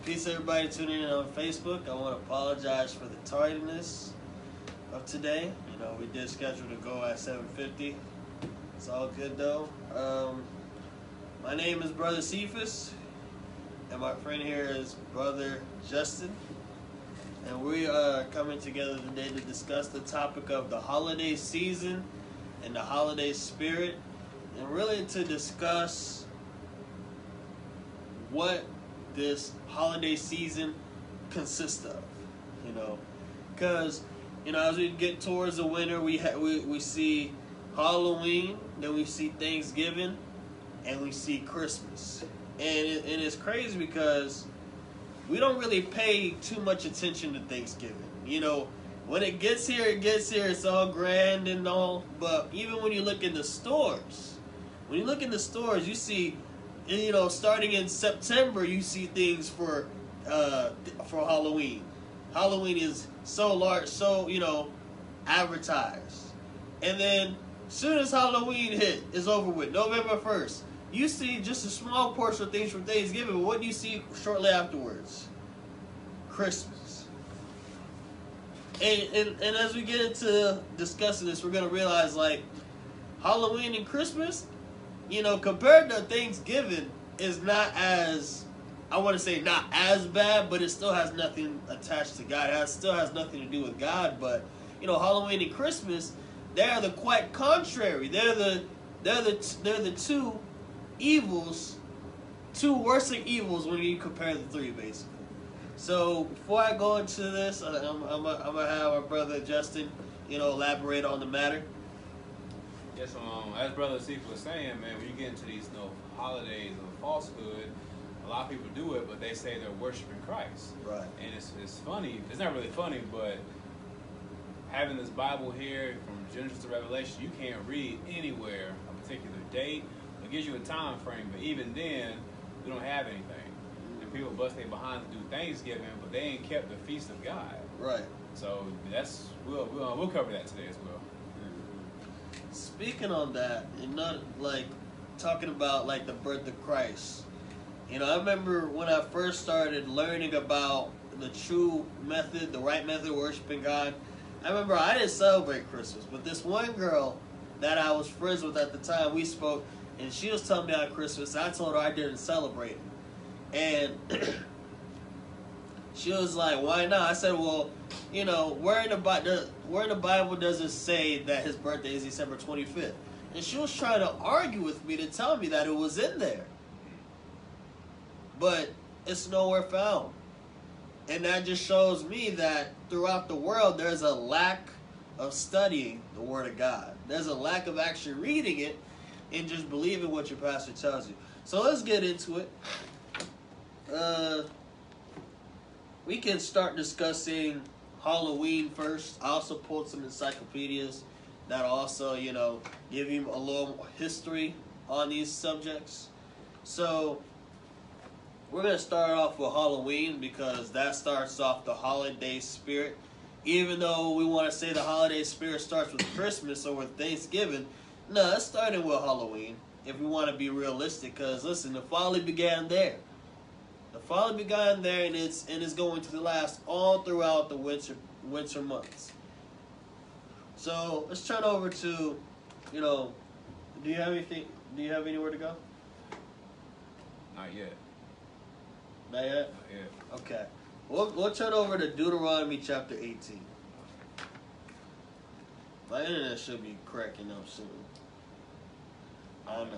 Peace, everybody tuning in on Facebook. I want to apologize for the tardiness of today. You know, we did schedule to go at 7:50. It's all good though. My name is Brother Cephas, and my friend here is Brother Justin. And we are coming together today to discuss the topic of the holiday season and the holiday spirit, and really to discuss what this holiday season consists of, because as we get towards the winter, we see Halloween, then we see Thanksgiving, and we see Christmas, and it's crazy because we don't really pay too much attention to Thanksgiving. When it gets here, it's all grand and all, but even when you look in the stores, you see, starting in September, you see things for Halloween. Halloween is so large, so advertised, and then soon as Halloween is over with, November 1st, you see just a small portion of things from Thanksgiving. But what do you see shortly afterwards? Christmas. And as we get into discussing this, we're gonna realize Halloween and Christmas, compared to Thanksgiving, is not as, I want to say not as bad, but it still has nothing attached to God. It still has nothing to do with God. But Halloween and Christmas, they are the quite contrary. They're the two evils, two worsening evils when you compare the three, basically. So before I go into this, I'm gonna have our brother Justin, elaborate on the matter. Yes, as Brother Cephas was saying, man, when you get into these holidays of falsehood, a lot of people do it, but they say they're worshiping Christ. Right. And it's funny. It's not really funny, but having this Bible here from Genesis to Revelation, you can't read anywhere a particular date. It gives you a time frame, but even then, we don't have anything. And people bust their behind to do Thanksgiving, but they ain't kept the feast of God. Right. So we'll cover that today as well. Speaking on that, and not talking about the birth of Christ. I remember when I first started learning about the true method, the right method of worshiping God. I remember I didn't celebrate Christmas, but this one girl that I was friends with at the time, we spoke, and she was telling me about Christmas. And I told her I didn't celebrate it, and she was like, "Why not?" I said, "Well, where in the Bible does it say that his birthday is December 25th?" And she was trying to argue with me to tell me that it was in there, but it's nowhere found. And that just shows me that throughout the world, there's a lack of studying the Word of God. There's a lack of actually reading it and just believing what your pastor tells you. So let's get into it. We can start discussing Halloween first. I also pulled some encyclopedias that also, give you a little history on these subjects. So we're going to start off with Halloween because that starts off the holiday spirit. Even though we want to say the holiday spirit starts with Christmas or with Thanksgiving, no, it's starting with Halloween if we want to be realistic. Because, listen, the folly began there. The folly began there, and it's going to last all throughout the winter months. So let's turn over to, do you have anything? Do you have anywhere to go? Not yet. Not yet? Not yet. Okay. We'll turn over to Deuteronomy chapter 18. My internet should be cracking up soon. I don't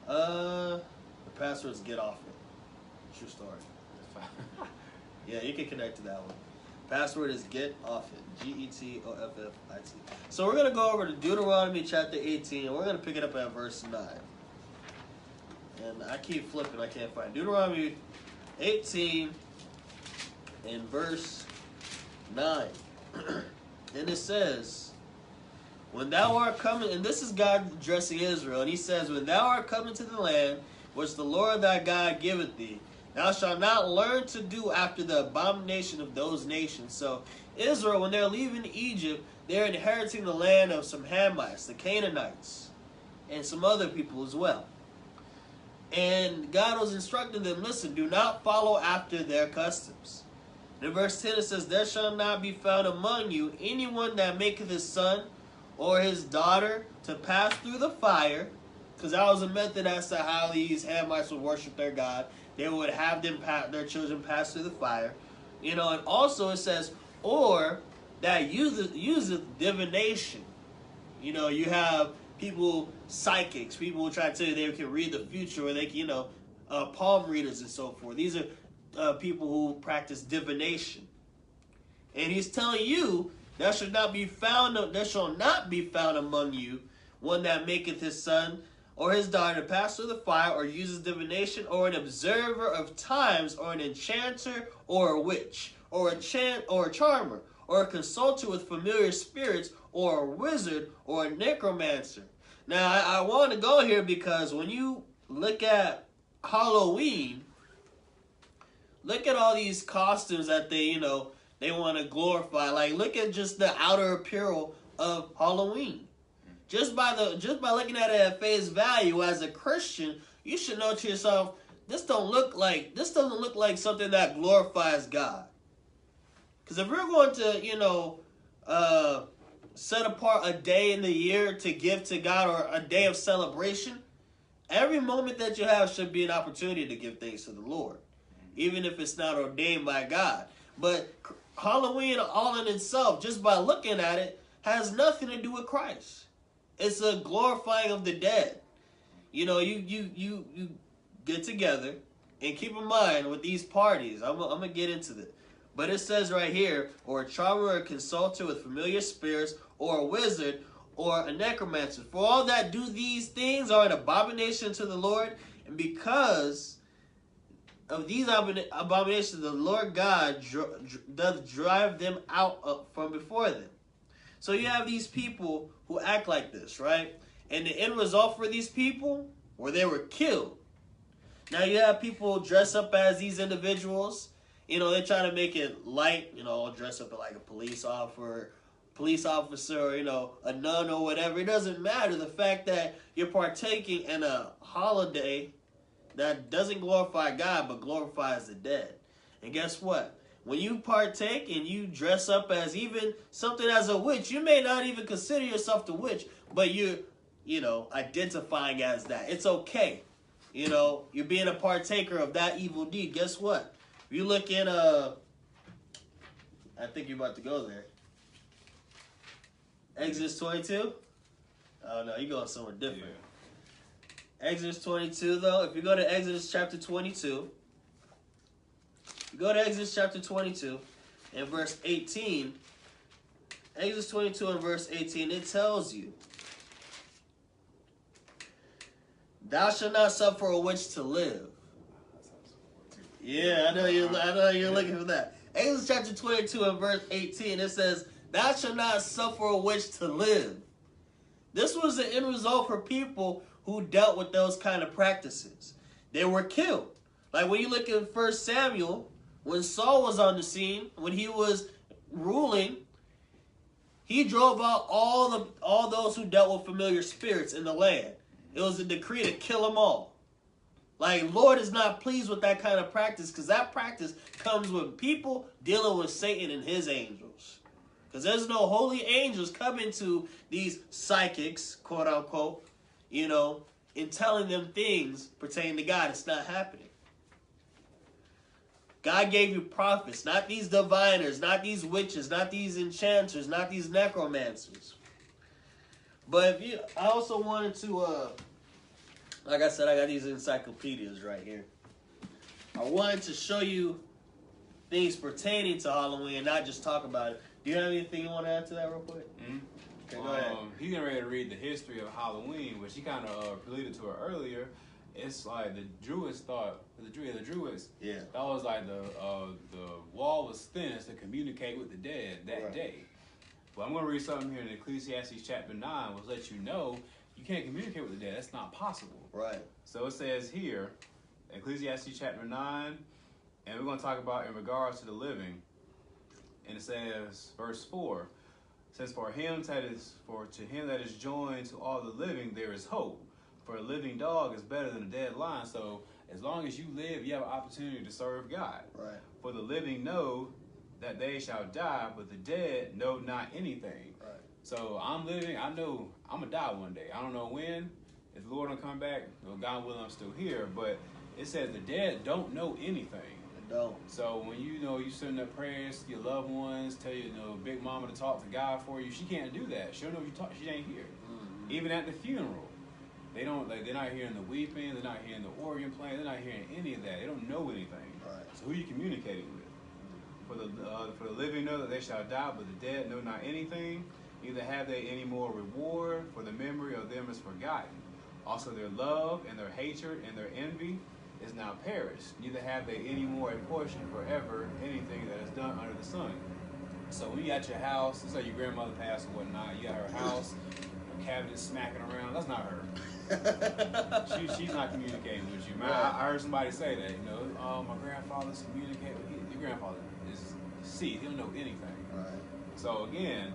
know. The password's get off it. True story. Yeah, you can connect to that one. Password is get off it. GETOFFIT. So we're gonna go over to Deuteronomy chapter 18, and we're gonna pick it up at verse 9. And I keep flipping, I can't find Deuteronomy 18 and verse 9. And it says, "When thou art coming," and this is God addressing Israel, and he says, "When thou art coming to the land which the Lord thy God giveth thee, thou shalt not learn to do after the abomination of those nations." So Israel, when they're leaving Egypt, they're inheriting the land of some Hamites, the Canaanites, and some other people as well. And God was instructing them, listen, do not follow after their customs. In verse 10 it says, there shall not be found among you anyone that maketh his son or his daughter to pass through the fire, because that was a method as to how these Hamites would worship their God. They would have their children pass through the fire. And also it says, or that useth divination. You have people, psychics, people who try to tell you they can read the future, or they can, palm readers and so forth. These are people who practice divination. And he's telling you, there shall not be found among you one that maketh his son or his daughter to pass through the fire, or uses divination, or an observer of times, or an enchanter, or a witch, or a charmer, or a consulter with familiar spirits, or a wizard, or a necromancer. Now, I want to go here because when you look at Halloween, look at all these costumes that they want to glorify. Like, look at just the outer apparel of Halloween. Just by looking at it at face value, as a Christian, you should know to yourself, this doesn't look like something that glorifies God. Because if we're going to, set apart a day in the year to give to God, or a day of celebration, every moment that you have should be an opportunity to give thanks to the Lord, even if it's not ordained by God. But Halloween, all in itself, just by looking at it, has nothing to do with Christ. It's a glorifying of the dead. You get together, and keep in mind with these parties, I'm gonna get into this. But it says right here, or a charmer, or a consulter with familiar spirits, or a wizard, or a necromancer. For all that do these things are an abomination to the Lord, and because of these abominations, the Lord God doth drive them out from before them. So you have these people who act like this, right? And the end result for these people, where they were killed. Now you have people dress up as these individuals. They try to make it light, dress up like a police officer, or, a nun or whatever. It doesn't matter. The fact that you're partaking in a holiday that doesn't glorify God, but glorifies the dead. And guess what? When you partake and you dress up as even something as a witch, you may not even consider yourself the witch, but you're, identifying as that. It's okay. You're being a partaker of that evil deed. Guess what? If you look in, I think you're about to go there. Exodus 22? Oh, no, you're going somewhere different. Yeah. Exodus 22, though, if you go to Exodus chapter 22, and verse 18, Exodus 22 and verse 18, it tells you, thou shalt not suffer a witch to live. Yeah, I know you're looking for that. Exodus chapter 22 and verse 18, it says, thou shalt not suffer a witch to live. This was the end result for people who dealt with those kind of practices. They were killed. Like when you look at 1 Samuel, when Saul was on the scene, when he was ruling, he drove out all those who dealt with familiar spirits in the land. It was a decree to kill them all. Like, Lord is not pleased with that kind of practice, because that practice comes with people dealing with Satan and his angels. Because there's no holy angels coming to these psychics, quote unquote, and telling them things pertaining to God. It's not happening. God gave you prophets, not these diviners, not these witches, not these enchanters, not these necromancers. But I also wanted to, like I said, I got these encyclopedias right here. I wanted to show you things pertaining to Halloween and not just talk about it. Do you have anything you want to add to that real quick? Mm-hmm. Okay, go ahead. He's getting ready to read the history of Halloween, which he kind of alluded to it earlier. It's like the Druids thought, the Druids, yeah, that was like the wall was thinnest to communicate with the dead that day. But I'm going to read something here in Ecclesiastes chapter 9, which lets you know you can't communicate with the dead. That's not possible. Right. So it says here, Ecclesiastes chapter 9, and we're going to talk about in regards to the living. And it says, verse 4, it says, to him that is joined to all the living, there is hope. for a living dog is better than a dead lion. So as long as you live, you have an opportunity to serve God. Right. For the living know that they shall die, but the dead know not anything. Right. So I'm living, I know I'm going to die one day. I don't know when. If the Lord don't come back, well, God willing, I'm still here. But it says the dead don't know anything. They don't. So when you send up prayers to your loved ones, tell Big Mama to talk to God for you, she can't do that. She don't know if you talk, she ain't here. Mm-hmm. Even at the funeral. They don't they're not hearing the weeping, they're not hearing the organ playing, they're not hearing any of that. They don't know anything. Right. So who are you communicating with? For the living know that they shall die, but the dead know not anything. Neither have they any more reward, for the memory of them is forgotten. Also their love and their hatred and their envy is now perished. Neither have they any more a portion forever anything that is done under the sun. So when you got your house, it's like your grandmother passed or whatnot, you got her house, her cabinet smacking around, that's not her. She's not communicating with you. Man, Right. I heard somebody say that, my grandfather's communicating with you. Your grandfather is deceased. He don't know anything. right. So again,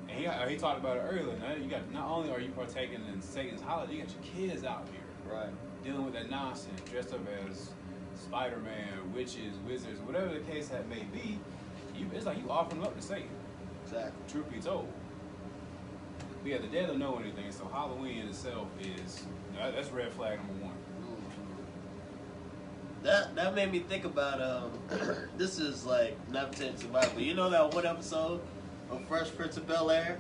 and he talked about it earlier. Now you got, not only are you partaking in Satan's holiday, you got your kids out here Right. dealing with that nonsense, dressed up as Spider-Man, witches, wizards, whatever the case that may be. It's like you offering them up to Satan. Exactly. Truth be told. But yeah, the dead don't know anything, so Halloween in itself is, that's red flag number one. That made me think about this is like not pertaining to Bible, but you know that one episode of Fresh Prince of Bel-Air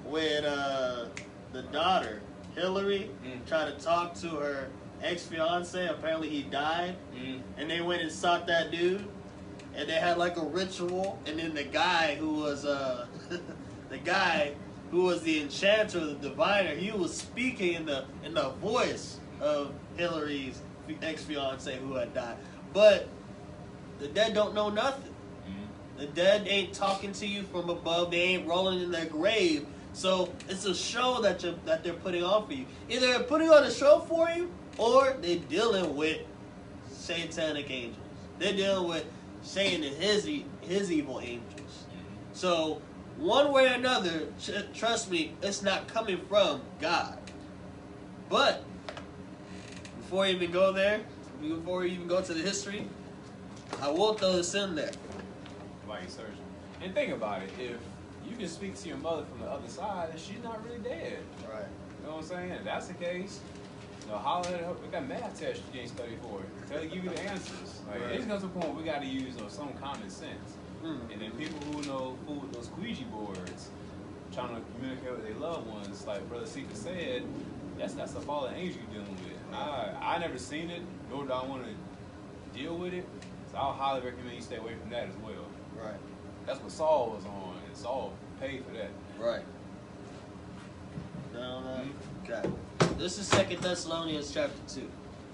when the daughter Hillary tried to talk to her ex-fiance. Apparently he died, and they went and sought that dude, and they had like a ritual, and then the guy who was the enchanter, the diviner, he was speaking in the voice of Hillary's ex-fiance who had died. But the dead don't know nothing. The dead ain't talking to you from above. They ain't rolling in their grave. So it's a show that they're putting on for you. Either they're putting on a show for you, or they're dealing with satanic angels. They're dealing with Satan and his evil angels. So one way or another, trust me, it's not coming from God. But before you even go there, before you even go to the history, I will throw this in there. While you're searching. And think about it, if you can speak to your mother from the other side, she's not really dead. Right. You know what I'm saying? If that's the case, holler at her. We got math tests you can't study for. Tell give you the answers. Like, Right. It comes to a point we got to use some common sense. And then people who know fool with those Ouija boards, trying to communicate with their loved ones, like Brother Sika said, that's a fallen angel you're dealing with. I never seen it, nor do I want to deal with it. So I'll highly recommend you stay away from that as well. Right. That's what Saul was on, and Saul paid for that. Right. No. Okay. This is 2 Thessalonians chapter 2.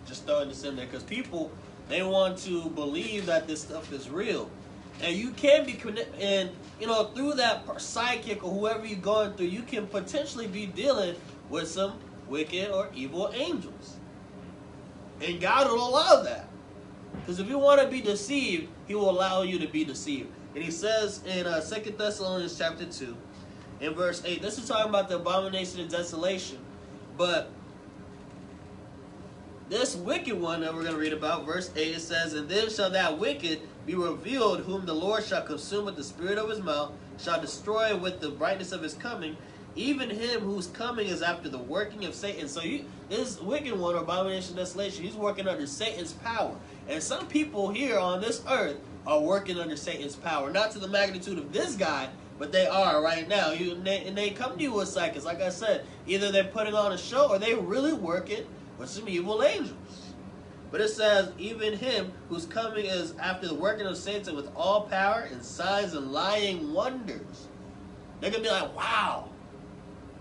Just throwing this in there because people, they want to believe that this stuff is real. And you can be connected, and through that psychic or whoever you're going through, you can potentially be dealing with some wicked or evil angels. And God will allow that. Because if you want to be deceived, He will allow you to be deceived. And He says in 2 Thessalonians chapter 2, in verse 8, this is talking about the abomination of desolation. But this wicked one that we're going to read about, verse 8, it says, "And then shall that wicked be revealed, whom the Lord shall consume with the spirit of His mouth, shall destroy with the brightness of His coming, even him whose coming is after the working of Satan." So this wicked one, or abomination of desolation, he's working under Satan's power. And some people here on this earth are working under Satan's power. Not to the magnitude of this guy, but they are right now. And they come to you with psychics. Like I said, either they're putting on a show or they're really working with some evil angels. But it says, even him whose coming is after the working of Satan with all power and signs and lying wonders. They're going to be like, wow,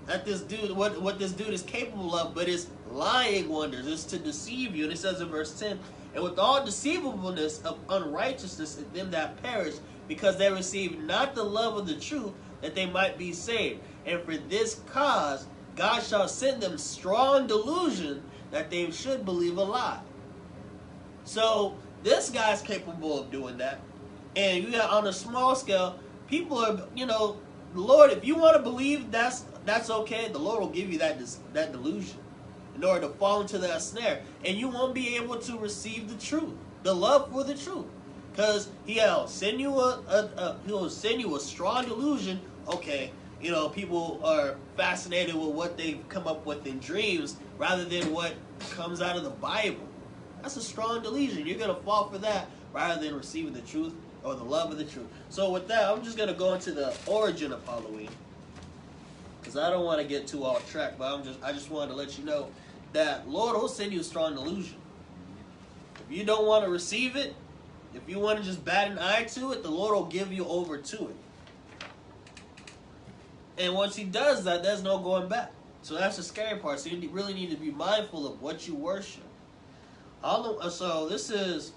that this dude, what this dude is capable of, but it's lying wonders. It's to deceive you. And it says in verse 10, "And with all deceivableness of unrighteousness in them that perish, because they receive not the love of the truth, that they might be saved. And for this cause God shall send them strong delusion, that they should believe a lie." So this guy's capable of doing that. And you got on a small scale, people are, Lord, if you want to believe that's okay, the Lord will give you that delusion. in order to fall into that snare. And you won't be able to receive the truth, the love for the truth. Because he'll send you he'll send you a strong delusion. Okay, you know, people are fascinated with what they've come up with in dreams rather than what comes out of the Bible. That's a strong delusion. You're going to fall for that rather than receiving the truth or the love of the truth. So with that, I'm just going to go into the origin of Halloween, because I don't want to get too off track, but I just wanted to let you know that Lord will send you a strong delusion. If you don't want to receive it, if you want to just bat an eye to it, the Lord will give you over to it. And once he does that, there's no going back. So that's the scary part. So you really need to be mindful of what you worship. So this is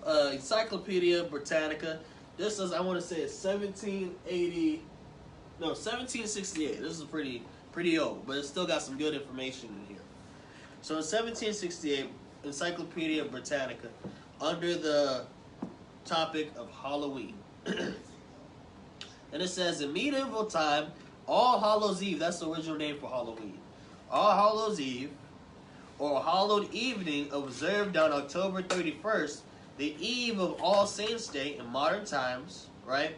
Encyclopedia Britannica. This is, I want to say, it's 1768. This is pretty old, but it's still got some good information in here. So in 1768, Encyclopedia Britannica, under the topic of Halloween. And it says, in medieval time, All Hallows Eve, that's the original name for Halloween. All Hallows Eve, or hallowed evening, observed on October 31st, the eve of All Saints' Day in modern times, right?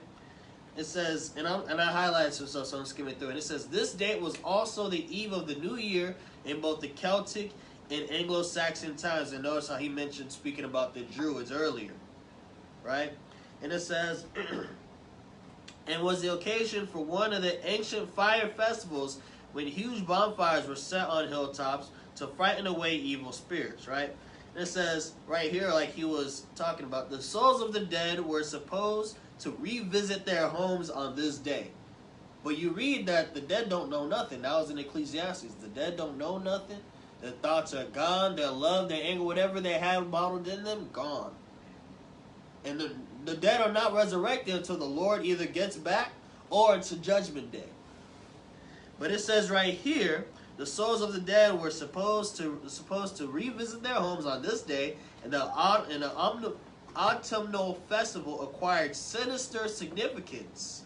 It says, and I highlighted some stuff, so I'm skimming through it. It says, this date was also the eve of the new year in both the Celtic and Anglo-Saxon times. And notice how he mentioned speaking about the Druids earlier, right? And it says, and was the occasion for one of the ancient fire festivals when huge bonfires were set on hilltops to frighten away evil spirits, right? And it says right here, like he was talking about, the souls of the dead were supposed to revisit their homes on this day. But you read that the dead don't know nothing. That was in Ecclesiastes. The dead don't know nothing. Their thoughts are gone. Their love, their anger, whatever they have bottled in them, gone. And the dead are not resurrected until the Lord either gets back or it's a judgment day. But it says right here, the souls of the dead were supposed to revisit their homes on this day, and the autumnal festival acquired sinister significance.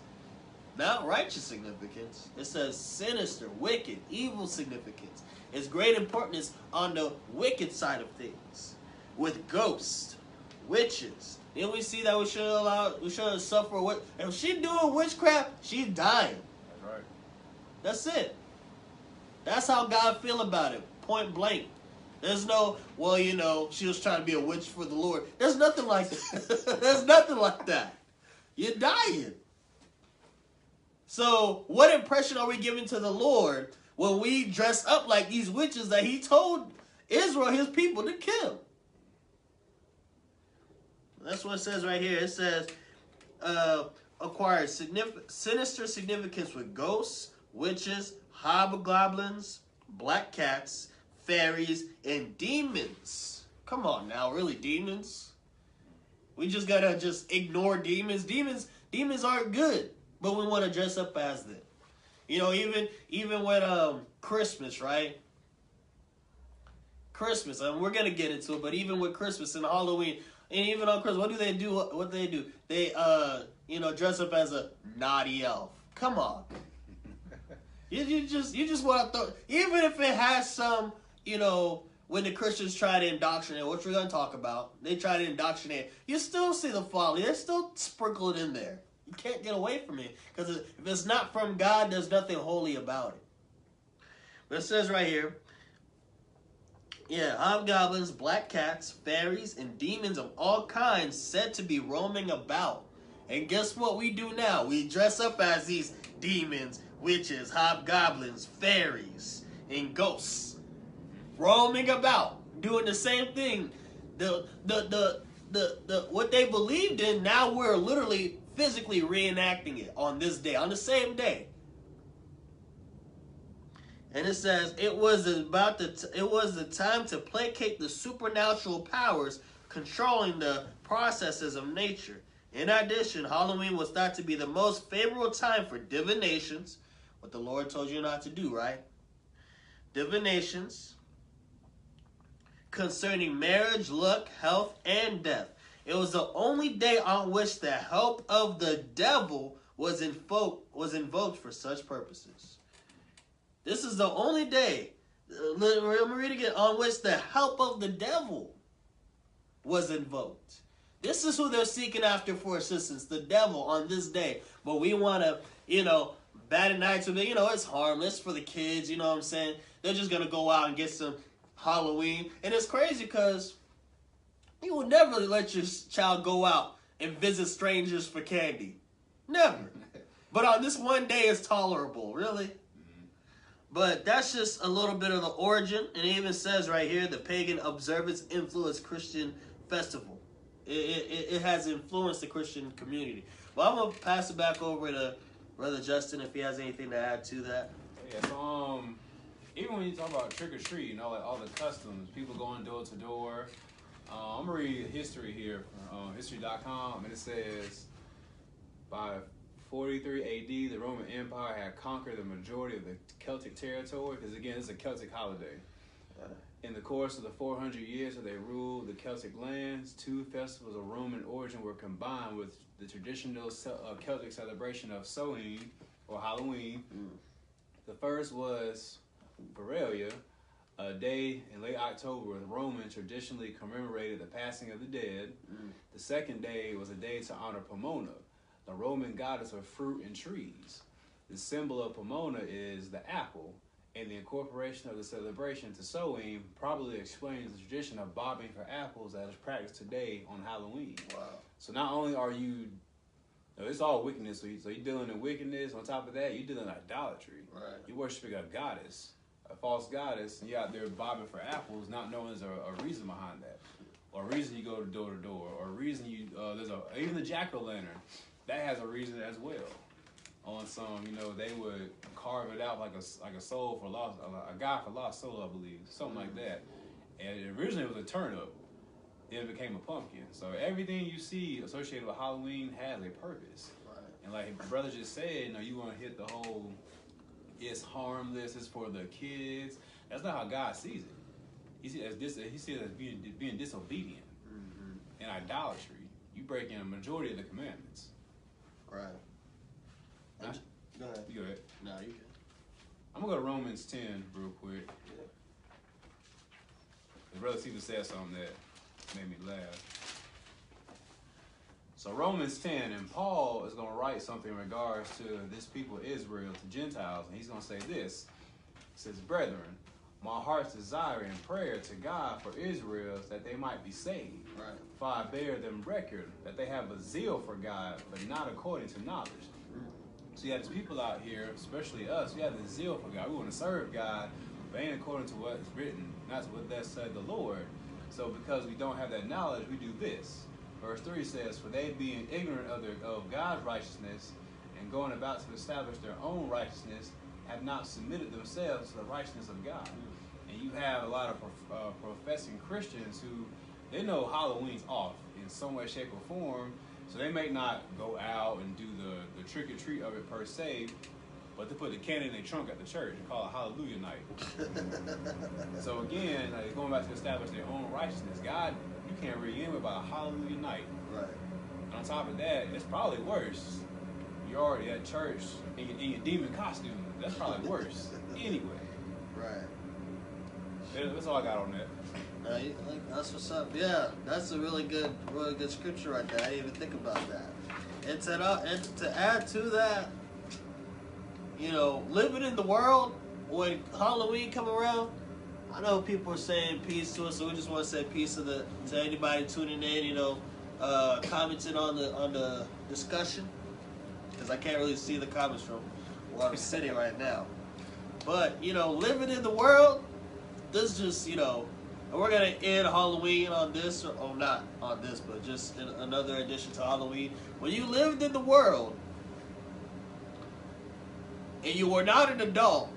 Not righteous significance. It says sinister, wicked, evil significance. It's great importance on the wicked side of things. With ghosts, witches. Then we see that we shouldn't suffer what if she doing witchcraft, she's dying. That's right. That's it. That's how God feel about it. Point blank. There's no, well, you know, she was trying to be a witch for the Lord. There's nothing like that. There's nothing like that. You're dying. So what impression are we giving to the Lord when we dress up like these witches that he told Israel, his people, to kill? That's what it says right here. It says, acquired sinister significance with ghosts, witches, hobgoblins, black cats, fairies, and demons. Come on now, really, demons? We just gotta just ignore demons. Demons aren't good, but we want to dress up as them. You know, even with Christmas, right? Christmas, and we're gonna get into it, but even with Christmas and Halloween, and even on Christmas, what do they do? What do they do? They dress up as a naughty elf. Come on. You just want to throw, even if it has some, you know, when the Christians try to indoctrinate, which we're going to talk about, they try to indoctrinate, you still see the folly. They still sprinkle it in there. You can't get away from it, because if it's not from God, there's nothing holy about it. But it says right here, yeah, hobgoblins, black cats, fairies, and demons of all kinds said to be roaming about. And guess what we do now? We dress up as these demons, witches, hobgoblins, fairies, and ghosts, roaming about, doing the same thing. The what they believed in, now we're literally physically reenacting it on this day, on the same day. And it says it was the time to placate the supernatural powers controlling the processes of nature. In addition, Halloween was thought to be the most favorable time for divinations, what the Lord told you not to do, right? Divinations concerning marriage, luck, health, and death. It was the only day on which the help of the devil was invoked for such purposes. This is the only day I'm reading it, on which the help of the devil was invoked. This is who they're seeking after for assistance, the devil, on this day. But we want to, bat an eye to it. It's harmless for the kids, you know what I'm saying? They're just going to go out and get some Halloween. And it's crazy because you will never let your child go out and visit strangers for candy. Never. But on this one day, it's tolerable. Really? But that's just a little bit of the origin. And it even says right here, the pagan observance influenced Christian festival. It has influenced the Christian community. But I'm going to pass it back over to Brother Justin if he has anything to add to that. Yeah, so even when you talk about trick-or-treat and all the customs, people going door to door, I'm going to read history here from history.com, and it says, by 43 AD, the Roman Empire had conquered the majority of the Celtic territory, because again, it's a Celtic holiday. In the course of the 400 years that they ruled the Celtic lands, 2 festivals of Roman origin were combined with the traditional Celtic celebration of Samhain, or Halloween. The first was Veralia, a day in late October when the Romans traditionally commemorated the passing of the dead. The second day was a day to honor Pomona, the Roman goddess of fruit and trees. The symbol of Pomona is the apple, and the incorporation of the celebration to Samhain probably explains the tradition of bobbing for apples that is practiced today on Halloween. Wow. So not only are you, it's all wickedness, so you're dealing in wickedness. On top of that, you're dealing in idolatry. Right. You're worshiping a goddess, a false goddess, and you're out there bobbing for apples, not knowing there's a reason behind that, or a reason you go door to door, or a reason you even the jack-o'-lantern that has a reason as well. On some, they would carve it out like a soul for lost, a guy for lost soul, I believe, something like that. And originally it was a turnip, then it became a pumpkin. So everything you see associated with Halloween has a purpose. Right. And like brother just said, you want to hit the whole, it's harmless, it's for the kids. That's not how God sees it. He sees it as being disobedient and idolatry. You break in a majority of the commandments. Right. Go ahead. You go ahead. No, you good. I'm going to go to Romans 10 real quick. Yeah. The brother Stephen said something that made me laugh. So Romans 10, and Paul is going to write something in regards to this people Israel, to Gentiles, and he's going to say this. He says, "Brethren, my heart's desire and prayer to God for Israel is that they might be saved. Right. For I bear them record that they have a zeal for God, but not according to knowledge." So you have these people out here, especially us, we have the zeal for God. We want to serve God, but ain't according to what is written, not to what that said the Lord. So because we don't have that knowledge, we do this. Verse 3 says, "For they being ignorant of God's righteousness, and going about to establish their own righteousness, have not submitted themselves to the righteousness of God." And you have a lot of professing Christians who, they know Halloween's off in some way, shape, or form. So they may not go out and do the trick-or-treat of it per se, but they put the candy in their trunk at the church and call it Hallelujah Night. So again, going back to establish their own righteousness, God, you can't read in about a Hallelujah Night. Right. And on top of that, it's probably worse. You're already at church in your demon costume. That's probably worse. Anyway. Right. That's all I got on that. That's what's up. Yeah, that's a really good scripture right there. I didn't even think about that. And to add to that, living in the world when Halloween come around, I know people are saying peace to us, so we just want to say peace to anybody tuning in. Commenting on the discussion, because I can't really see the comments from where I'm sitting right now. But living in the world, this just and we're going to end Halloween on this, or not on this, but just in another edition to Halloween. When you lived in the world, and you were not an adult,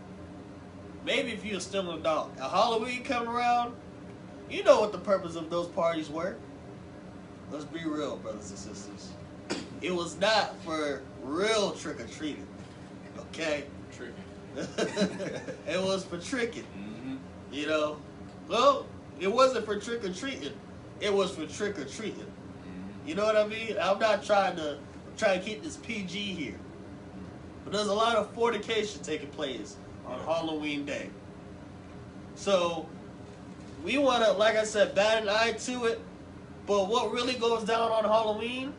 maybe if you're still an adult, a Halloween come around, you know what the purpose of those parties were. Let's be real, brothers and sisters. It was not for real trick-or-treating, okay? Tricking. It was for tricking, Mm-hmm. Well, it wasn't for trick-or-treating. It was for trick-or-treating. You know what I mean? I'm trying to keep this PG here. But there's a lot of fornication taking place on Halloween Day. So we want to, like I said, bat an eye to it. But what really goes down on Halloween,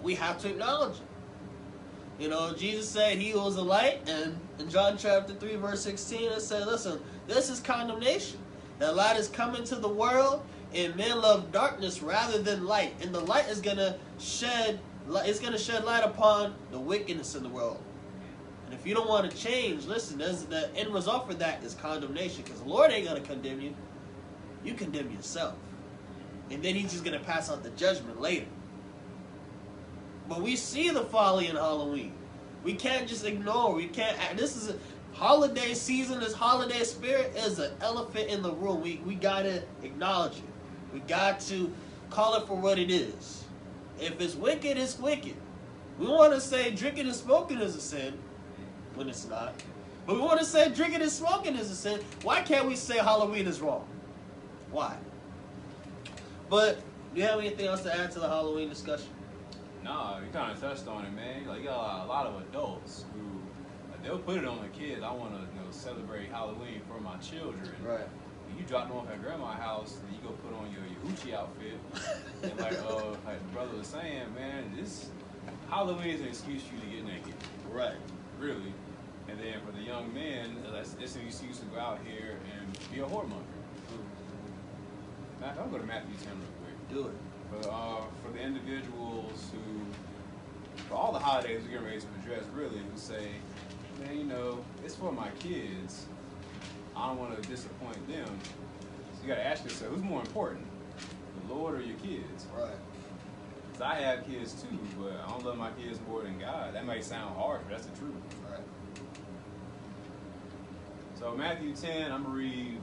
we have to acknowledge it. You know, Jesus said he was the light, and in John chapter 3, verse 16, it said, listen, this is condemnation. That light is coming to the world, and men love darkness rather than light. And the light is gonna shed light upon the wickedness in the world. And if you don't want to change, listen, the end result for that is condemnation. Because the Lord ain't gonna condemn you. You condemn yourself. And then he's just gonna pass out the judgment later. But we see the folly in Halloween. We can't just ignore. We can't. This is a holiday season. This holiday spirit is an elephant in the room. We gotta acknowledge it. We got to call it for what it is. If it's wicked, it's wicked. We want to say drinking and smoking is a sin, when it's not. But we want to say drinking and smoking is a sin. Why can't we say Halloween is wrong? Why? But do you have anything else to add to the Halloween discussion? Nah, you kind of touched on it, man. Like, you got a lot of adults who they'll put it on the kids. I want to celebrate Halloween for my children. Right. You drop them off at grandma's house, and you go put on your Uchi outfit. And like the brother was saying, man, this Halloween is an excuse for you to get naked. Right. Really. And then for the young men, it's an excuse to go out here and be a whoremonger. Matt, I'll go to Matthew 10 real quick. Do it. For the individuals who, for all the holidays we're getting ready to address, really, who say, man, it's for my kids. I don't want to disappoint them. So you got to ask yourself, who's more important, the Lord or your kids? Right. Because I have kids too, but I don't love my kids more than God. That may sound harsh, but that's the truth. Right. So Matthew 10, I'm going to read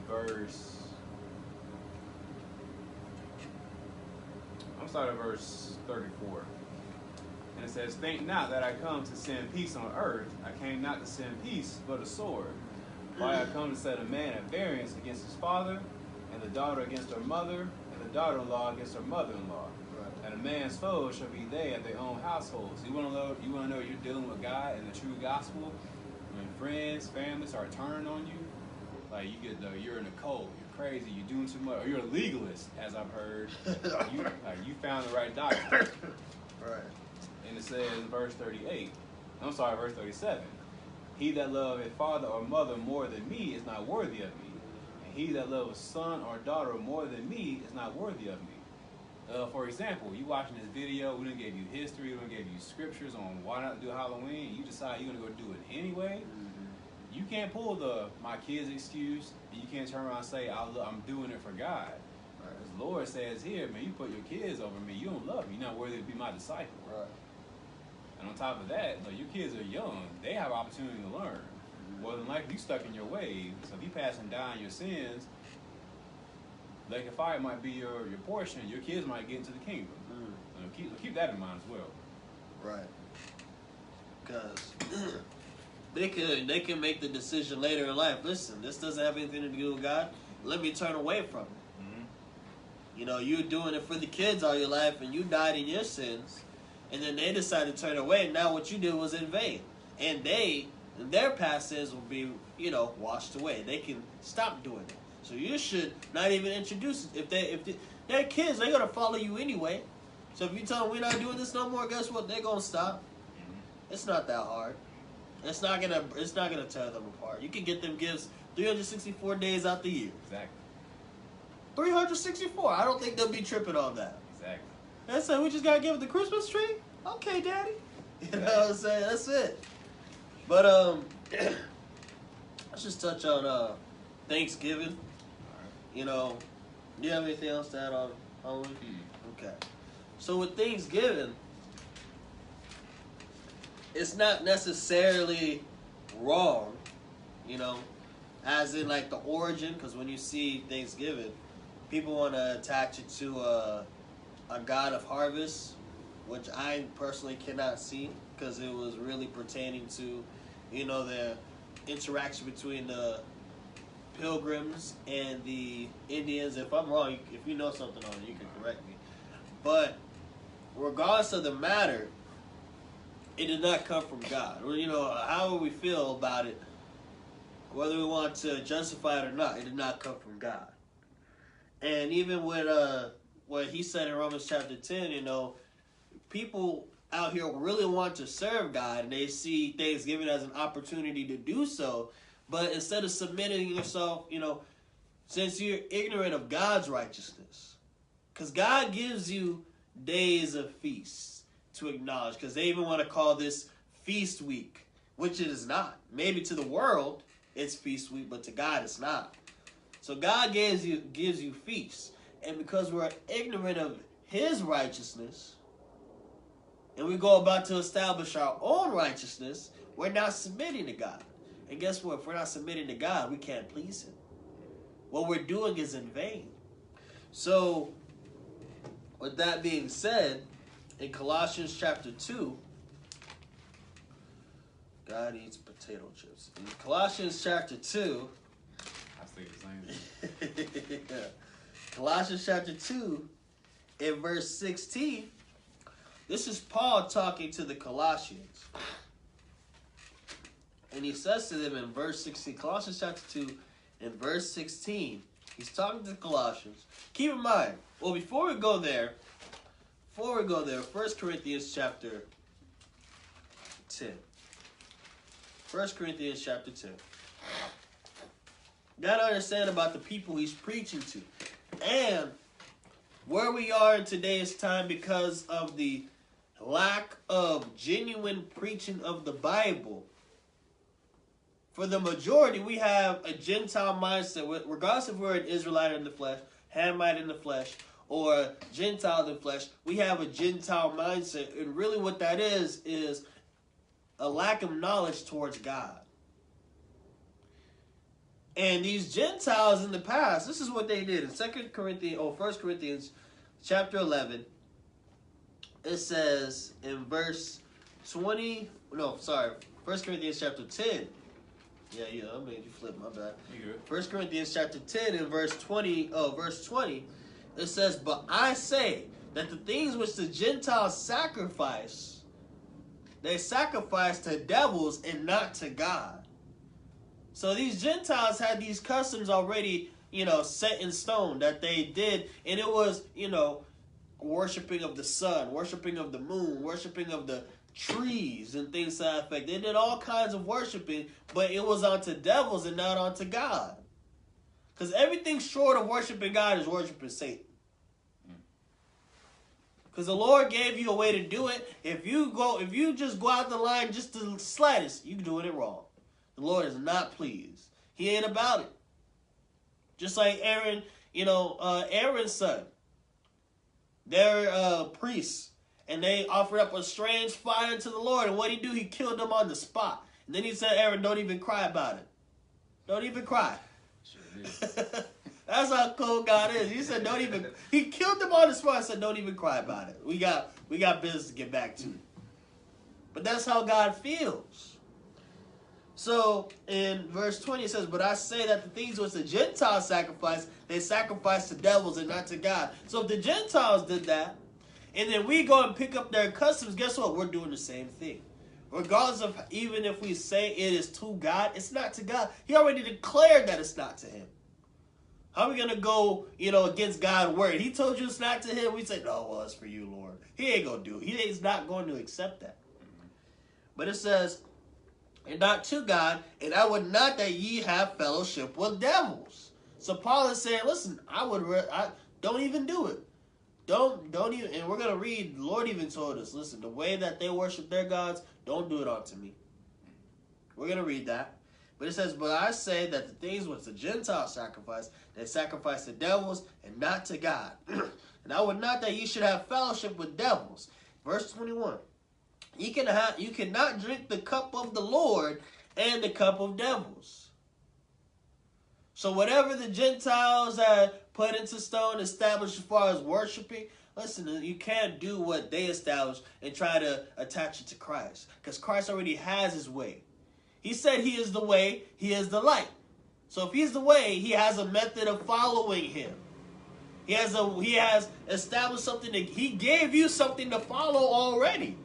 start at verse 34. And it says, think not that I come to send peace on earth. I came not to send peace, but a sword. For I have come to set a man at variance against his father, and the daughter against her mother, and the daughter-in-law against her mother-in-law. Right. And a man's foes shall be they of their own households. You want to know you're dealing with God and the true gospel? When friends, family start turning on you, like you're in a cult, you're crazy, you're doing too much, or you're a legalist, as I've heard. You found the right doctrine. Right. And it says in verse 37, he that loveth father or mother more than me is not worthy of me. And he that loveth son or daughter more than me is not worthy of me. For example, you watching this video, we done gave you history, we done gave you scriptures on why not do Halloween, you decide you're going to go do it anyway. You can't pull my kids excuse, and you can't turn around and say, I'm doing it for God. Right. Because the Lord says here, man, you put your kids over me, you don't love me, you're not worthy to be my disciple. Right. And on top of that, your kids are young, they have opportunity to learn. More than likely, you stuck in your ways, so if you passing down your sins, lake of fire might be your portion, your kids might get into the kingdom. Keep that in mind as well. Right. Because they can make the decision later in life. Listen, this doesn't have anything to do with God. Let me turn away from it. Mm-hmm. You're doing it for the kids all your life, and you died in your sins, and then they decide to turn away. And now what you did was in vain, and their past sins will be, washed away. They can stop doing it. So you should not even introduce it. If they're kids, they're gonna follow you anyway. So if you tell them we're not doing this no more, guess what? They're gonna stop. Mm-hmm. It's not that hard. It's not gonna tear them apart. You can get them gifts 364 days out the year. Exactly. 364. I don't think they'll be tripping on that. Exactly. That's it. We just gotta give it the Christmas tree. Okay, Daddy. You know what I'm saying? That's it. But let's just touch on Thanksgiving. Do you have anything else to add on Halloween? Okay. So with Thanksgiving, it's not necessarily wrong, as in like the origin, because when you see Thanksgiving, people want to attach it to a god of harvest, which I personally cannot see, because it was really pertaining to, the interaction between the Pilgrims and the Indians. If I'm wrong, if you know something on it, you can correct me. But regardless of the matter, it did not come from God. How would we feel about it? whether we want to justify it or not, it did not come from God. And even with what he said in Romans chapter 10, you know, people out here really want to serve God, and they see Thanksgiving as an opportunity to do so. But instead of submitting yourself, you know, since you're ignorant of God's righteousness, because God gives you days of feasts to acknowledge, because they even want to call this feast week, which it is not. Maybe to the world it's feast week, but to God it's not. So God gives you feasts, and because we're ignorant of his righteousness, and we go about to establish our own righteousness, we're not submitting to God. And guess what? If we're not submitting to God, we can't please him. What we're doing is in vain. So, with that being said, in Colossians chapter 2, God eats potato chips. In Colossians chapter 2, I think the same thing. Colossians chapter 2, in verse 16, this is Paul talking to the Colossians. And he says to them in verse 16, Colossians chapter 2, in verse 16, he's talking to the Colossians. Keep in mind, well, before we go there, 1 Corinthians chapter 10. 1 Corinthians chapter 10. You got to understand about the people he's preaching to. And where we are in today's time because of the lack of genuine preaching of the Bible. For the majority, we have a Gentile mindset, regardless if we're an Israelite in the flesh, Hamite in the flesh, or Gentile in the flesh. We have a Gentile mindset, and really what that is a lack of knowledge towards God. And these Gentiles in the past, this is what they did in 1 Corinthians chapter 11. It says in verse 20, 1 Corinthians chapter 10. Yeah, I made you flip, my bad. 1 Corinthians chapter 10 and verse 20, it says, "But I say that the things which the Gentiles sacrifice, they sacrifice to devils and not to God." So these Gentiles had these customs already, set in stone that they did, and it was, worshiping of the sun, worshiping of the moon, worshiping of the trees and things to that effect. They did all kinds of worshiping, but it was unto devils and not unto God. Because everything short of worshiping God is worshiping Satan. Because the Lord gave you a way to do it. If you just go out the line just the slightest, you're doing it wrong. The Lord is not pleased. He ain't about it. Just like Aaron, Aaron's son. They're priests. And they offered up a strange fire to the Lord. And what did he do? He killed them on the spot. And then he said, Aaron, don't even cry about it. Don't even cry. Sure did. That's how cold God is. He said, he killed them on the spot and said, don't even cry about it. We got business to get back to. But that's how God feels. So in verse 20 it says, "But I say that the things which the Gentiles sacrifice, they sacrifice to devils and not to God." So if the Gentiles did that, and then we go and pick up their customs, guess what? We're doing the same thing. Regardless of even if we say it is to God, it's not to God. He already declared that it's not to him. How are we going to go, against God's word? He told you it's not to him. We say, no, well, it's for you, Lord. He ain't going to do it. He is not going to accept that. But it says, "And not to God, and I would not that ye have fellowship with devils." So Paul is saying, listen, I don't even do it. Don't even, and we're going to read, the Lord even told us, listen, the way that they worship their gods, don't do it unto me. We're going to read that. But it says, "But I say that the things which the Gentiles sacrifice, they sacrifice to devils and not to God. And I would not that ye should have fellowship with devils." Verse 21. You cannot drink the cup of the Lord and the cup of devils. So whatever the Gentiles had put into stone, established as far as worshiping, listen, you can't do what they established and try to attach it to Christ. Because Christ already has his way. He said he is the way, he is the light. So if he's the way, he has a method of following him. He has established something that he gave you something to follow already.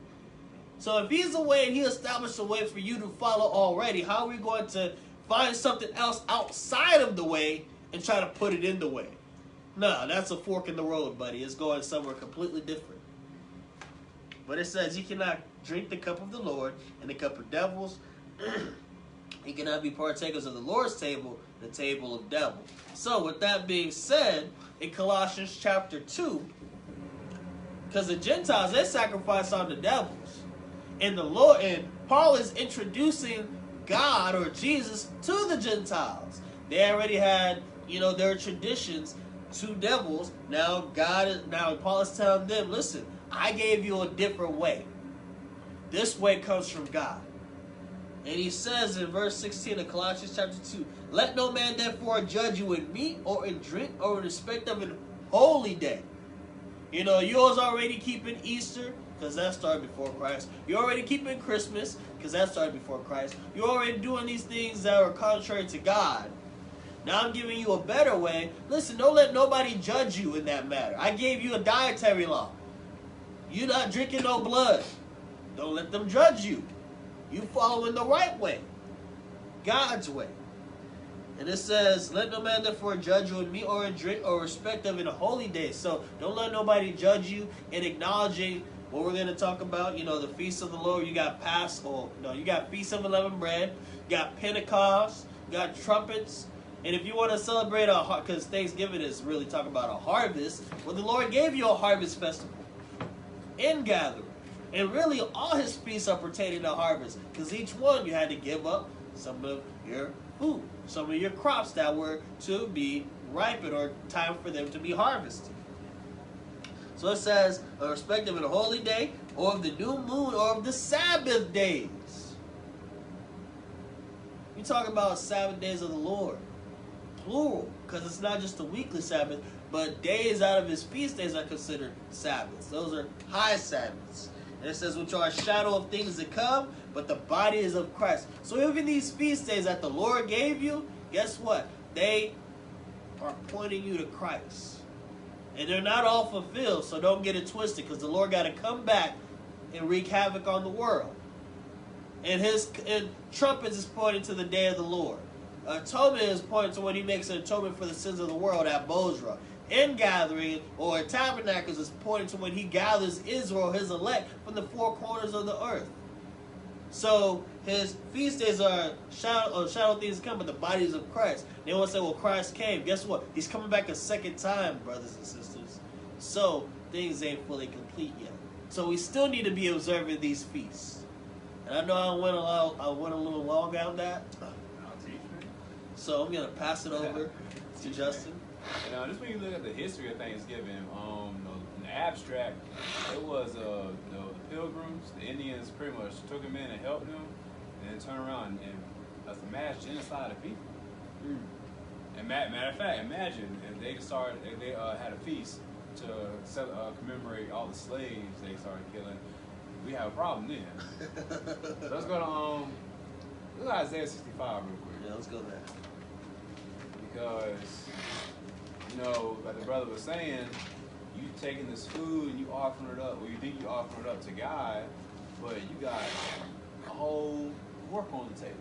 So if he's the way and he established a way for you to follow already, how are we going to find something else outside of the way and try to put it in the way. No, that's a fork in the road, buddy. It's going somewhere completely different. But it says you cannot drink the cup of the Lord and the cup of devils. You cannot be partakers of the Lord's table, the table of devils. So with that being said, in Colossians chapter 2, because the Gentiles, they sacrifice on the devils. And the Lord, and Paul is introducing God or Jesus to the Gentiles. They already had, their traditions to devils. Now Paul is telling them, listen, I gave you a different way. This way comes from God. And he says in verse 16 of Colossians chapter 2, let no man therefore judge you in meat or in drink or in respect of an holy day. You was already keeping Easter, because that started before Christ. You're already keeping Christmas, because that started before Christ. You're already doing these things that are contrary to God. Now I'm giving you a better way. Listen, don't let nobody judge you in that matter. I gave you a dietary law. You're not drinking no blood. Don't let them judge you. You following the right way. God's way. And it says, let no man therefore judge you in meat or in drink or respect of in a holy day. So don't let nobody judge you in acknowledging what we're going to talk about. The feast of the Lord. You got you got Feast of Unleavened Bread. You got Pentecost. You got trumpets. And if you want to celebrate because Thanksgiving is really talking about a harvest, well, the Lord gave you a harvest festival in gathering. And really, all his feasts are pertaining to harvest. Because each one, you had to give up some of your food, some of your crops that were to be ripened or time for them to be harvested. So it says, irrespective of the holy day, or of the new moon, or of the Sabbath days. You talk about Sabbath days of the Lord. Plural, because it's not just a weekly Sabbath, but days out of his feast days are considered Sabbaths. Those are high Sabbaths. And it says, which are a shadow of things to come, but the body is of Christ. So even these feast days that the Lord gave you, guess what? They are pointing you to Christ. And they're not all fulfilled, so don't get it twisted, because the Lord got to come back and wreak havoc on the world. And trumpets is pointing to the day of the Lord. Atonement is pointing to when he makes an atonement for the sins of the world at Bozrah. Ingathering or tabernacles is pointing to when he gathers Israel, his elect, from the four corners of the earth. So his feast days are shadow things to come, but the bodies of Christ. They want to say, well, Christ came. Guess what? He's coming back a second time, brothers and sisters. So things ain't fully complete yet. So we still need to be observing these feasts. And I know I went a little long on that. So I'm going to pass it over to Justin. And just when you look at the history of Thanksgiving, in the abstract, it was the Pilgrims, the Indians pretty much took them in and helped them, and then turned around and that's a mass genocide of people. And matter of fact, imagine if they had a feast to commemorate all the slaves they started killing. We have a problem then. So let's go to look at Isaiah 65 real quick. Yeah, let's go there. Because, like the brother was saying, you taking this food and you offering it up, or you think you offering it up to God, but you got a whole pork on the table.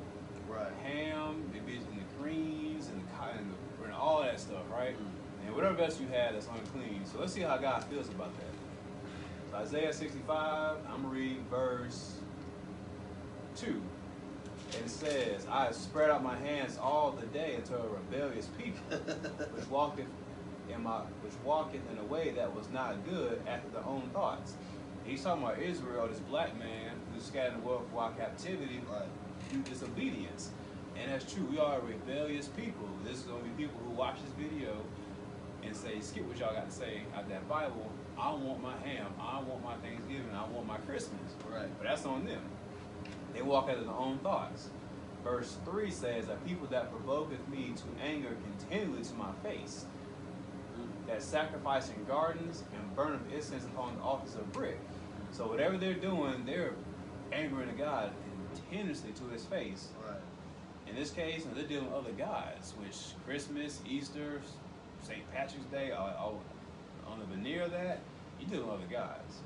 Right. Ham, maybe and the greens, and all that stuff, right? And whatever else you had that's unclean. So let's see how God feels about that. So Isaiah 65, I'm going to read verse 2. And it says, I have spread out my hands all the day unto a rebellious people, which walketh in a way that was not good after their own thoughts. He's talking about Israel, this black man who's scattered in the world while captivity due to disobedience. And that's true. We are a rebellious people. This is going to be people who watch this video and say, skip what y'all got to say out that Bible. I want my ham. I want my Thanksgiving. I want my Christmas. Right. But that's on them. They walk out of their own thoughts. Verse 3 says, a people that provoketh me to anger continually to my face, that sacrifice in gardens and burn of incense upon the altars of brick. So whatever they're doing, they're angering God continuously to his face. Right. In this case, they're dealing with other gods, which Christmas, Easter, St. Patrick's Day, on the veneer of that, you're dealing with other gods.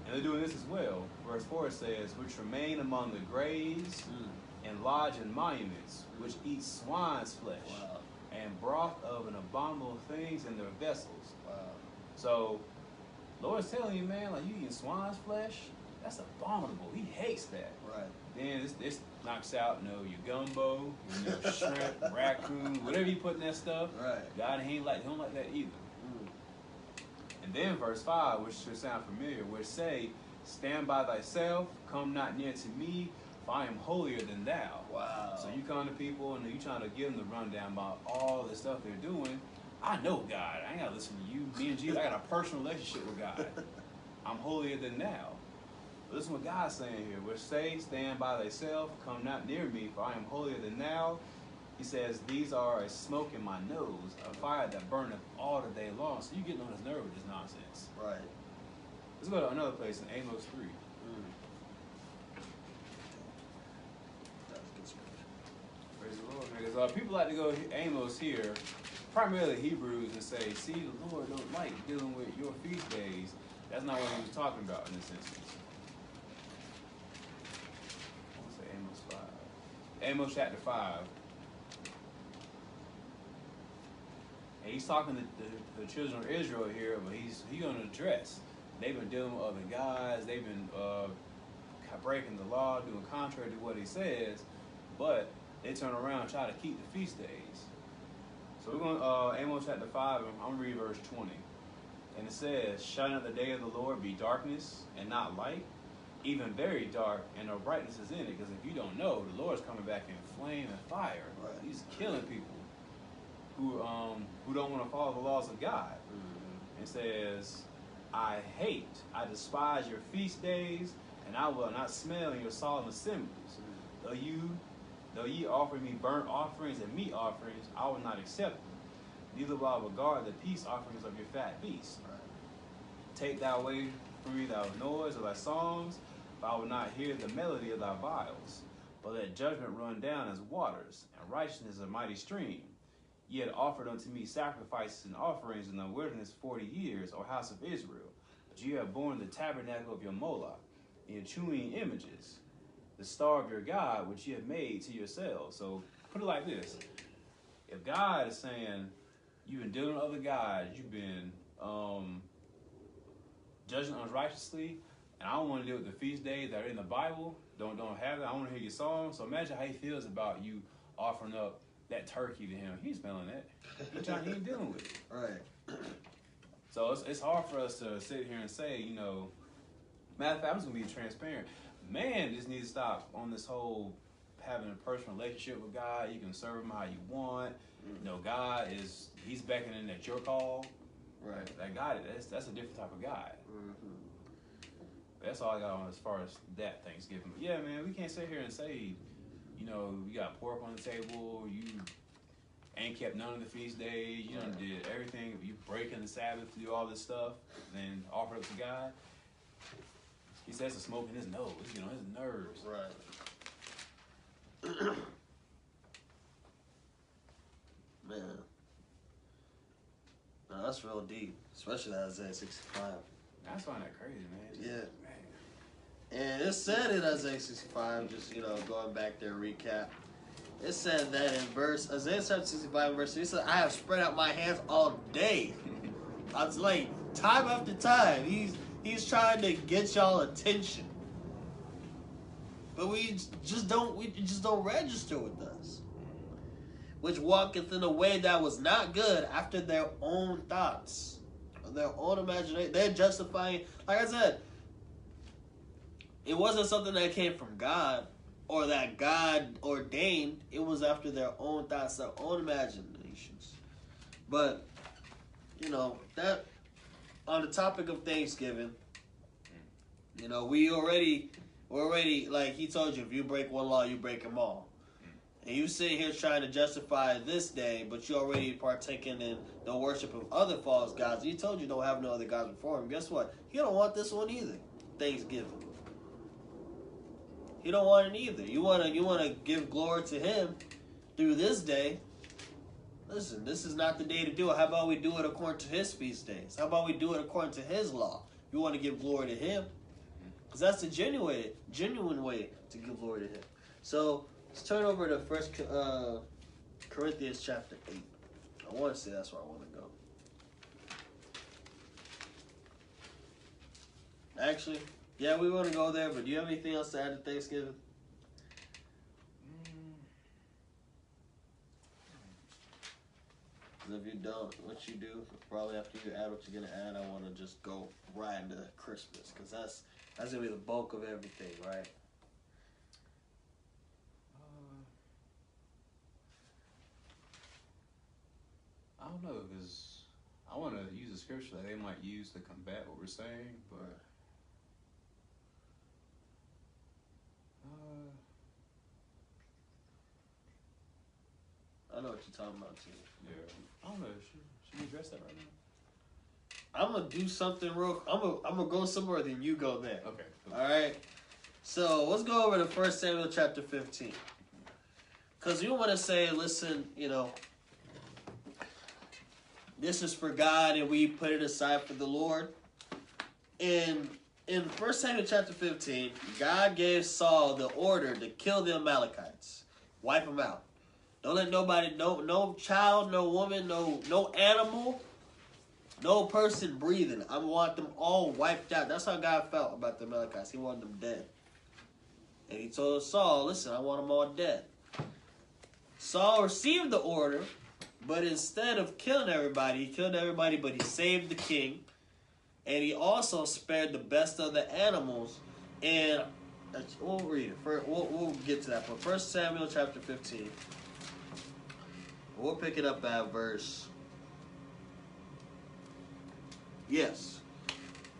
And they're doing this as well. Verse 4 says, which remain among the graves, and lodge in monuments, which eat swine's flesh, Wow. and broth of an abominable things in their vessels. Wow. So, Lord's telling you, man, like you eating swine's flesh, that's abominable. He hates that. Right. Then this knocks out, your gumbo, shrimp, raccoon, whatever you put in that stuff. Right. God he don't like that either. Mm. And then verse 5, which should sound familiar, which say, stand by thyself, come not near to me, for I am holier than thou. Wow. So you come to people and you trying to give them the rundown about all the stuff they're doing. I know God. I ain't got to listen to you. Me and Jesus, I got a personal relationship with God. I'm holier than thou. Listen what God's saying here. Which say, stand by thyself, come not near me, for I am holier than thou. He says, these are a smoke in my nose, a fire that burneth all the day long. So you getting on his nerve with this nonsense. Right. Let's go to another place in Amos 3. That's a good scripture. Praise the Lord, man. Because people like to go Amos here, primarily Hebrews, and say, see, the Lord don't like dealing with your feast days. That's not what he was talking about in this instance. I want to say Amos 5. Amos chapter 5. And he's talking to the children of Israel here, but he's going to address. They've been dealing with other guys. They've been breaking the law, doing contrary to what he says, but they turn around and try to keep the feast days. So we're going to Amos chapter 5, and I'm going to read verse 20. And it says, shall not the day of the Lord be darkness and not light? Even very dark, and no brightness is in it. Because if you don't know, the Lord's coming back in flame and fire. Right. He's killing people who don't want to follow the laws of God. Mm-hmm. It says, I despise your feast days, and I will not smell in your solemn assemblies. Mm-hmm. Though ye offer me burnt offerings and meat offerings, I will not accept them. Neither will I regard the peace offerings of your fat beasts. Right. Take thou away from me thy noise of thy songs, for I will not hear the melody of thy viols. But let judgment run down as waters, and righteousness as a mighty stream. Ye had offered unto me sacrifices and offerings in the wilderness 40 years, O house of Israel. But ye have borne the tabernacle of your Moloch, and your chewing images, the star of your God, which ye have made to yourselves. So put it like this. If God is saying, you've been dealing with other gods, you've been judging unrighteously, and I don't want to deal with the feast days that are in the Bible, don't have it, I want to hear your song. So imagine how he feels about you offering up that turkey to him. He's smelling that. He ain't dealing with it. Right. So it's hard for us to sit here and say, matter of fact, I'm just going to be transparent. Man just needs to stop on this whole having a personal relationship with God. You can serve him how you want. Mm-hmm. God he's beckoning at your call. Right. That God, that's a different type of God. Mm-hmm. That's all I got on as far as that Thanksgiving. But yeah, man, we can't sit here and say, you got pork on the table, you ain't kept none of the feast days, you done did everything. If you breaking the Sabbath, do all this stuff, then offer it up to God. He says it's smoking his nose, his nerves. Right. Man. No, that's real deep, especially that Isaiah 65. I find that crazy, man. Yeah. Man. And it said in Isaiah 65, just, going back there, recap. It said that in Isaiah 65 verse 3, it said, I have spread out my hands all day. I was like, time after time, he's trying to get y'all attention. But we just don't register with us. Which walketh in a way that was not good after their own thoughts, their own imagination. They're justifying, like I said, it wasn't something that came from God or that God ordained. It was after their own thoughts, their own imaginations. But, that on the topic of Thanksgiving, we're already, like he told you, if you break one law, you break them all. And you sit here trying to justify this day, but you already partaking in the worship of other false gods. He told you don't have no other gods before him. Guess what? He don't want this one either. Thanksgiving. He don't want it either. You wanna give glory to him through this day. Listen, this is not the day to do it. How about we do it according to his feast days? How about we do it according to his law? You want to give glory to him, because that's the genuine way to give glory to him. So Let's turn over to First Corinthians chapter 8. I want to say that's where I want to go. Actually, yeah, we want to go there, but do you have anything else to add to Thanksgiving? If you don't, what you do, probably after you add what you're going to add, I want to just go right into Christmas, because that's going to be the bulk of everything, right? I don't know, because I want to use a scripture that they might use to combat what we're saying, but I know what you're talking about, too. Yeah. I don't know. Should we address that right now? I'm going to do something real... I'm gonna go somewhere, then you go there. Okay. Cool. All right? So, let's go over to 1 Samuel chapter 15. Because you want to say, listen, you know, this is for God, and we put it aside for the Lord. In 1 Samuel chapter 15, God gave Saul the order to kill the Amalekites. Wipe them out. Don't let nobody, no child, no woman, no animal, no person breathing. I want them all wiped out. That's how God felt about the Amalekites. He wanted them dead. And he told Saul, listen, I want them all dead. Saul received the order, but instead of killing everybody, he killed everybody, but he saved the king. And he also spared the best of the animals. And we'll read it. We'll get to that. But 1 Samuel chapter 15. We'll pick it up at verse... Yes.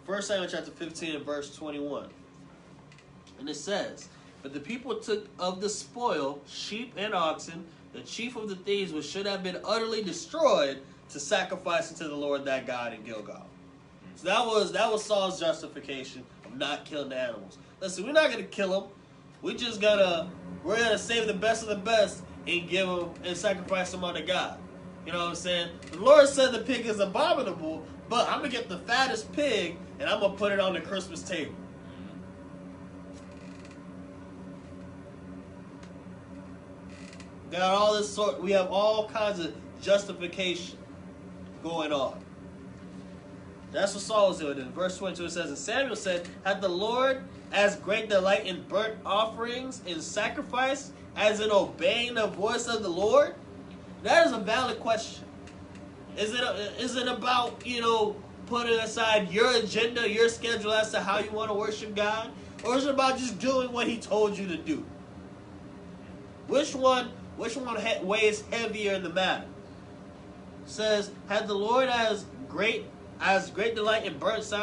1 Samuel chapter 15 and verse 21. And it says, but the people took of the spoil, sheep and oxen, the chief of the thieves, which should have been utterly destroyed, to sacrifice unto the Lord that God in Gilgal. So that was Saul's justification of not killing the animals. Listen, we're not going to kill them. We're gonna save the best of the best and give them and sacrifice them unto God. You know what I'm saying? The Lord said the pig is abominable, but I'm gonna get the fattest pig and I'm gonna put it on the Christmas table. Got all this sort. We have all kinds of justification going on. That's what Saul was doing. In verse 22 it says, and Samuel said, had the Lord as great delight in burnt offerings and sacrifice as in obeying the voice of the Lord? That is a valid question. Is it about, putting aside your agenda, your schedule as to how you want to worship God? Or is it about just doing what he told you to do? Which one weighs heavier in the matter? It says, had the Lord as great delight in burnt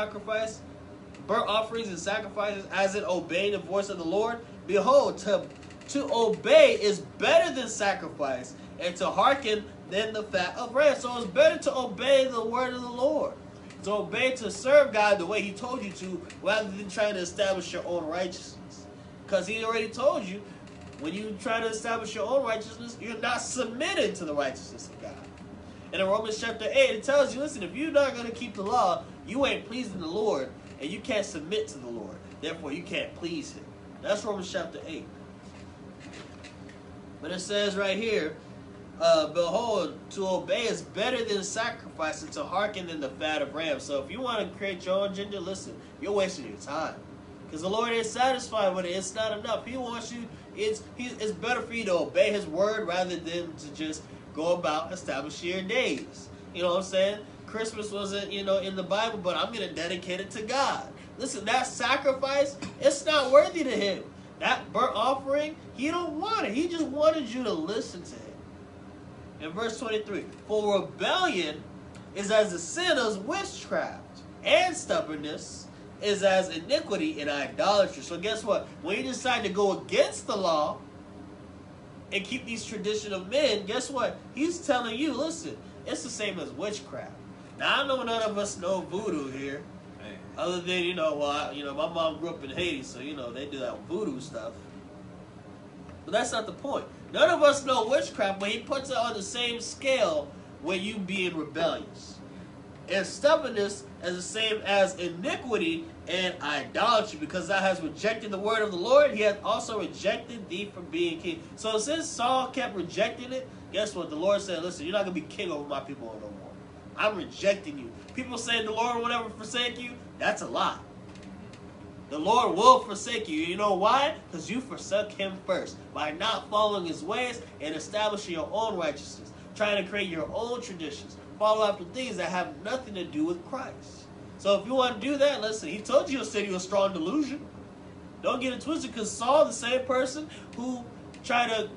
offerings and sacrifices as in obeying the voice of the Lord? Behold, to obey is better than sacrifice, and to hearken than the fat of rams. So it's better to obey the word of the Lord. To obey, to serve God the way he told you to, rather than trying to establish your own righteousness. Because he already told you, when you try to establish your own righteousness, you're not submitted to the righteousness of God. And in Romans chapter 8, it tells you, listen, if you're not going to keep the law, you ain't pleasing the Lord, and you can't submit to the Lord. Therefore, you can't please him. That's Romans chapter 8. But it says right here, behold, to obey is better than sacrifice, and to hearken than the fat of rams. So if you want to create your own agenda, listen, you're wasting your time. Because the Lord ain't satisfied with it. It's not enough. He wants you, it's better for you to obey his word rather than to just go about establishing your days. You know what I'm saying? Christmas wasn't, in the Bible, but I'm going to dedicate it to God. Listen, that sacrifice, it's not worthy to him. That burnt offering, he don't want it. He just wanted you to listen to him. In verse 23, for rebellion is as the sin of witchcraft, and stubbornness is as iniquity and idolatry. So guess what? When you decide to go against the law and keep these traditions of men, guess what? He's telling you, listen, it's the same as witchcraft. Now, I know none of us know voodoo here. Man. Other than, my mom grew up in Haiti, so, they do that voodoo stuff. But that's not the point. None of us know witchcraft, but he puts it on the same scale when you being rebellious. And stubbornness is the same as iniquity and idolatry, because thou hast rejected the word of the Lord, he hath also rejected thee from being king. So since Saul kept rejecting it, guess what? The Lord said, listen, you're not going to be king over my people no more. I'm rejecting you. People saying the Lord will never forsake you, that's a lie. The Lord will forsake you. You know why? Because you forsook him first by not following his ways and establishing your own righteousness, trying to create your own traditions, follow after things that have nothing to do with Christ. So if you want to do that, listen, he told you he'll send you a strong delusion. Don't get it twisted, because Saul, the same person who tried to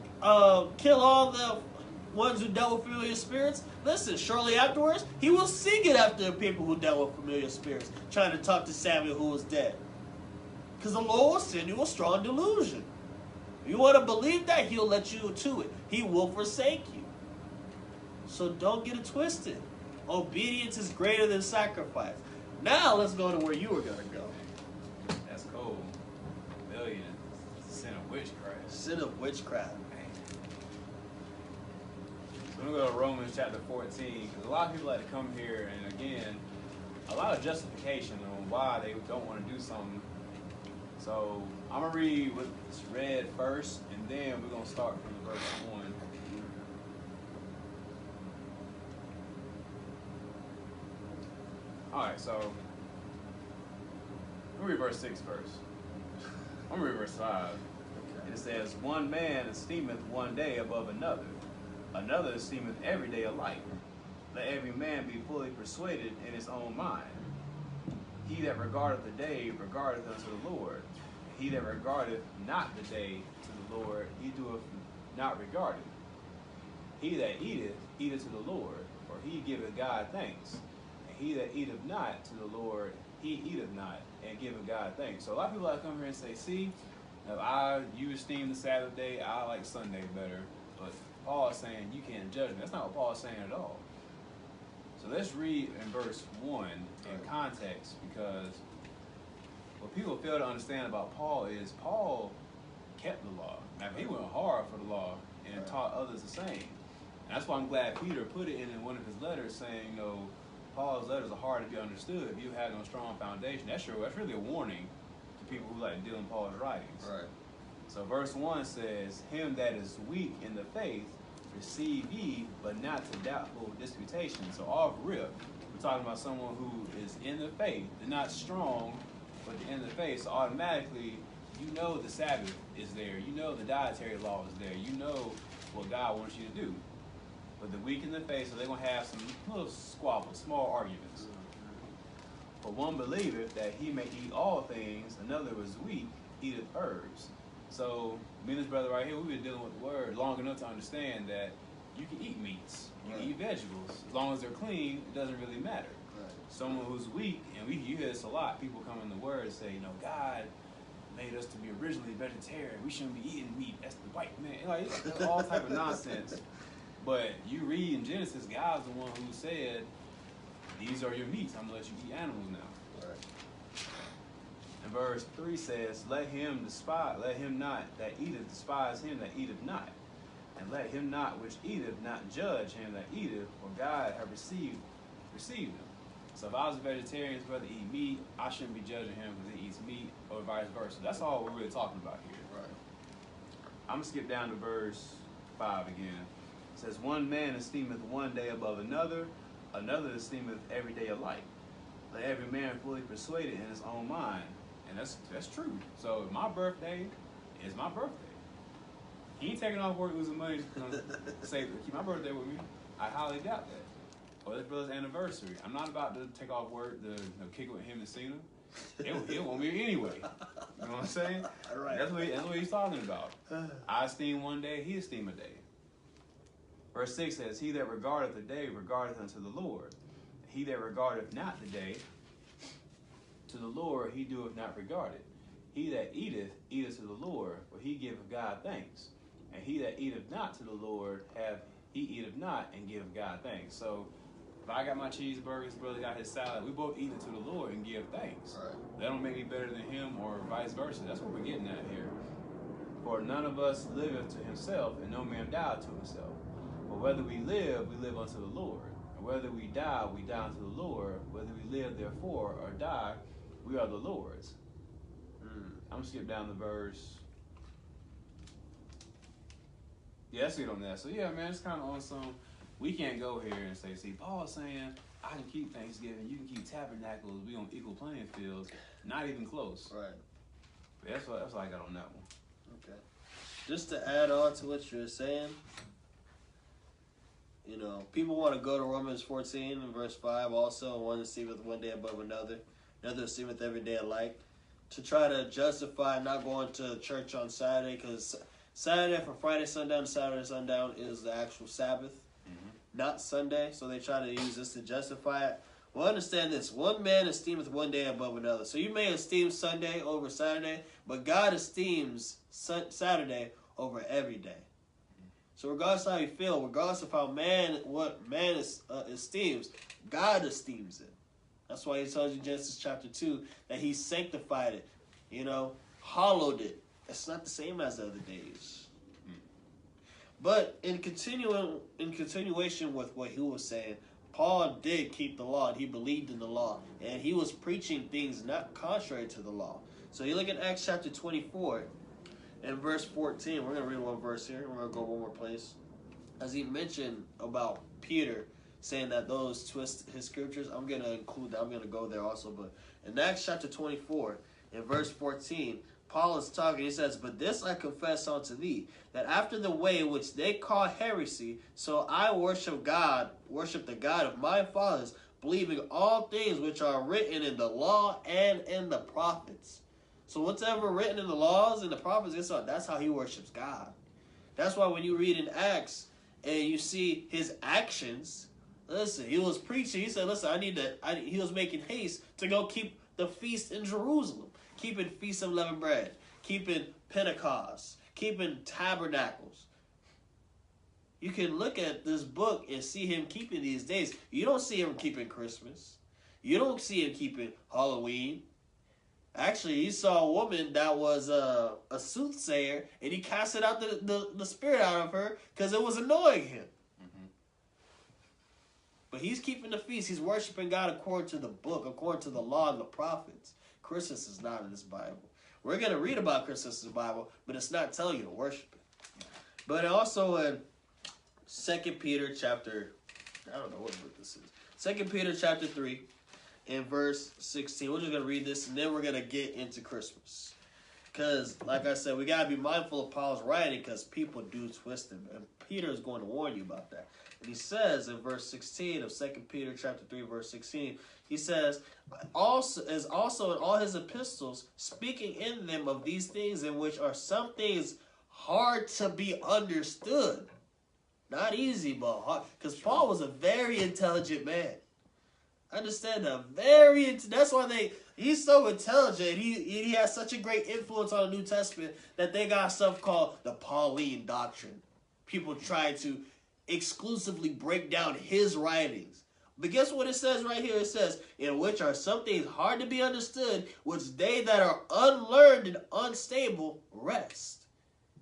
kill all the ones who dealt with familiar spirits, listen, shortly afterwards, he was seeking after the people who dealt with familiar spirits, trying to talk to Samuel who was dead. Because the Lord will send you a strong delusion. If you want to believe that, he'll let you to it. He will forsake you. So don't get it twisted. Obedience is greater than sacrifice. Now let's go to where you were going to go. That's cool. Rebellion, sin of witchcraft. Sin of witchcraft. So we're going to go to Romans chapter 14, because a lot of people like to come here and, again, a lot of justification on why they don't want to do something. So I'm going to read what's read first, and then we're going to start from verse 1. Alright, so let me read verse 6 first. I'm going to read verse 5. And it says, one man esteemeth one day above another, another esteemeth every day alike. Let every man be fully persuaded in his own mind. He that regardeth the day regardeth unto the Lord. He that regardeth not the day to the Lord, he doeth not regard it. He that eateth, eateth to the Lord, for he giveth God thanks. And he that eateth not to the Lord, he eateth not, and giveth God thanks. So a lot of people like to come here and say, see, if you esteem the Sabbath day, I like Sunday better. But Paul is saying you can't judge me. That's not what Paul is saying at all. So let's read in verse 1 in context, because what people fail to understand about Paul is Paul kept the law. Now, he went hard for the law and taught others the same. And that's why I'm glad Peter put it in one of his letters saying, you know, Paul's letters are hard to be understood if you have no strong foundation. That's really a warning to people who like to deal in Paul's writings. Right. So verse 1 says, him that is weak in the faith, receive ye, but not to doubtful disputation. So off rip, we're talking about someone who is in the faith. They're not strong, but they're in the faith. So automatically, you know the Sabbath is there. You know the dietary law is there. You know what God wants you to do. But the weak in the faith, so they're going to have some little squabbles, small arguments. For one believeth that he may eat all things, another is weak, eateth herbs. So, me and this brother right here, we've been dealing with the word long enough to understand that you can eat meats, you can eat vegetables. As long as they're clean, it doesn't really matter. Right. Someone who's weak, and you hear this a lot, people come in the word and say, you know, God made us to be originally vegetarian. We shouldn't be eating meat. That's the white man. Like, it's all type of nonsense. But you read in Genesis, God's the one who said, these are your meats. I'm going to let you eat animals now. Right. And verse 3 says, let him not that eateth despise him that eateth not. And let him not which eateth not judge him that eateth, for God have received him. So if I was a vegetarian, his brother eat meat, I shouldn't be judging him because he eats meat, or vice versa. That's all we're really talking about here. Right. I'm going to skip down to verse 5 again. It says, one man esteemeth one day above another, another esteemeth every day alike. Let every man fully persuaded in his own mind. And that's true. So if my birthday is my birthday. He ain't taking off work losing money to say, keep my birthday with me. I highly doubt that. Or this brother's anniversary. I'm not about to take off work to kick it with him and Cena. It won't be anyway. You know what I'm saying? Right. That's what he's talking about. I esteem one day, he esteem a day. Verse 6 says, he that regardeth the day regardeth unto the Lord. He that regardeth not the day to the Lord, he doeth not regard it. He that eateth, eateth to the Lord, for he giveth God thanks. And he that eateth not to the Lord, he eateth not and giveth God thanks. So if I got my cheeseburgers, brother got his salad, we both eat it to the Lord and give thanks. Right. That don't make me better than him or vice versa. That's what we're getting at here. For none of us liveth to himself, and no man dieth to himself. But whether we live unto the Lord. And whether we die unto the Lord. Whether we live, therefore, or die, we are the Lord's. I'm gonna skip down the verse. Yeah, that's it on that. So yeah, man, it's kind of on some. We can't go here and say, see, Paul's saying I can keep Thanksgiving, you can keep Tabernacles, we on equal playing fields. Not even close. Right. But that's what I got on that one. Okay. Just to add on to what you're saying, you know, people want to go to Romans 14 and verse 5 also, one esteemeth one day above another, another esteemeth every day alike, to try to justify not going to church on Saturday, because Saturday from Friday sundown to Saturday sundown is the actual Sabbath, not Sunday, so they try to use this to justify it. Well, understand this. One man esteemeth one day above another. So you may esteem Sunday over Saturday, but God esteems Saturday over every day. So regardless of how you feel, regardless of how what man esteems, God esteems it. That's why he tells you in Genesis chapter 2 that he sanctified it, you know, hallowed it. It's not the same as the other days. But in continuation with what he was saying, Paul did keep the law, and he believed in the law, and he was preaching things not contrary to the law. So you look at Acts chapter 24 and verse 14. We're going to read one verse here. We're going to go one more place. As he mentioned about Peter saying that those twist his scriptures, I'm going to include that. I'm going to go there also. But in Acts chapter 24 and verse 14, Paul is talking. He says, "But this I confess unto thee, that after the way which they call heresy, so I worship the God of my fathers, believing all things which are written in the law and in the prophets." So whatever written in the laws and the prophets, that's how he worships God. That's why when you read in Acts and you see his actions, listen, he was preaching. He said, "Listen, he was making haste to go keep the feast in Jerusalem." Keeping Feast of Unleavened Bread, keeping Pentecost, keeping Tabernacles. You can look at this book and see him keeping these days. You don't see him keeping Christmas. You don't see him keeping Halloween. Actually, he saw a woman that was a soothsayer, and he casted out the spirit out of her because it was annoying him. But he's keeping the feast. He's worshiping God according to the book, according to the law and the prophets. Christmas is not in this Bible. We're going to read about Christmas in the Bible, but it's not telling you to worship it. But also in 2 Peter chapter, I don't know what book this is. 2 Peter chapter 3 and verse 16. We're just going to read this, and then we're going to get into Christmas. Because, like I said, we got to be mindful of Paul's writing because people do twist him. And Peter is going to warn you about that. And he says in verse 16 of 2 Peter chapter 3, verse 16, he says, also in all his epistles, speaking in them of these things in which are some things hard to be understood. Not easy, but hard. Because Paul was a very intelligent man. Understand that. That's why he's so intelligent. He has such a great influence on the New Testament that they got stuff called the Pauline doctrine. People try to exclusively break down his writings. But guess what it says right here? It says, in which are some things hard to be understood, which they that are unlearned and unstable rest.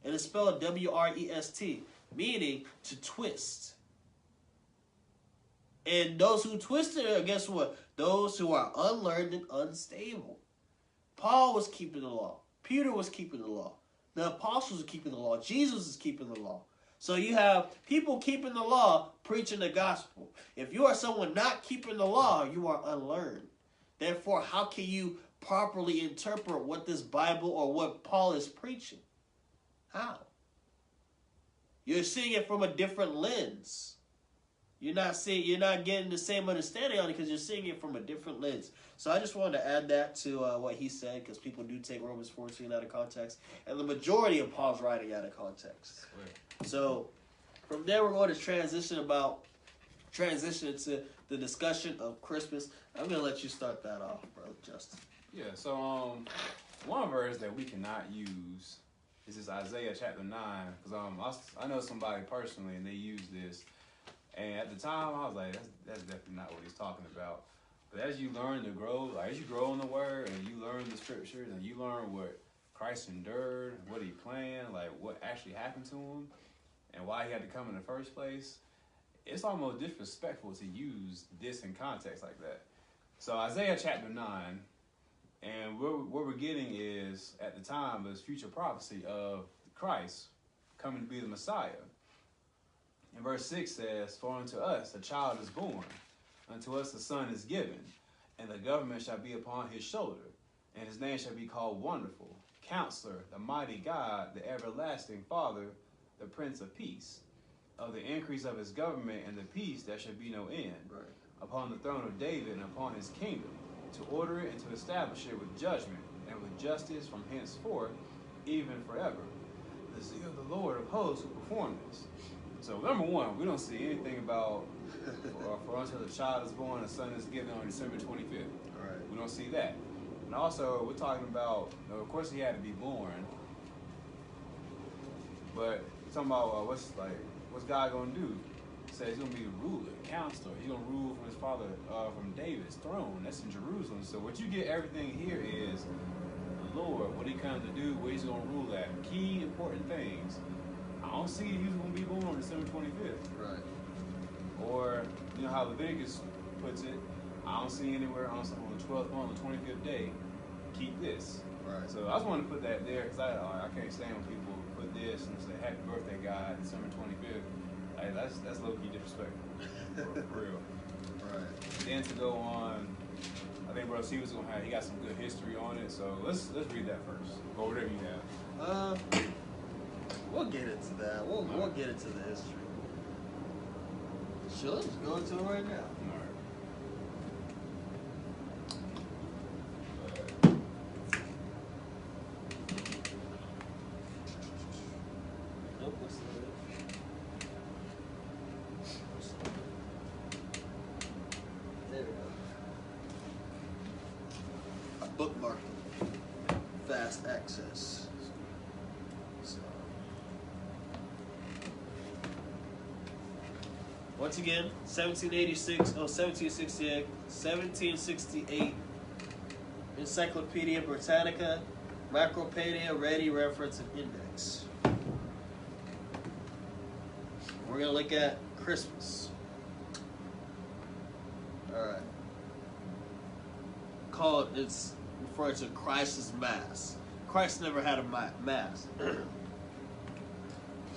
And it's spelled W-R-E-S-T, meaning to twist. And those who twist it, guess what? Those who are unlearned and unstable. Paul was keeping the law. Peter was keeping the law. The apostles are keeping the law. Jesus is keeping the law. So you have people keeping the law, preaching the gospel. If you are someone not keeping the law, you are unlearned. Therefore, how can you properly interpret what this Bible or what Paul is preaching? How? You're seeing it from a different lens. You're not getting the same understanding on it because you're seeing it from a different lens. So I just wanted to add that to what he said because people do take Romans 14 out of context and the majority of Paul's writing out of context. Right. So from there we're going to transition to the discussion of Christmas. I'm going to let you start that off, brother Justin. Yeah, so one verse that we cannot use is this Isaiah chapter 9 because I know somebody personally and they use this. And at the time, I was like, that's definitely not what he's talking about. But as you learn to grow, like as you grow in the Word and you learn the Scriptures and you learn what Christ endured, what he planned, like what actually happened to him, and why he had to come in the first place, it's almost disrespectful to use this in context like that. So Isaiah chapter 9, and what we're getting is, at the time, this future prophecy of Christ coming to be the Messiah. And verse 6 says, "For unto us a child is born, unto us a son is given, and the government shall be upon his shoulder, and his name shall be called Wonderful, Counselor, the Mighty God, the Everlasting Father, the Prince of Peace. Of the increase of his government and the peace there shall be no end, Right. upon the throne of David and upon his kingdom, to order it and to establish it with judgment and with justice from henceforth, even forever. The zeal of the Lord of hosts will perform this." So number one, we don't see anything about for until the child is born, a son is given on December 25th. Right. We don't see that. And also, we're talking about, of course, he had to be born, but we're talking about what's God gonna do? He says he's gonna be a ruler, counselor. He's gonna rule from his father, from David's throne. That's in Jerusalem. So what you get everything here is the Lord, what he comes to do, where he's gonna rule at. Key important things. I don't see he's gonna be born on December 25th. Right. Or, you know how Leviticus puts it, I don't see anywhere on the 12th month, on the 25th day, keep this. Right. So I just wanted to put that there because I can't stand when people put this and say happy birthday, God, December 25th. Like, that's low key disrespectful. For real. Right. Then to go on, I think Brother Steve was he got some good history on it. So let's read that first. Or whatever you have. We'll get into that. We'll get into the history. Sure, let's go into it right now. All right. Nope, what's the There we go. I bookmarked it. Fast access. So. Once again, 1768, Encyclopedia Britannica, Macropedia, Ready, Reference, and Index. We're going to look at Christmas. Alright. It's referred to Christ's Mass. Christ never had a Mass.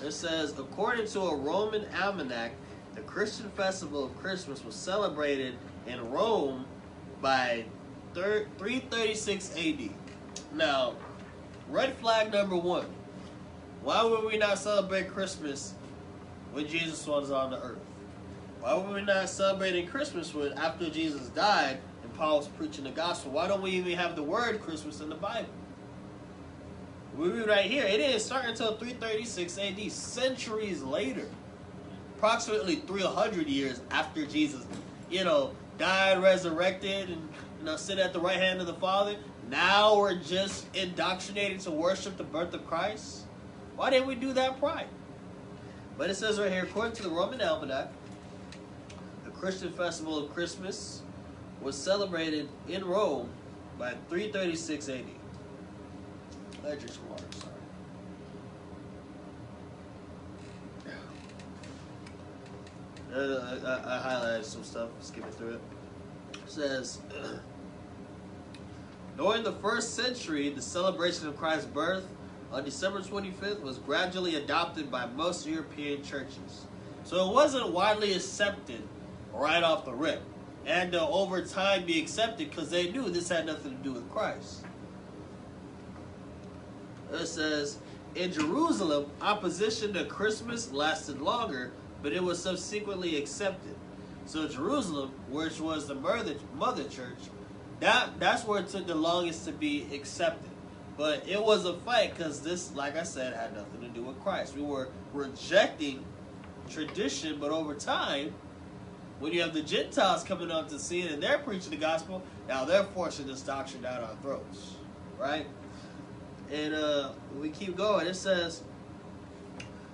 It says, according to a Roman almanac, the Christian festival of Christmas was celebrated in Rome by 336 AD. Now, red flag number one. Why would we not celebrate Christmas when Jesus was on the earth? Why would we not celebrate Christmas when after Jesus died and Paul was preaching the gospel? Why don't we even have the word Christmas in the Bible? We read right here. It didn't start until 336 AD, centuries later. Approximately 300 years after Jesus, died, resurrected, and sit at the right hand of the Father. Now we're just indoctrinated to worship the birth of Christ. Why didn't we do that prior? But it says right here, according to the Roman almanac, the Christian festival of Christmas was celebrated in Rome by 336 AD. I drink some water, sorry. I highlighted some stuff, skipping through it. It says, during the first century, the celebration of Christ's birth on December 25th was gradually adopted by most European churches. So it wasn't widely accepted right off the rip. And over time be accepted because they knew this had nothing to do with Christ. It says, in Jerusalem, opposition to Christmas lasted longer, but it was subsequently accepted. So Jerusalem, which was the mother church, that's where it took the longest to be accepted. But it was a fight because this, like I said, had nothing to do with Christ. We were rejecting tradition, but over time, when you have the Gentiles coming up to see it and they're preaching the gospel, now they're forcing this doctrine down our throats, right? And we keep going. It says,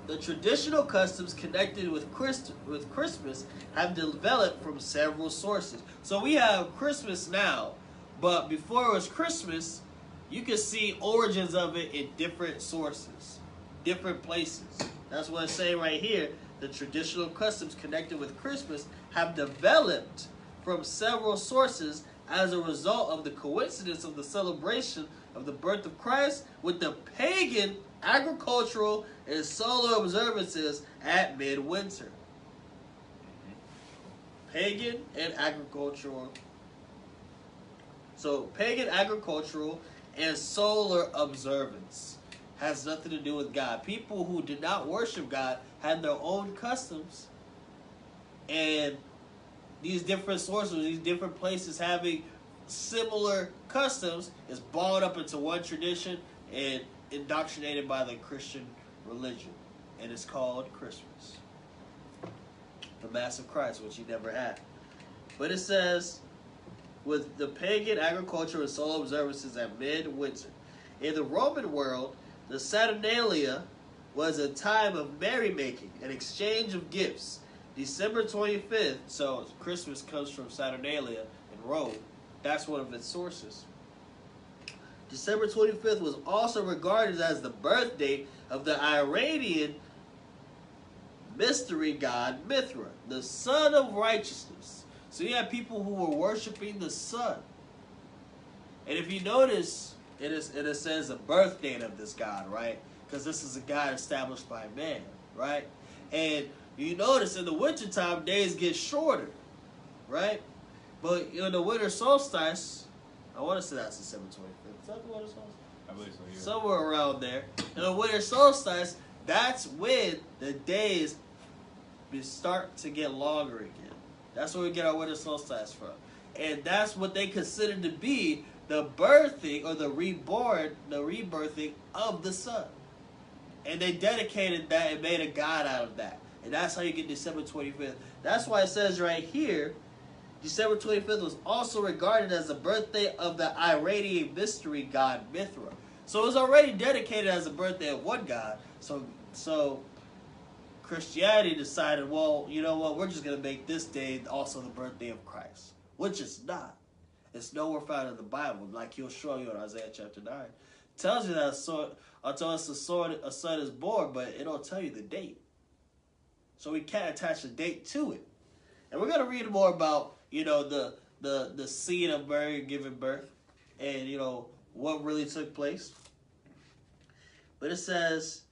the traditional customs connected with Christmas have developed from several sources. So we have Christmas now, but before it was Christmas, you can see origins of it in different sources, different places. That's what it's saying right here. the traditional customs connected with Christmas have developed from several sources as a result of the coincidence of the celebration of the birth of Christ with the pagan agricultural and solar observances at midwinter. Pagan and agricultural. So, pagan agricultural and solar observance has nothing to do with God. People who did not worship God had their own customs, and these different sources, these different places having similar customs is balled up into one tradition and indoctrinated by the Christian religion, and it's called Christmas, the Mass of Christ, which he never had. But it says, with the pagan agriculture and solar observances at midwinter. In the Roman world, the Saturnalia was a time of merrymaking and exchange of gifts. December 25th, so Christmas comes from Saturnalia in Rome. That's one of its sources. December 25th was also regarded as the birth date of the Iranian mystery god Mithra, the sun of righteousness. So you have people who were worshiping the sun. And if you notice, it says the birth date of this god, right? Because this is a god established by man, right? And you notice in the wintertime, days get shorter, right? But in the winter solstice, I want to say that's December 25th. Is that the winter solstice? I believe so, yeah. Somewhere around there. In the winter solstice, that's when the days start to get longer again. That's where we get our winter solstice from. And that's what they consider to be the birthing or the rebirthing of the sun. And they dedicated that and made a god out of that. And that's how you get December 25th. That's why it says right here, December 25th was also regarded as the birthday of the Iranian mystery god Mithra. So it was already dedicated as the birthday of one god. So Christianity decided, well, you know what, we're just going to make this day also the birthday of Christ. Which it's not. It's nowhere found in the Bible, like he'll show you in Isaiah chapter 9. It tells you that a son is born, but it don't tell you the date. So we can't attach a date to it. And we're going to read more about, the scene of Mary giving birth and, what really took place. But it says,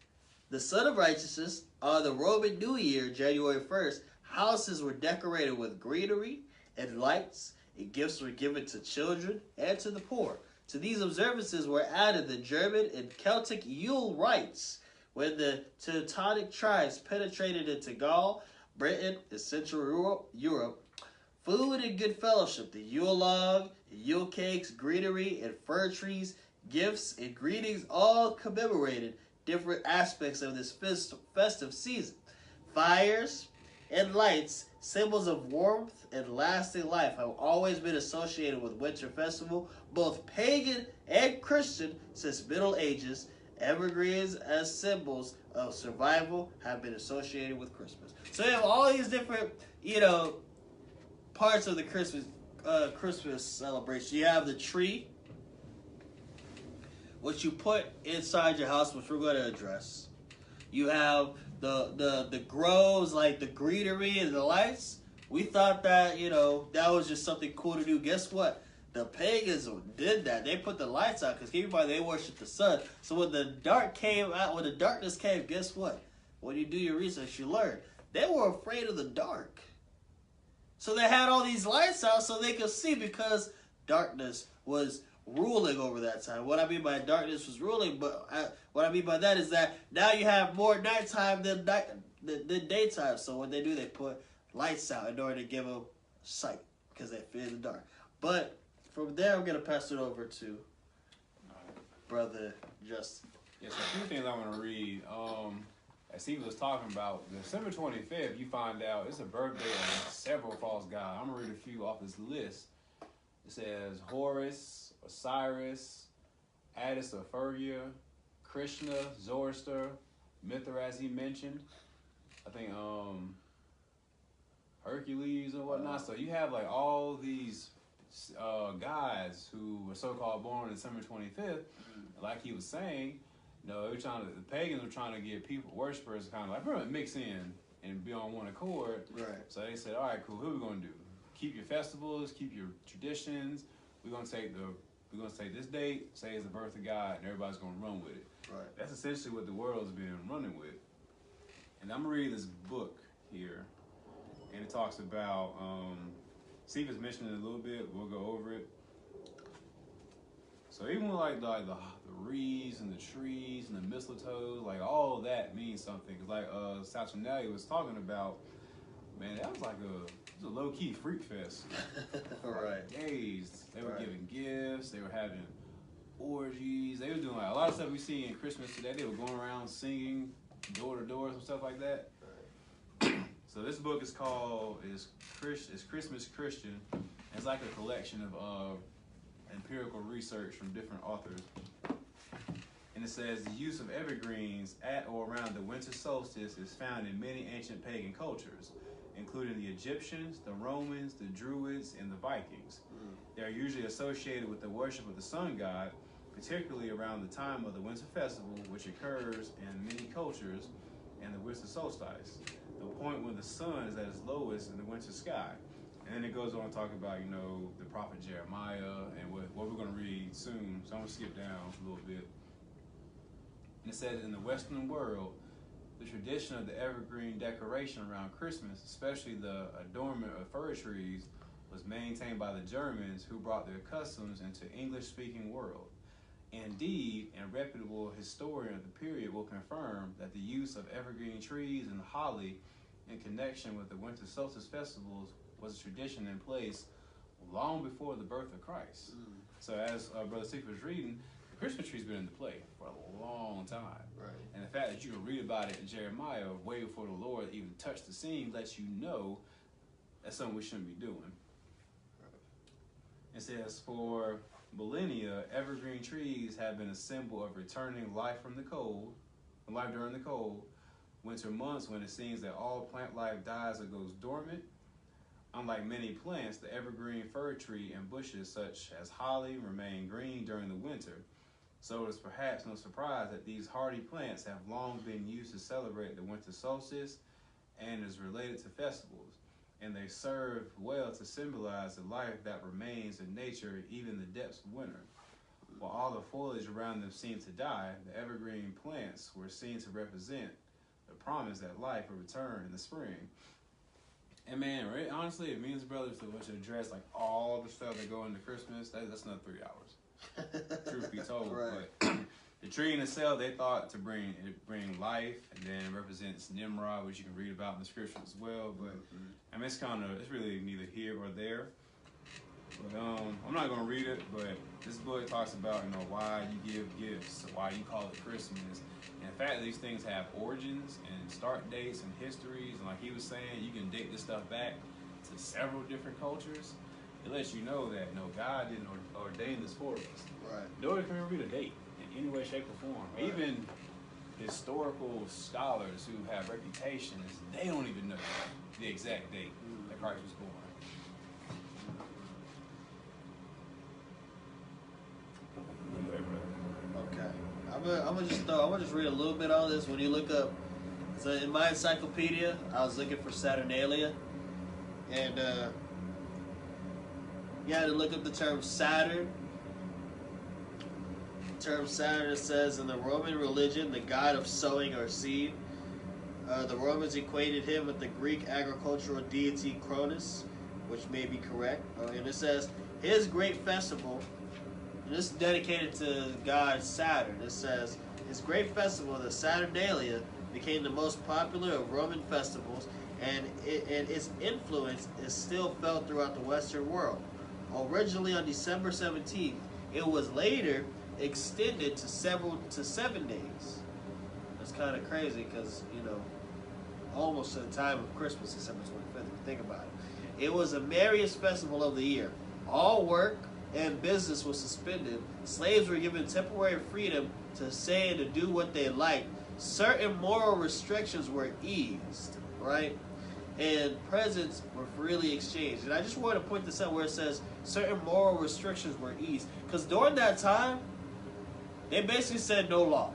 the Son of Righteousness, on the Roman New Year, January 1st, houses were decorated with greenery and lights, and gifts were given to children and to the poor. To these observances were added the German and Celtic Yule rites, when the Teutonic tribes penetrated into Gaul, Britain, and Central Europe. Food and good fellowship, the Yule log, Yule cakes, greenery, and fir trees, gifts and greetings all commemorated different aspects of this festive season. Fires and lights, symbols of warmth and lasting life, have always been associated with winter festival, both pagan and Christian, since Middle Ages. Evergreens as symbols of survival have been associated with Christmas. So you have all these different, parts of the Christmas celebration. You have the tree, which you put inside your house, which we're going to address. You have the groves, like the greenery and the lights. We thought that, that was just something cool to do. Guess what? The pagans did that. They put the lights out because keep in mind they worship the sun. So when the darkness came, guess what? When you do your research, you learn they were afraid of the dark. So they had all these lights out so they could see, because darkness was ruling over that time. What I mean by darkness was ruling, but what I mean by that is that now you have more nighttime than daytime. So what they do, they put lights out in order to give them sight because they fear the dark. But from there, I'm going to pass it over to Brother Justin. Yes, a few things I want to read. As Steve was talking about, December 25th, you find out it's a birthday of several false gods. I'm going to read a few off this list. It says Horus, Osiris, Attis of Phrygia, Krishna, Zoroaster, Mithra, as he mentioned. I think Hercules and whatnot. So you have like all these guys who were so-called born on December 25th. Like he was saying, the pagans were trying to get people, worshipers, kind of like, we're going to mix in and be on one accord. Right. So they said, all right, cool. What are we gonna do? Keep your festivals, keep your traditions. We're gonna take this date, say it's the birth of God, and everybody's gonna run with it. Right. That's essentially what the world's been running with. And I'm gonna read this book here, and it talks about. Steve has mentioned it a little bit. We'll go over it. So even with like the reeds and the trees and the mistletoe, like all of that means something. Cause like Saturnalia was talking about, man, that was like a low key freak fest. Right. Days they were Right. giving gifts. They were having orgies. They were doing like a lot of stuff we see in Christmas today. They were going around singing door to door and stuff like that. So this book is called is Christmas Christian. It's like a collection of empirical research from different authors. And it says the use of evergreens at or around the winter solstice is found in many ancient pagan cultures, including the Egyptians, the Romans, the Druids, and the Vikings. They are usually associated with the worship of the sun god, particularly around the time of the winter festival, which occurs in many cultures, and the winter solstice, the point when the sun is at its lowest in the winter sky. And then it goes on to talk about, the prophet Jeremiah and what we're going to read soon. So I'm going to skip down a little bit. And it says, in the Western world, the tradition of the evergreen decoration around Christmas, especially the adornment of fir trees, was maintained by the Germans who brought their customs into English-speaking world. Indeed, a reputable historian of the period will confirm that the use of evergreen trees and holly in connection with the winter solstice festivals was a tradition in place long before the birth of Christ. So as Brother Steve was reading, the Christmas tree's been in play for a long time. Right. And the fact that you can read about it in Jeremiah way before the Lord even touched the scene lets you know that's something we shouldn't be doing. It says, for millennia, evergreen trees have been a symbol of returning life during the cold, winter months when it seems that all plant life dies or goes dormant. Unlike many plants, the evergreen fir tree and bushes such as holly remain green during the winter. So it is perhaps no surprise that these hardy plants have long been used to celebrate the winter solstice and is related to festivals. And they serve well to symbolize the life that remains in nature even in the depths of winter. While all the foliage around them seemed to die, the evergreen plants were seen to represent the promise that life would return in the spring. And man, right, honestly, it means, brothers, to address like all the stuff that go into Christmas, that's another 3 hours. Truth be told. Right. But the tree in itself, they thought to bring life, and then it represents Nimrod, which you can read about in the scripture as well. But I mean, it's really neither here or there. But I'm not gonna read it. But this book talks about why you give gifts, why you call it Christmas, and the fact that these things have origins and start dates and histories. And like he was saying, you can date this stuff back to several different cultures. It lets you know that God didn't ordain this for us. Right. Nobody can read a date in any way, shape, or form. Right. Even historical scholars who have reputations, they don't even know the exact date that Christ was born. Okay. I'm gonna just read a little bit on this. When you look up, so in my encyclopedia, I was looking for Saturnalia, and you had to look up the term Saturn. The term Saturn, it says, in the Roman religion, the god of sowing or seed. The Romans equated him with the Greek agricultural deity Cronus, which may be correct. And it says, his great festival, and this is dedicated to god Saturn. It says, his great festival, the Saturnalia, became the most popular of Roman festivals, and its influence is still felt throughout the Western world. Originally on December 17th, it was later extended to 7 days. That's kind of crazy because, almost to the time of Christmas, December 25th, if you think about it. It was the merriest festival of the year. All work and business was suspended. Slaves were given temporary freedom to say and to do what they liked. Certain moral restrictions were eased, right? And presents were freely exchanged. And I just want to point this out where it says certain moral restrictions were eased. Because during that time, they basically said no law.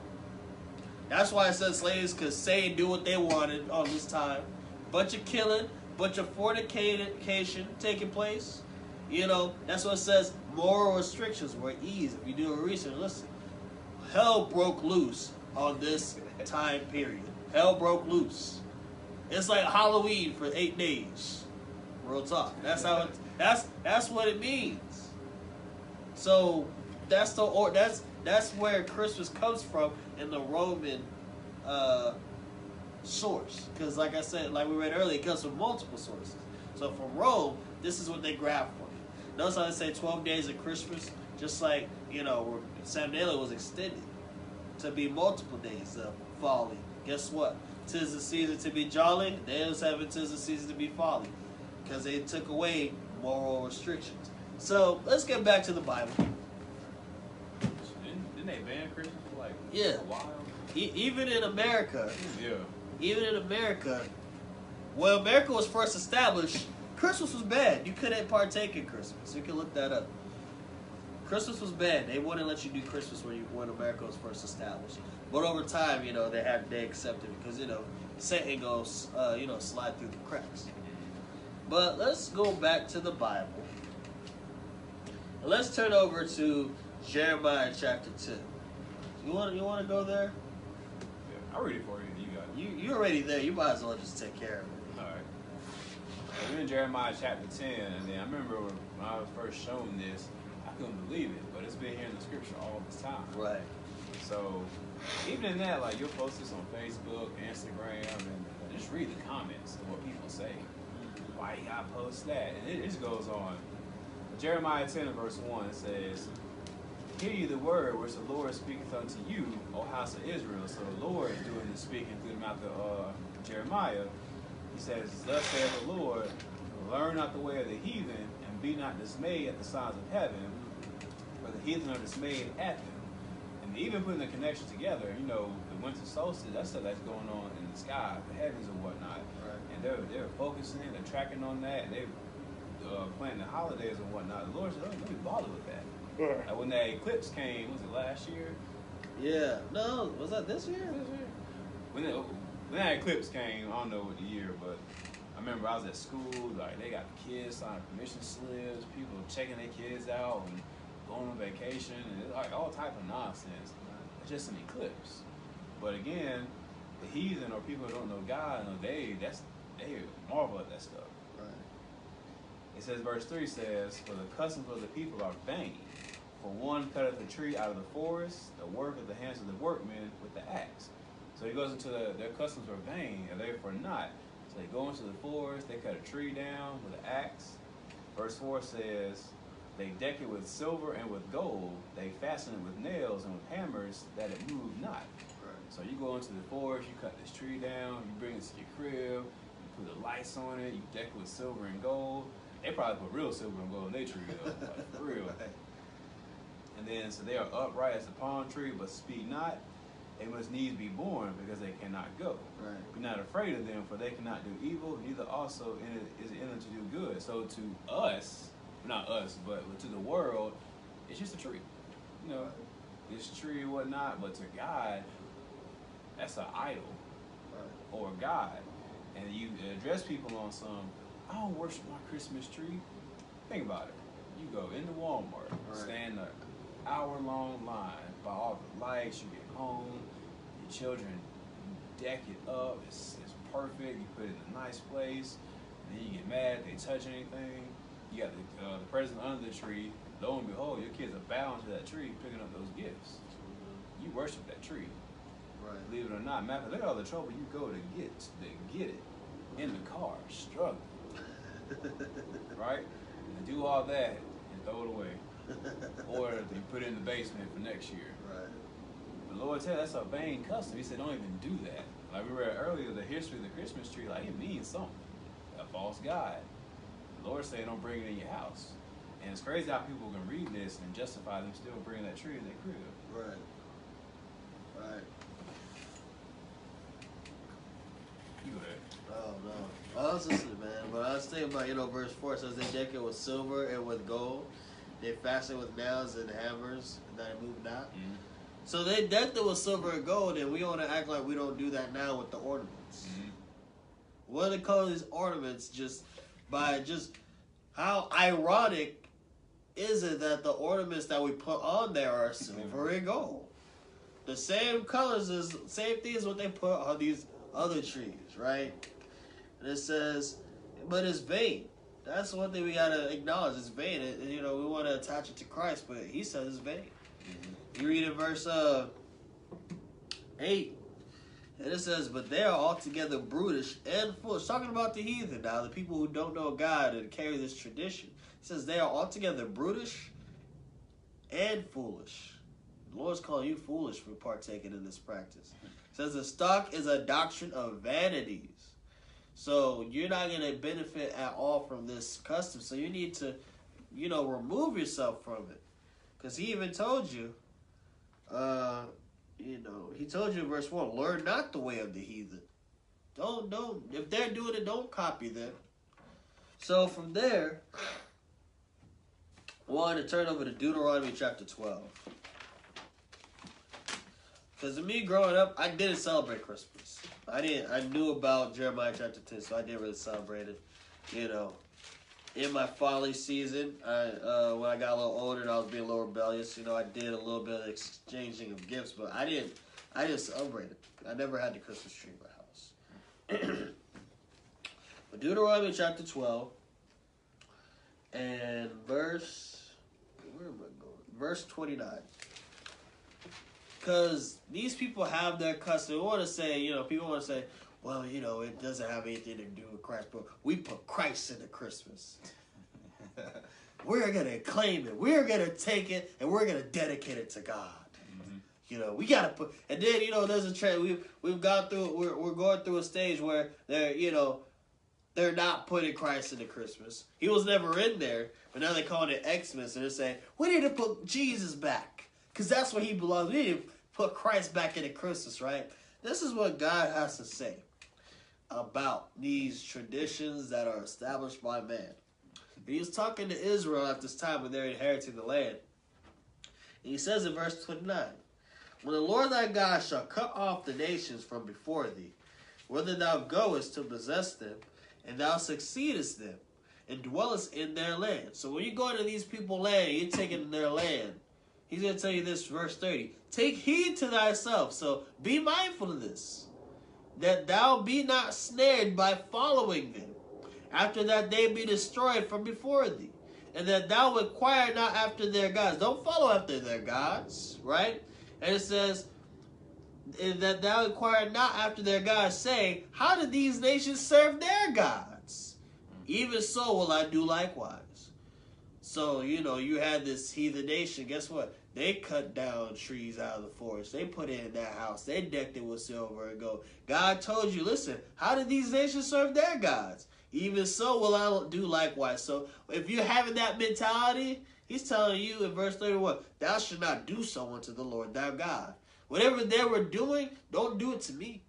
That's why it said slaves could say and do what they wanted on this time. bunch of killing, bunch of fornication taking place. You know, that's what it says. Moral restrictions were eased. If you do a research, listen, hell broke loose on this time period. Hell broke loose. It's like Halloween for 8 days. Real talk. That's how it. That's what it means. So that's where Christmas comes from in the Roman source. Because like I said, like we read earlier, it comes from multiple sources. So from Rome, this is what they grabbed from. Notice how they say 12 days of Christmas, just like, you know, Saturnalia was extended to be multiple days of folly. Guess what? 'Tis the season to be jolly. They was having 'tis the season to be folly, because they took away moral restrictions. So let's get back to the Bible. Didn't they ban Christmas for like Yeah. a while? Even in America, Yeah. when America was first established, Christmas was bad. You couldn't partake in Christmas. You can look that up. Christmas was bad. They wouldn't let you do Christmas when America was first established. But over time, you know, they accepted it because, you know, Satan goes, slide through the cracks. But let's go back to the Bible. And let's turn over to Jeremiah chapter 2. You want to go there? Yeah. I'll read it for you. You got it. You're already there. You might as well just take care of it. All right. So we're in Jeremiah chapter 10, and then I remember when I was first shown this, I couldn't believe it, but it's been here in the scripture all this time. Right. So even in that, like, you'll post this on Facebook, Instagram, and just read the comments of what people say. Why you gotta post that? And it just goes on. Jeremiah 10 and verse 1 says, "Hear ye the word which the Lord speaketh unto you, O house of Israel." So the Lord is doing the speaking through the mouth of Jeremiah. He says, "Thus saith the Lord, learn not the way of the heathen, and be not dismayed at the signs of heaven, for the heathen are dismayed at them." And even putting the connection together, you know, the winter solstice, that's stuff that's going on in the sky, the heavens and whatnot. Right. And they're focusing, they're tracking on that, and they're planning the holidays and whatnot. The Lord said, "Oh, let me bother with that." Right. Like when that eclipse came, was it last year? Yeah. No, was that this year? When that eclipse came, I don't know what the year, but I remember I was at school, like they got the kids signing permission slips, people checking their kids out and going on vacation, and it's like all type of nonsense. It's just an eclipse. But again, the heathen or people who don't know God, they marvel at that stuff. Right. It says, verse 3 says, "For the customs of the people are vain. For one cutteth a tree out of the forest, the work of the hands of the workmen with the axe." So he goes into their customs are vain, and therefore not. So they go into the forest, they cut a tree down with an axe. Verse 4 says, "They deck it with silver and with gold. They fasten it with nails and with hammers, that it move not." Right. So you go into the forest, you cut this tree down, you bring it to your crib, you put the lights on it, you deck it with silver and gold. They probably put real silver and gold in their tree though, like for real. Right. And then, so they are upright as a palm tree, but speak not. They must needs be born, because they cannot go. Right. Be not afraid of them, for they cannot do evil, neither also is it in them to do good. So to us, not us, but to the world, it's just a tree. You know, it's a tree and whatnot, but to God, that's an idol Right. or God. And you address people on some, "I don't worship my Christmas tree." Think about it. You go into Walmart, Right. stand an hour-long line, buy all the lights, you get home, your children deck it up, it's perfect, you put it in a nice place, and then you get mad, they touch anything, you got the present under the tree, lo and behold, your kids are bowing to that tree, picking up those gifts. You worship that tree. Right. Believe it or not, man, look at all the trouble you go to get it in the car, struggling, right? And do all that and throw it away, or they put it in the basement for next year. Right. The Lord said that's a vain custom. He said don't even do that. Like we read earlier, the history of the Christmas tree, like it means something. A false god. The Lord said don't bring it in your house. And it's crazy how people can read this and justify them still bringing that tree in their crib. Right. Right. You go ahead. Oh no. I was listening, man. But I was thinking about, verse 4 says they deck it with silver and with gold. They fasten it with nails and hammers, and that it move not. Mm-hmm. So they decked it with silver and gold, and we want to act like we don't do that now with the ornaments. Mm-hmm. What are the colors of these ornaments? Just how ironic is it that the ornaments that we put on there are silver and gold? The same colors same thing as what they put on these other trees, right? And it says, but it's vain. That's one thing we gotta acknowledge. It's vain. We want to attach it to Christ, but he says it's vain. Mm-hmm. You read in verse 8, and it says, but they are altogether brutish and foolish. Talking about the heathen now, the people who don't know God and carry this tradition. It says they are altogether brutish and foolish. The Lord's calling you foolish for partaking in this practice. It says the stock is a doctrine of vanities. So you're not going to benefit at all from this custom. So you need to, remove yourself from it. Because he even told you, he told you in verse 1, learn not the way of the heathen. Don't. If they're doing it, don't copy them. So from there, I wanted to turn over to Deuteronomy chapter 12. Because of me growing up, I didn't celebrate Christmas. I knew about Jeremiah chapter 10, so I didn't really celebrate it. In my folly season, when I got a little older and I was being a little rebellious, I did a little bit of exchanging of gifts, but I didn't celebrate it. I never had the Christmas tree in my house. But Deuteronomy chapter 12 and verse 29. Because these people have their custom. People want to say, well, it doesn't have anything to do with Christ, but we put Christ into Christmas. We're going to claim it. We're going to take it, and we're going to dedicate it to God. Mm-hmm. We got to put, and then, there's a trend. We've gone through, we're going through a stage where they're not putting Christ into Christmas. He was never in there, but now they're calling it Xmas, and they're saying, we need to put Jesus back, because that's where he belongs. We need to put Christ back into Christmas, right? This is what God has to say about these traditions that are established by man. And he was talking to Israel at this time when they're inheriting the land. And he says in verse 29, when the Lord thy God shall cut off the nations from before thee, whither thou goest to possess them, and thou succeedest them, and dwellest in their land. So when you go into these people's land, you're taking their land. He's going to tell you this, verse 30. Take heed to thyself. So be mindful of this, that thou be not snared by following them, after that they be destroyed from before thee, and that thou inquire not after their gods. Don't follow after their gods, right? And it says, and that thou inquire not after their gods, saying, how did these nations serve their gods? Even so will I do likewise. So, you had this heathen nation. Guess what? They cut down trees out of the forest. They put it in that house. They decked it with silver and gold. God told you, listen, how did these nations serve their gods? Even so will I do likewise. So if you're having that mentality, he's telling you in verse 31, thou shalt not do so unto the Lord thy God. Whatever they were doing, don't do it to me.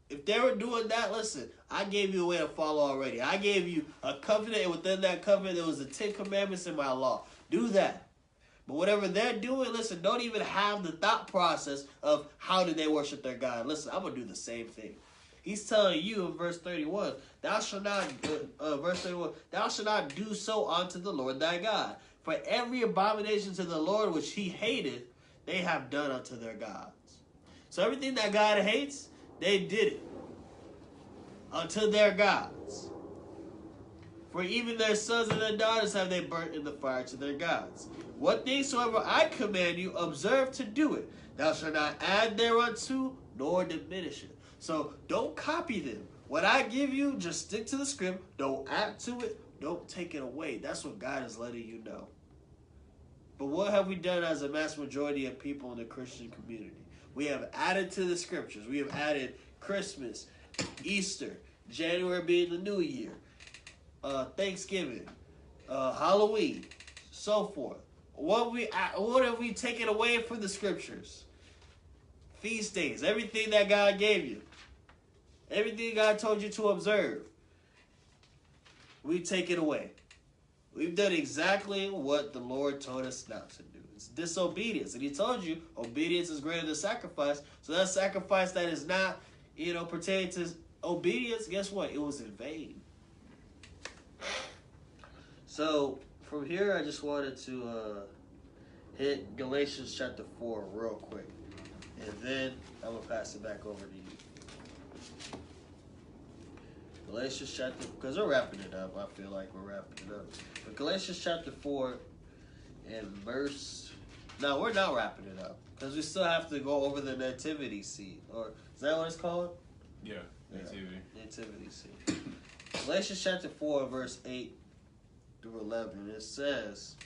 If they were doing that, listen, I gave you a way to follow already. I gave you a covenant, and within that covenant, there was the 10 commandments in my law. Do that. But whatever they're doing, listen, don't even have the thought process of how do they worship their God. Listen, I'm going to do the same thing. He's telling you in verse 31, thou shalt not do so unto the Lord thy God. For every abomination to the Lord which he hated, they have done unto their gods. So everything that God hates, they did it unto their gods. For even their sons and their daughters have they burnt in the fire to their gods. What things soever I command you, observe to do it. Thou shalt not add thereunto, nor diminish it. So don't copy them. What I give you, just stick to the script. Don't add to it. Don't take it away. That's what God is letting you know. But what have we done as a mass majority of people in the Christian community? We have added to the scriptures. We have added Christmas, Easter, January being the new year, Thanksgiving, Halloween, so forth. What have we taken away from the scriptures? Feast days, everything that God gave you, everything God told you to observe, we take it away. We've done exactly what the Lord told us not to do. It's disobedience. And he told you obedience is greater than sacrifice. So that sacrifice that is not, pertaining to obedience, guess what? It was in vain. So from here, I just wanted to hit Galatians chapter 4 real quick, and then I'm gonna pass it back over to you. Galatians chapter, because we're wrapping it up. I feel like we're wrapping it up. But Galatians chapter 4 and verse. No, we're not wrapping it up because we still have to go over the nativity scene, or is that what it's called? Yeah, nativity. Yeah, nativity scene. Galatians chapter 4, verse 8 through 11. It says,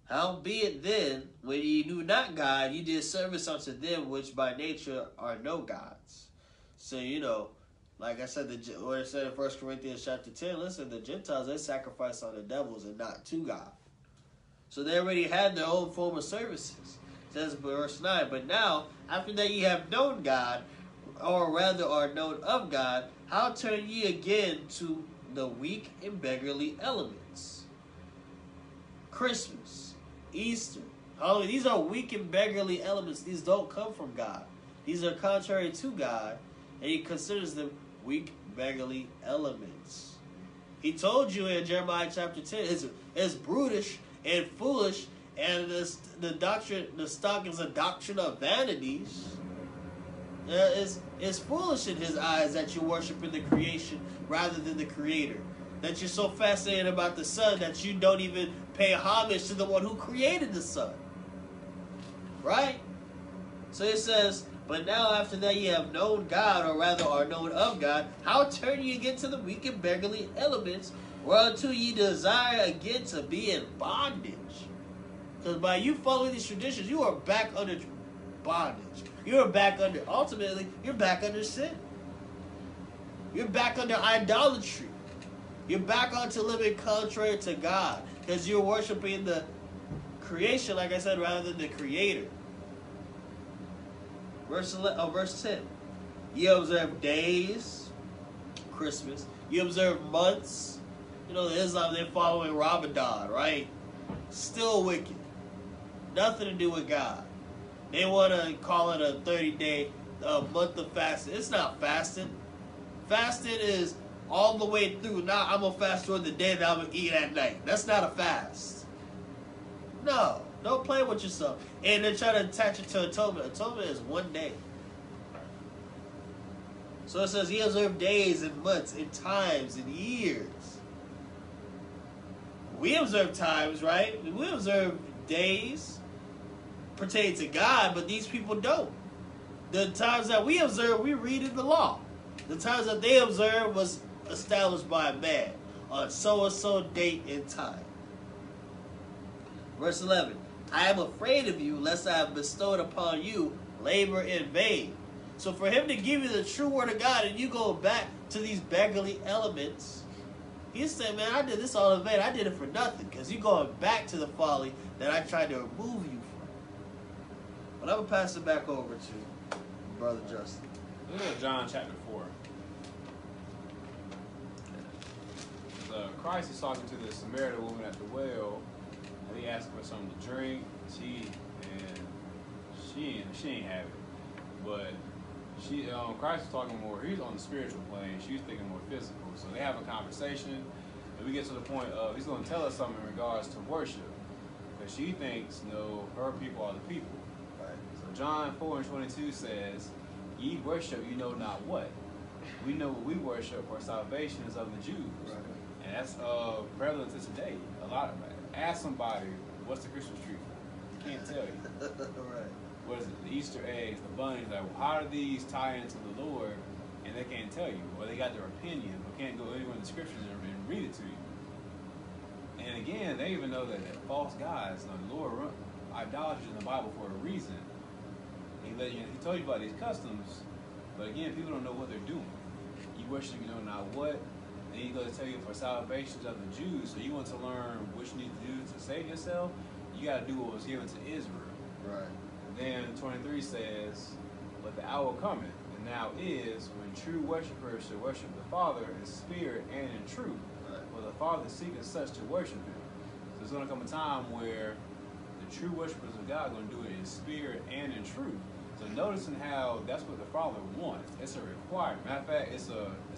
"Howbeit then, when ye knew not God, ye did service unto them which by nature are no gods." So, like I said, what it said in 1 Corinthians chapter 10, listen, the Gentiles, they sacrifice on the devils and not to God. So they already had their own form of services. It says verse 9, "But now, after that ye have known God, or rather are known of God, how turn ye again to the weak and beggarly elements?" Christmas, Easter, Halloween, these are weak and beggarly elements. These don't come from God. These are contrary to God, and he considers them weak, beggarly elements. He told you in Jeremiah chapter 10, it's brutish and foolish, and the stock is a doctrine of vanities. It's foolish in his eyes that you're worshiping the creation rather than the creator. That you're so fascinated about the sun that you don't even pay homage to the one who created the sun. Right? So it says, "But now after that ye have known God, or rather are known of God, how turn ye again to the weak and beggarly elements, whereunto ye desire again to be in bondage?" Because by you following these traditions, you are back under bondage. Ultimately, you're back under sin. You're back under idolatry. You're back onto living contrary to God. Because you're worshiping the creation, like I said, rather than the creator. Verse 10. "Ye observe days," Christmas. "You observe months." The Islam, they're following Ramadan, right? Still wicked. Nothing to do with God. They want to call it a 30-day month of fasting. It's not fasting. Fasting is all the way through. Now I'm going to fast during the day and I'm going to eat at night. That's not a fast. No. Don't play with yourself. And they're trying to attach it to atonement. Atonement is one day. So it says, "Ye observe days and months and times and years." We observe times, right? We observe days pertaining to God, but these people don't. The times that we observe, we read in the law. The times that they observe was established by a man on so-and-so date and time. Verse 11. "I am afraid of you, lest I have bestowed upon you labor in vain." So for him to give you the true word of God and you go back to these beggarly elements, he's saying, man, I did this all in vain. I did it for nothing because you're going back to the folly that I tried to remove you from. But I'm going to pass it back over to Brother Justin. Look at John chapter 4. Christ is talking to the Samaritan woman at the well. He asked for something to drink. She ain't have it. But Christ is talking more. He's on the spiritual plane. She's thinking more physical. So they have a conversation, and we get to the point of he's going to tell us something in regards to worship, because she thinks her people are the people. Right. So John 4:22 says, "Ye worship, you know not what. We know what we worship, for salvation is of the Jews." Right. And that's prevalent to today. Ask somebody, what's the Christmas tree for? Can't tell you. Right. What is it? The Easter eggs, the bunnies. Like, how do these tie into the Lord? And they can't tell you, or they got their opinion, but can't go anywhere in the scriptures and read it to you. And again, they even know that false gods, the Lord idolatry in the Bible for a reason. He told you about these customs, but again, people don't know what they're doing. You worship, you know not what. And he's going to tell you for salvation of the Jews. So you want to learn what you need to do to save yourself. You got to do what was given to Israel. Right. And then 23 says, "But the hour cometh, and now is, when true worshipers shall worship the Father in spirit and in truth. Right. For the Father seeketh such to worship Him." So there's going to come a time where the true worshipers of God are going to do it in spirit and in truth. So noticing how that's what the Father wants. It's a requirement. Matter of fact, it's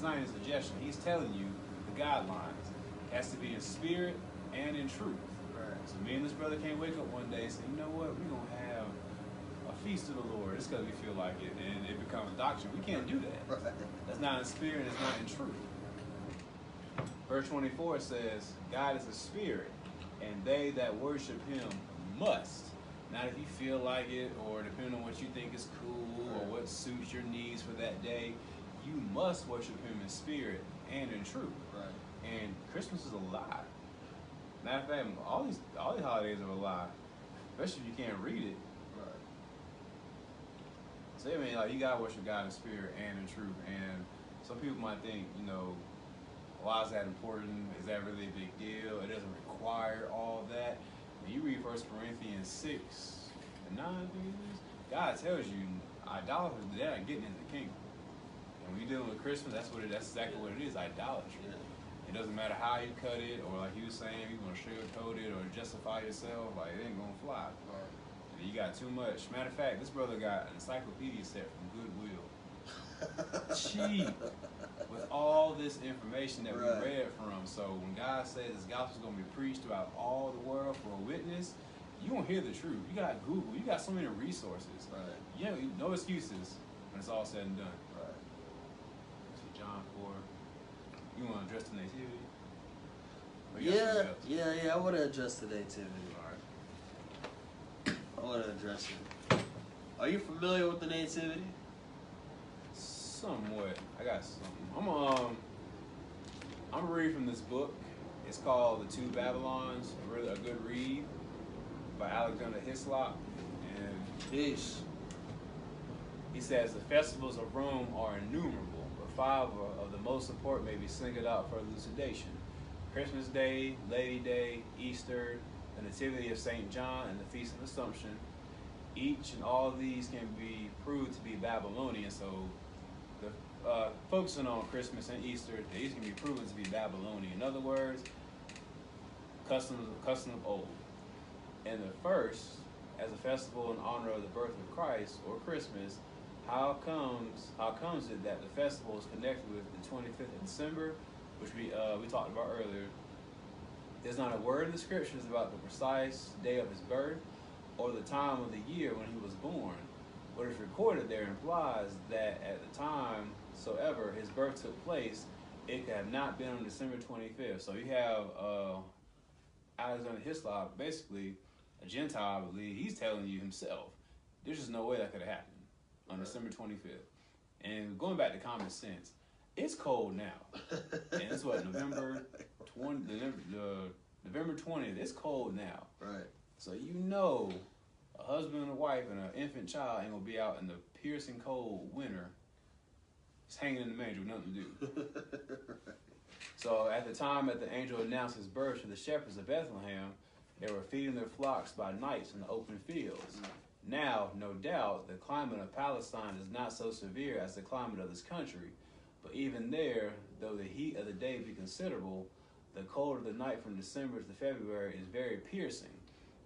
not even a suggestion. He's telling you the guidelines. It has to be in spirit and in truth. Right. So me and this brother can't wake up one day and say, you know what, we're gonna have a feast of the Lord. It's because we feel like it, and it becomes doctrine. We can't do that. Right. That's not in spirit. It's not in truth. Verse 24 says, God is a spirit, and they that worship him must. Not if you feel like it, or depending on what you think is cool, or what suits your needs for that day. You must worship him in spirit and in truth. Right. And Christmas is a lie. Matter of fact, all these holidays are a lie, especially if you can't read it. Right. So I mean, like, you gotta worship God in spirit and in truth. And some people might think, you know, why is that important? Is that really a big deal? It doesn't require all that. When you read 1 Corinthians 6 and 9, God tells you idolaters, they're not getting into the kingdom. And when you're dealing with Christmas, that's exactly what it is, idolatry. Yeah. It doesn't matter how you cut it, or like you was saying, you're gonna sugarcoat it or justify yourself, like it ain't gonna fly. Right. And you got too much. Matter of fact, this brother got an encyclopedia set from Goodwill. Cheap. With all this information that we Right. read from. So when God says this gospel is going to be preached throughout all the world for a witness, you won't hear the truth. You got Google. You got so many resources. Right. Yeah, no excuses when it's all said and done. Right. See John 4. You want to address the nativity? Or you got something else? Yeah. I want to address the nativity. All right. I want to address it. Are you familiar with the nativity? Somewhat. I got something. I'm gonna read from this book. It's called The Two Babylons. A good read by Alexander Hislop. And Peace. he says the festivals of Rome are innumerable, but 5 of the most important may be singled out for elucidation: Christmas Day, Lady Day, Easter, the Nativity of St. John, and the Feast of Assumption. Each and all of these can be proved to be Babylonian. So focusing on Christmas and Easter, these can be proven to be Babylonian. In other words, custom of old. And the first, as a festival in honor of the birth of Christ, or Christmas, how comes it that the festival is connected with the 25th of December, which we talked about earlier? There's not a word in the scriptures about the precise day of his birth or the time of the year when he was born. What is recorded there implies that at the time soever his birth took place, it could have not been on December 25th. So you have Alexander Hislop, basically a Gentile, I believe. He's telling you himself, there's just no way that could have happened on December 25th. And going back to common sense, it's cold now. And it's what, November 20th. It's cold now. Right. So you know a husband and a wife and an infant child ain't gonna be out in the piercing cold winter. It's hanging in the manger with nothing to do. So at the time that the angel announced his birth to the shepherds of Bethlehem, they were feeding their flocks by nights in the open fields. Now, no doubt, the climate of Palestine is not so severe as the climate of this country, but even there, though the heat of the day be considerable, the cold of the night from December to February is very piercing.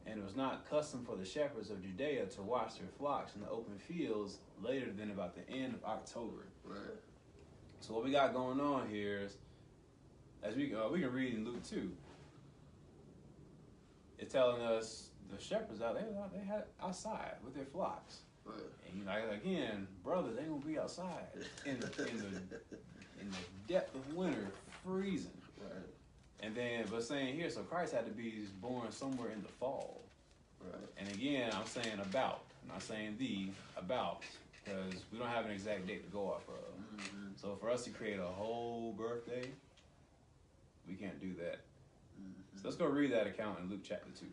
And it was not custom for the shepherds of Judea to watch their flocks in the open fields later than about the end of October. Right. So what we got going on here is, as we can read in Luke 2, it's telling us the shepherds out there, they had outside with their flocks. Right. And again, brothers, they gonna be outside in the depth of winter, freezing. Right. And then, but saying here, so Christ had to be born somewhere in the fall. Right. And again, I'm saying about. I'm not saying about, because we don't have an exact date to go off of. Mm-hmm. So for us to create a whole birthday, we can't do that. So let's go read that account in Luke chapter 2.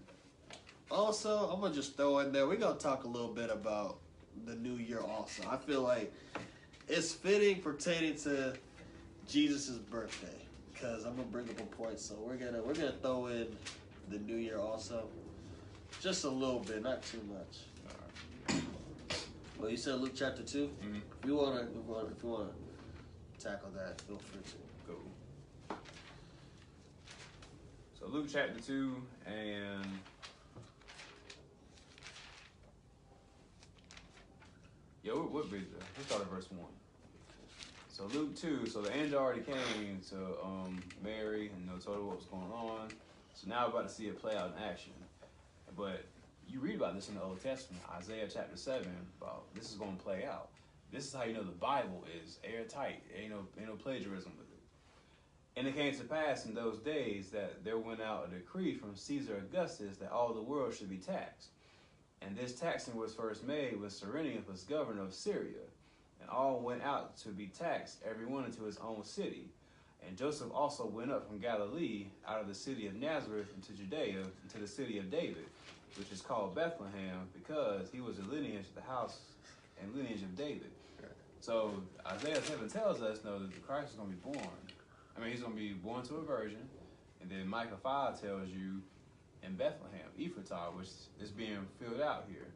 Also, I'm going to just throw in there, we're going to talk a little bit about the new year also. I feel like it's fitting pertaining to Jesus' birthday, because I'm going to bring up a point. So we're gonna throw in the new year also. Just a little bit, not too much. Well, you said Luke chapter 2? Mm-hmm. If you want to tackle that, feel free to. Go. So Luke chapter 2, and verse 1. So Luke 2, so the angel already came to Mary and told her what was going on. So now we're about to see it play out in action. But you read about this in the Old Testament, Isaiah chapter 7, about this is going to play out. This is how you know the Bible is airtight. Ain't no plagiarism with it. And it came to pass in those days that there went out a decree from Caesar Augustus that all the world should be taxed. And this taxing was first made when Cyrenius was governor of Syria. And all went out to be taxed, every one into his own city. And Joseph also went up from Galilee, out of the city of Nazareth into Judea, into the city of David, which is called Bethlehem, because he was a lineage of the house and lineage of David. So Isaiah 7 tells us, that the Christ is going to be born. I mean, he's going to be born to a virgin. And then Micah 5 tells you in Bethlehem, Ephratah, which is being filled out here.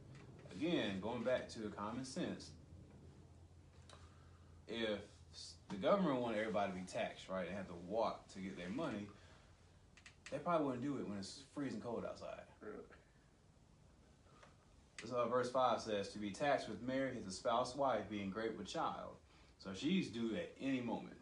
Again, going back to common sense, if the government wanted everybody to be taxed, right, and have to walk to get their money, they probably wouldn't do it when it's freezing cold outside. So verse 5 says, to be taxed with Mary, his espoused wife, being great with child. So she's due at any moment.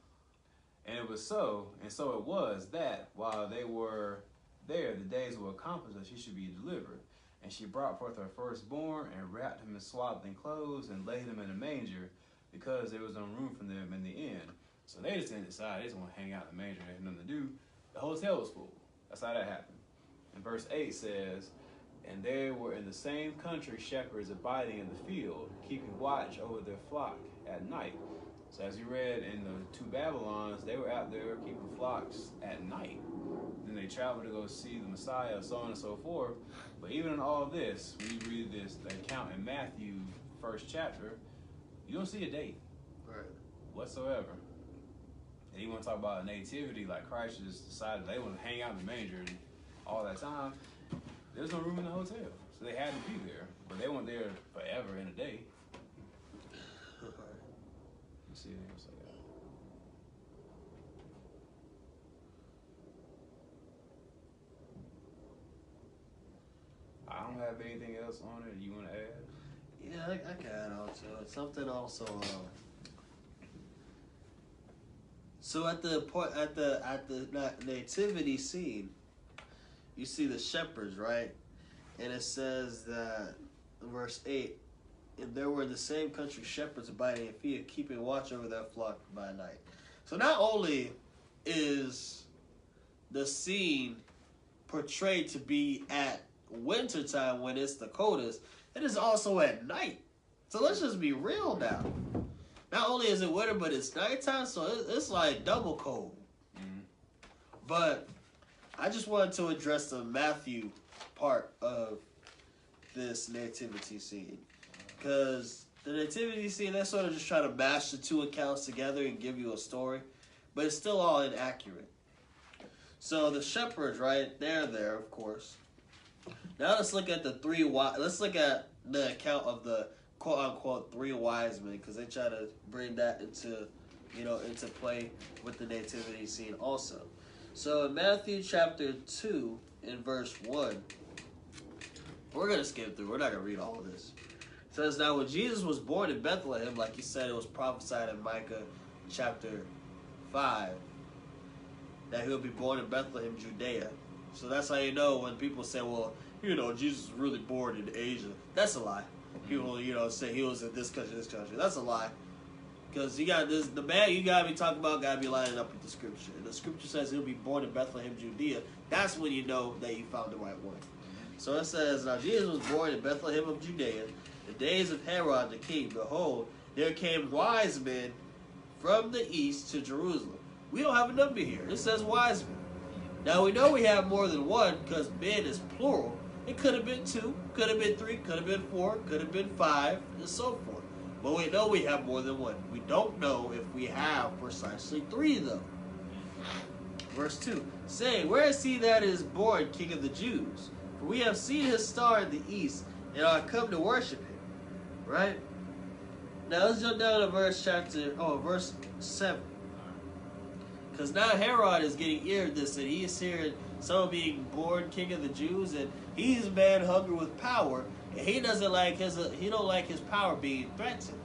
And it was so, and so it was, that while they were there, the days were accomplished that she should be delivered. And she brought forth her firstborn, and wrapped him in swaddling clothes, and laid him in a manger, because there was no room for them in the inn. So they just didn't decide, they just want to hang out in the manger, they had nothing to do. The hotel was full. That's how that happened. And verse 8 says, and there were in the same country shepherds abiding in the field, keeping watch over their flock at night. So as you read in the two Babylons, they were out there keeping flocks at night. Then they traveled to go see the Messiah, so on and so forth. But even in all this, when you read this, the account in Matthew, 1st chapter, you don't see a date whatsoever. And you want to talk about a nativity, like Christ just decided they want to hang out in the manger and all that time. There's no room in the hotel, so they had to be there. But they weren't there forever in a day. Let's see anything else I got. I don't have anything else on it. You want to add? Yeah, I can add on to it. Something also. So at the nativity scene, you see the shepherds, right? And it says that in verse 8, and there were in the same country shepherds abiding in field, keeping watch over their flock by night. So not only is the scene portrayed to be at wintertime when it's the coldest, it is also at night. So let's just be real now. Not only is it winter, but it's nighttime, so it's like double cold. Mm-hmm. But I just wanted to address the Matthew part of this nativity scene. Because the nativity scene, they sort of just try to mash the two accounts together and give you a story. But it's still all inaccurate. So the shepherds, right, they're there, of course. Now let's look at let's look at the account of the quote-unquote 3 wise men, because they try to bring that into play with the nativity scene also. So in Matthew chapter 2, in verse 1, we're going to skip through. We're not going to read all of this. It says, now when Jesus was born in Bethlehem, like he said, it was prophesied in Micah chapter 5, that he would be born in Bethlehem, Judea. So that's how you know when people say, well, Jesus was really born in Asia. That's a lie. People, say he was in this country, this country. That's a lie. Because the man you got to be talking about got to be lining up with the scripture. And the scripture says he'll be born in Bethlehem, Judea. That's when you know that you found the right one. So it says, now Jesus was born in Bethlehem of Judea, the days of Herod the king. Behold, there came wise men from the east to Jerusalem. We don't have a number here. It says wise men. Now we know we have more than one because men is plural. It could have been 2, could have been 3, could have been 4, could have been 5, and so forth. But we know we have more than one. We don't know if we have precisely 3, though. Verse 2, saying, where is he that is born King of the Jews? For we have seen his star in the east, and are come to worship him. Right? Now let's jump down to verse 7. Because now Herod is getting ear of this, and he is hearing someone being born King of the Jews, and he's a man hungry with power, and he don't like his power being threatened.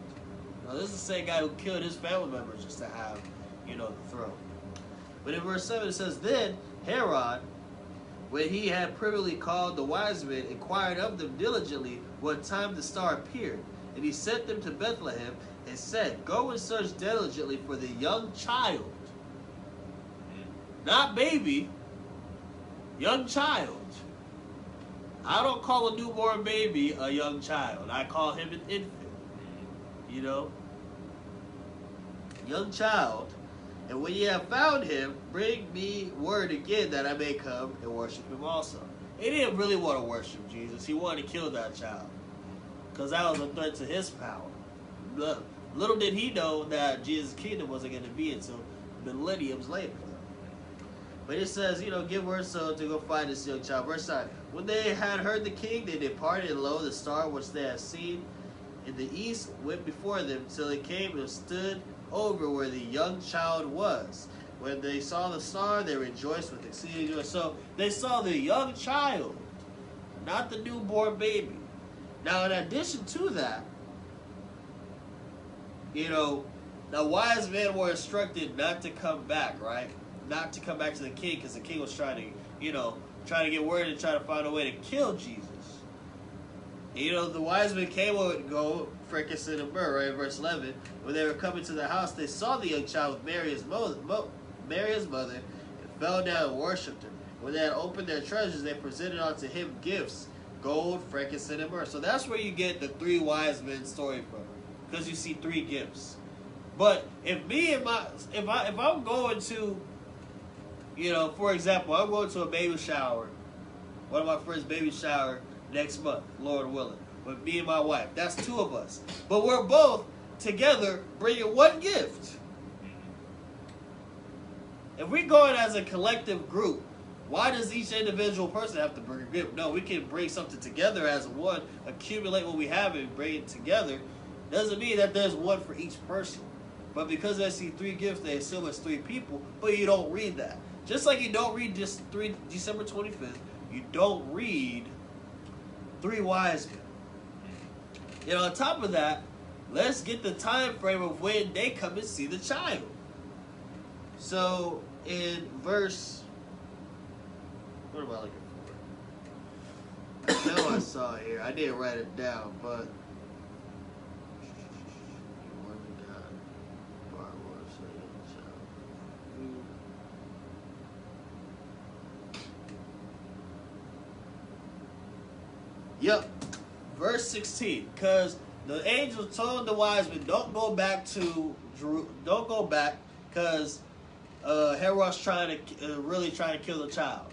Now, this is the same guy who killed his family members just to have, the throne. But in verse 7 it says, Then Herod, when he had privily called the wise men, inquired of them diligently what time the star appeared. And he sent them to Bethlehem and said, Go and search diligently for the young child. Not baby, young child. I don't call a newborn baby a young child. I call him an infant. Young child. And when ye have found him, bring me word again that I may come and worship him also. He didn't really want to worship Jesus. He wanted to kill that child. Because that was a threat to his power. Little did he know that Jesus' kingdom wasn't going to be until millenniums later. But it says, give word so to go find this young child. Verse 9. When they had heard the king, they departed, and lo, the star which they had seen in the east went before them, till it came and stood over where the young child was. When they saw the star, they rejoiced with exceeding joy. So they saw the young child, not the newborn baby. Now, in addition to that, the wise men were instructed not to come back, right? Not to come back to the king, because the king was trying to get word and try to find a way to kill Jesus. The wise men came over to go frankincense and myrrh, right? Verse 11. When they were coming to the house, they saw the young child with Mary his mother, and fell down and worshipped her. When they had opened their treasures, they presented unto him gifts, gold, frankincense, and myrrh. So that's where you get the three wise men story from, because you see three gifts. But if I'm going to, for example, I'm going to a baby shower, one of my friends' baby shower next month, Lord willing, with me and my wife. That's two of us. But we're both together bringing one gift. If we're going as a collective group, why does each individual person have to bring a gift? No, we can bring something together as one, accumulate what we have and bring it together. Doesn't mean that there's one for each person. But because I see three gifts, they assume it's three people, but you don't read that. Just like you don't read just December 25th, you don't read three wise men. On top of that, let's get the time frame of when they come and see the child. So in verse, what am I looking for? I know I saw it here. I didn't write it down, but yep, verse 16. Because the angel told the wise men, don't go back, because Herod's really trying to kill the child.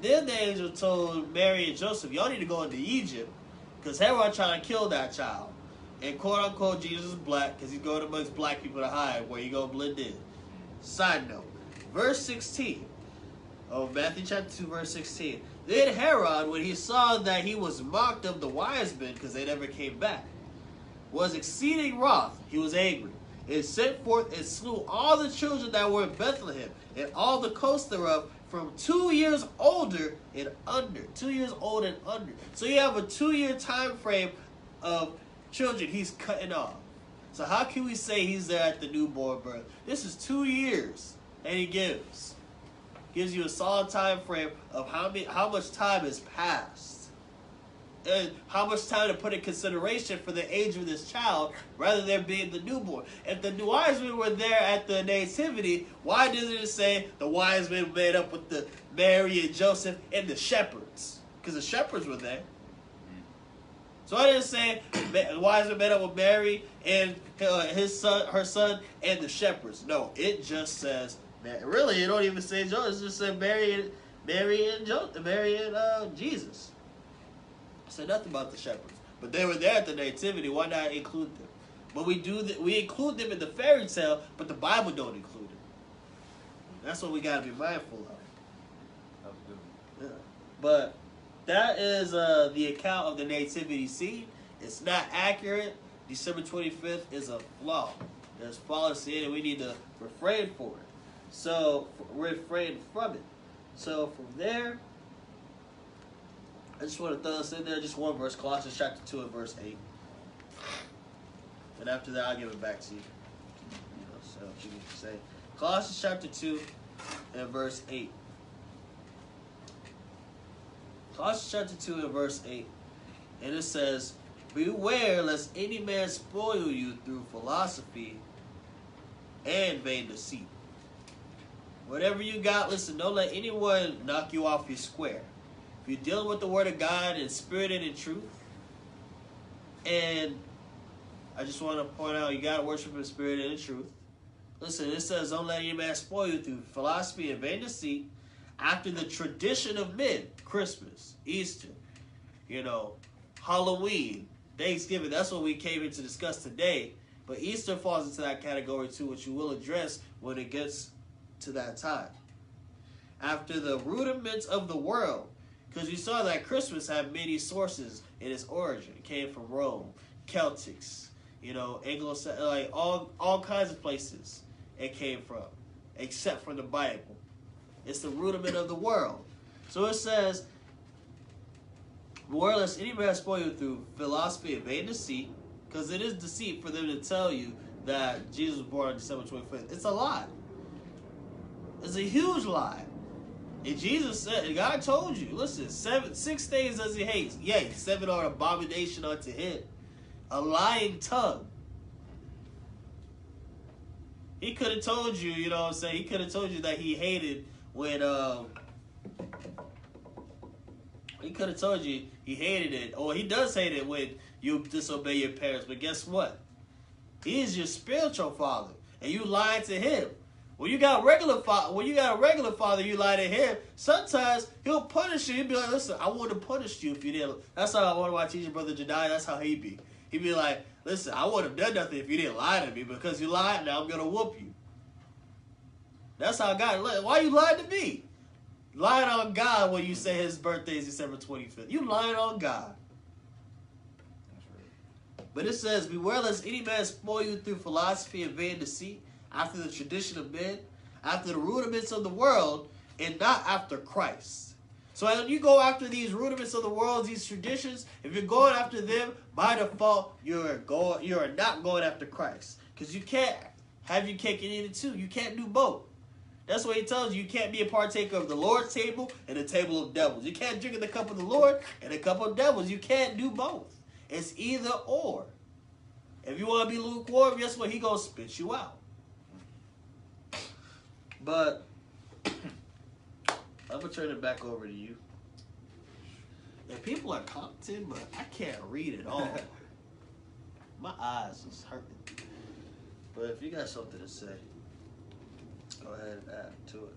Then the angel told Mary and Joseph, y'all need to go into Egypt, because Herod's trying to kill that child. And quote unquote, Jesus is black, because he's going amongst black people to hide, where you go blend in. Side note, verse 16 of Matthew chapter 2, verse 16. Then Herod, when he saw that he was mocked of the wise men, because they never came back, was exceeding wroth. He was angry, and sent forth and slew all the children that were in Bethlehem, and all the coast thereof, from 2 years older and under. 2 years old and under. So you have a 2-year time frame of children he's cutting off. So how can we say he's there at the newborn birth? This is 2 years that he gives you a solid time frame of how much time has passed, and how much time to put in consideration for the age of this child, rather than being the newborn. If the wise men were there at the nativity, why doesn't it say the wise men met up with the Mary and Joseph and the shepherds? Because the shepherds were there. So I didn't say the wise men met up with Mary and her son, and the shepherds. No, it just says. Really, it don't even say Joseph. It just said Mary and Jesus. It said nothing about the shepherds, but they were there at the nativity. Why not include them? But we include them in the fairy tale, but the Bible don't include them. That's what we got to be mindful of. Yeah. But that is the account of the nativity scene. It's not accurate. December 25th is a flaw. There's fallacy in it. We need to refrain for it. So, refrain from it. So, from there, I just want to throw this in there, just one verse, Colossians chapter 2 and verse 8. And after that, I'll give it back to you. So you can say Colossians chapter 2 and verse 8. Colossians chapter 2 and verse 8. And it says, beware lest any man spoil you through philosophy and vain deceit. Whatever you got, listen, don't let anyone knock you off your square. If you're dealing with the word of God in spirit and in truth, and I just want to point out, you got to worship in spirit and in truth. Listen, it says, don't let any man spoil you through philosophy and vain deceit, after the tradition of men. Christmas, Easter, Halloween, Thanksgiving. That's what we came in to discuss today. But Easter falls into that category too, which you will address when it gets to that time. After the rudiments of the world, because you saw that Christmas had many sources in its origin. It came from Rome, Celtics, Anglo, like all kinds of places it came from, except for the Bible. It's the rudiment of the world. So it says, more or less, any man spoil you through philosophy and vain deceit, because it is deceit for them to tell you that Jesus was born on December 25th. It's a lie. It's a huge lie. And Jesus said, God told you, listen, 6 days does he hate. Yea, 7 are an abomination unto him. A lying tongue. He could have told you, you know what I'm saying? He could have told you that he hated when, he could have told you he hated it. Or he does hate it when you disobey your parents. But guess what? He is your spiritual father. And you lied to him. When you got a regular father, you lie to him. Sometimes he'll punish you. He'll be like, listen, I would have punished you if you didn't. That's how one of my teacher, Brother Jediah, that's how he be. He'd be like, listen, I would have done nothing if you didn't lie to me. Because you lied, now I'm going to whoop you. That's how God, why you lying to me? Lying on God when you say his birthday is December 25th. You lying on God. That's right. But it says, beware lest any man spoil you through philosophy and vain deceit, after the tradition of men, after the rudiments of the world, and not after Christ. So when you go after these rudiments of the world, these traditions, if you're going after them, by default, you are not going after Christ. Because you can't have your cake and eat it too. You can't do both. That's what he tells you. You can't be a partaker of the Lord's table and the table of devils. You can't drink in the cup of the Lord and the cup of devils. You can't do both. It's either or. If you want to be lukewarm, guess what? He going to spit you out. But I'm going to turn it back over to you. And people are commenting, but I can't read it all. My eyes is hurting. But if you got something to say, go ahead and add to it.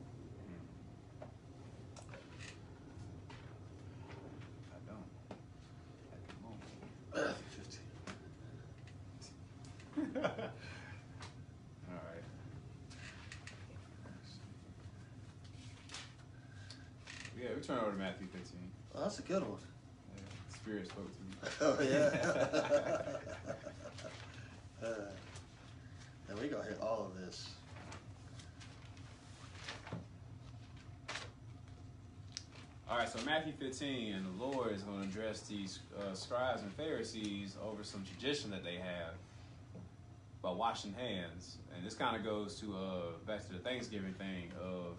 I don't. At the moment. 15. All right. Yeah, we turn over to Matthew 15. Oh, that's a good one. Yeah, the Spirit spoke to me. Oh, yeah. And we're going to hit all of this. All right, so Matthew 15, and the Lord is going to address these scribes and Pharisees over some tradition that they have about washing hands. And this kind of goes to back to the Thanksgiving thing of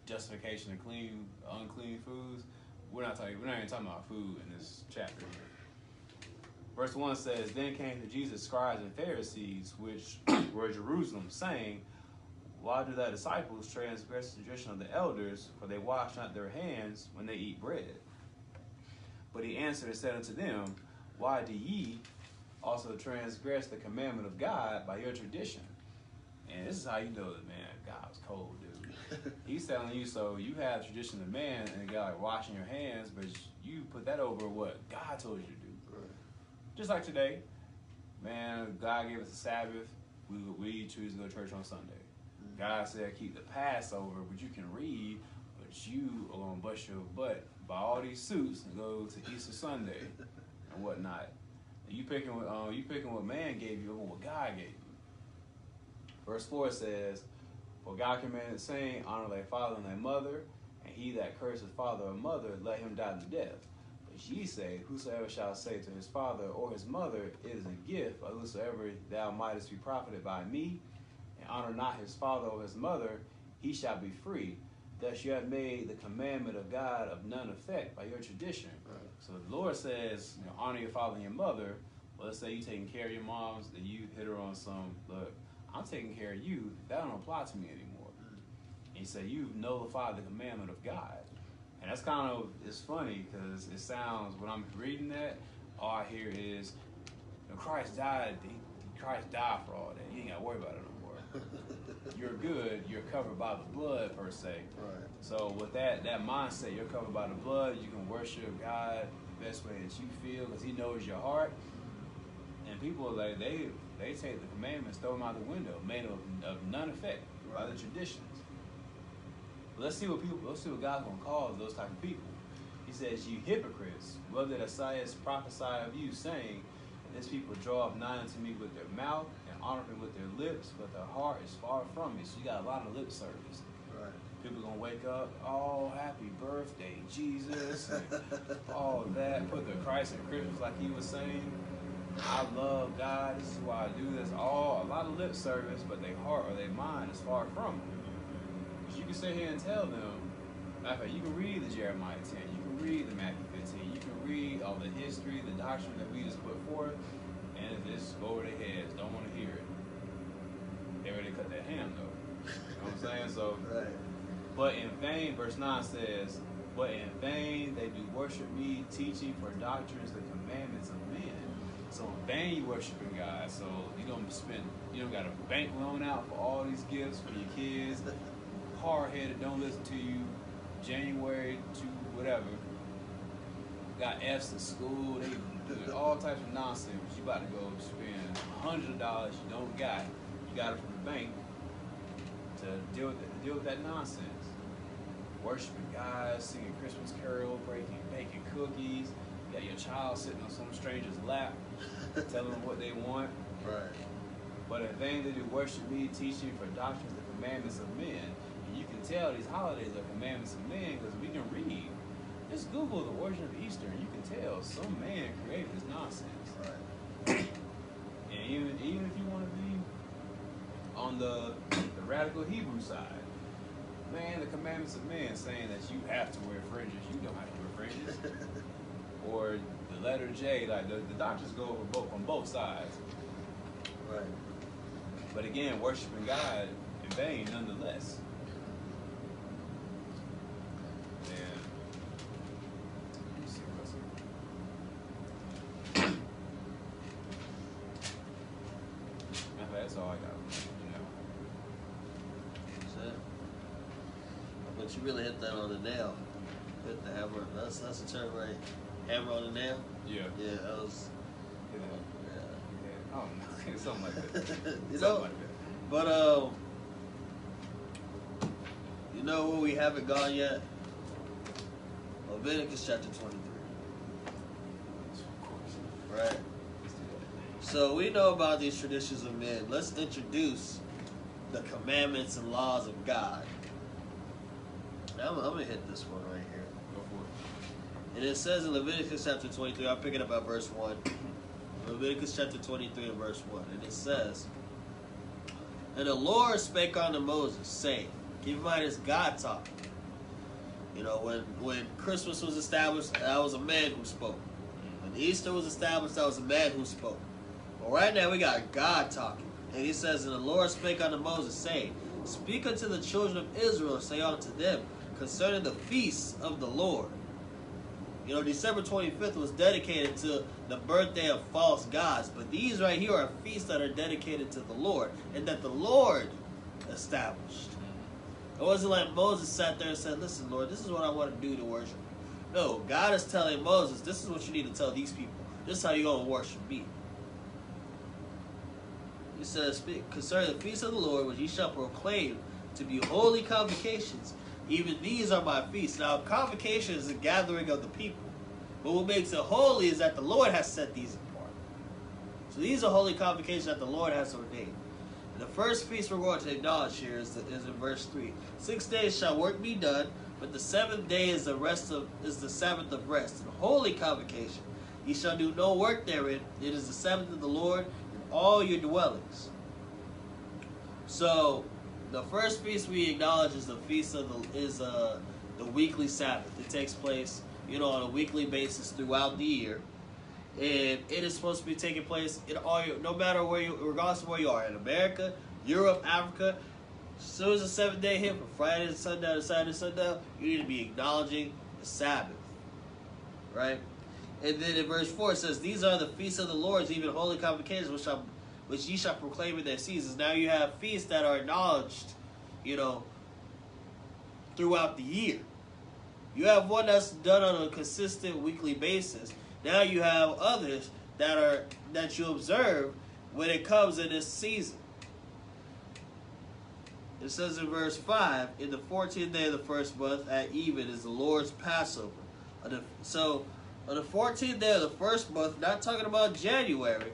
justification of clean, unclean foods. We're not even talking about food in this chapter here. Verse 1 says, Then came to Jesus scribes and Pharisees, which were at Jerusalem, saying, Why do thy disciples transgress the tradition of the elders? For they wash not their hands when they eat bread. But he answered and said unto them, Why do ye also transgress the commandment of God by your tradition? And this is how you know that, man, God was cold, dude. He's telling you, so you have the tradition of man and God like washing your hands, but you put that over what God told you to do. Right. Just like today, man, God gave us a Sabbath. We choose to go to church on Sunday. God said keep the Passover, but you can read, but you are going to bust your butt, buy all these suits and go to Easter Sunday and whatnot. And you picking what man gave you over what God gave you. Verse 4 says, For God commanded, saying, Honor thy father and thy mother, and he that curses father or mother, let him die to death. But But ye say, whosoever shall say to his father or his mother, it is a gift, or whosoever thou mightest be profited by me, and honor not his father or his mother, he shall be free. Thus you have made the commandment of God of none effect by your tradition. Right. So the Lord says, honor your father and your mother. Well, let's say you taking care of your moms, then you hit her on some, look, I'm taking care of you. That don't apply to me anymore. And he said, you've nullified the commandment of God. And that's kind of, it's funny because it sounds, when I'm reading that, all I hear is, Christ died for all that. You ain't got to worry about it no more. You're good, you're covered by the blood, per se. Right. So with that mindset, you're covered by the blood, you can worship God the best way that you feel because he knows your heart. And people, like, they take the commandments, throw them out the window, made of none effect by the traditions. Let's see what God's gonna call those type of people. He says, "You hypocrites, well did Isaiah prophesy of you, saying, this people draw nigh unto me with their mouth and honor me with their lips, but their heart is far from me." So you got a lot of lip service. Right. People gonna wake up, oh, happy birthday, Jesus, and all that. Put the Christ in Christmas, like he was saying. I love God. This is why I do this. A lot of lip service, but their heart or their mind is far from them. Because you can sit here and tell them, matter of fact, you can read the Jeremiah 10, you can read the Matthew 15, you can read all the history, the doctrine that we just put forth, and it just go over their heads, don't want to hear it. They already cut that ham though. You know what I'm saying? So, Right. but in vain, verse 9 says, but in vain they do worship me, teaching for doctrines the commandments of men. So in vain you worshiping God. So you don't got a bank loan out for all these gifts for your kids. Hard-headed, don't listen to you. January to whatever. Got F's in school. They do all types of nonsense. You about to go spend $100 you don't got. You got it from the bank to deal with that nonsense. Worshiping God, singing Christmas carol, baking cookies. You got your child sitting on some stranger's lap, telling them what they want. Right. But in vain they do worship me, teaching for doctrines the commandments of men. And you can tell these holidays are commandments of men because we can read. Just Google the origin of Easter and you can tell some man created this nonsense. Right. And even if you want to be on the radical Hebrew side, man, the commandments of men saying that you have to wear fringes, you don't have to wear fringes. Or the letter J, like the doctrines go over on both sides. Right. But again, worshiping God in vain nonetheless. And let me see what else. That's all I got. That's it. But you really hit that on the nail. Hit the hammer. That's the term, right? Hammer on the nail. Yeah. Yeah, that was. Oh no, something like that. You Something know, like that. but you know where we haven't gone yet? Leviticus chapter 23. Of course. Right. So we know about these traditions of men. Let's introduce the commandments and laws of God. Now I'm gonna hit this one right here. Go for it. And it says in Leviticus chapter 23, I'll pick it up at verse 1. Leviticus chapter 23 and verse 1. And it says, "And the Lord spake unto Moses, saying," keep in mind it's God talking. You know, when Christmas was established, that was a man who spoke. When Easter was established, that was a man who spoke. But right now we got God talking. And he says, "And the Lord spake unto Moses, saying, Speak unto the children of Israel, and say unto them, concerning the feasts of the Lord." You know, December 25th was dedicated to the birthday of false gods. But these right here are feasts that are dedicated to the Lord and that the Lord established. It wasn't like Moses sat there and said, "Listen, Lord, this is what I want to do to worship." No, God is telling Moses, this is what you need to tell these people. This is how you're going to worship me. He says, "Speak concerning the feasts of the Lord, which ye shall proclaim to be holy convocations. Even these are my feasts." Now, convocation is the gathering of the people. But what makes it holy is that the Lord has set these apart. So these are holy convocations that the Lord has ordained. The first feast we're going to acknowledge here is in verse 3. 6 days shall work be done, but the seventh day is the Sabbath of rest, and holy convocation. Ye shall do no work therein. It is the Sabbath of the Lord in all your dwellings. So, the first feast we acknowledge is the feast of the weekly Sabbath. It takes place, on a weekly basis throughout the year. And it is supposed to be taking place in no matter where regardless of where you are, in America, Europe, Africa. As soon as the 7th day hit, from Friday to sundown to Saturday to sundown, you need to be acknowledging the Sabbath, right? And then in verse 4 it says, "These are the feasts of the Lord, even holy convocations, which ye shall proclaim in their seasons." Now you have feasts that are acknowledged, throughout the year. You have one that's done on a consistent weekly basis. Now you have others that you observe when it comes in this season. It says in verse 5, "In the 14th day of the first month at even is the Lord's Passover." So on the 14th day of the first month, not talking about January,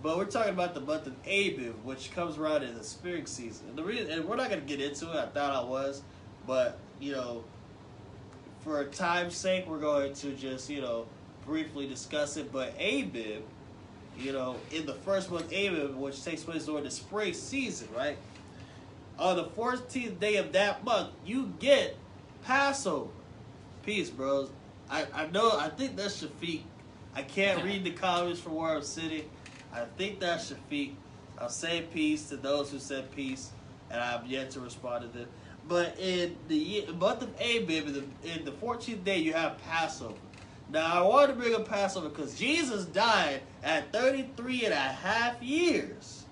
but we're talking about the month of Abib, which comes around in the spring season. And we're not going to get into it. I thought I was, but for time's sake, we're going to just briefly discuss it. But Abib, in the first month Abib, which takes place during the spring season, right? On the 14th day of that month, you get Passover. Peace, bros. I think that's Shafiq. I can't read the comments from where I'm sitting. I think that's Shafiq. I'll say peace to those who said peace, and I've yet to respond to them. But in the month of Abib, in the 14th day, you have Passover. Now, I wanted to bring up Passover because Jesus died at 33 and a half years.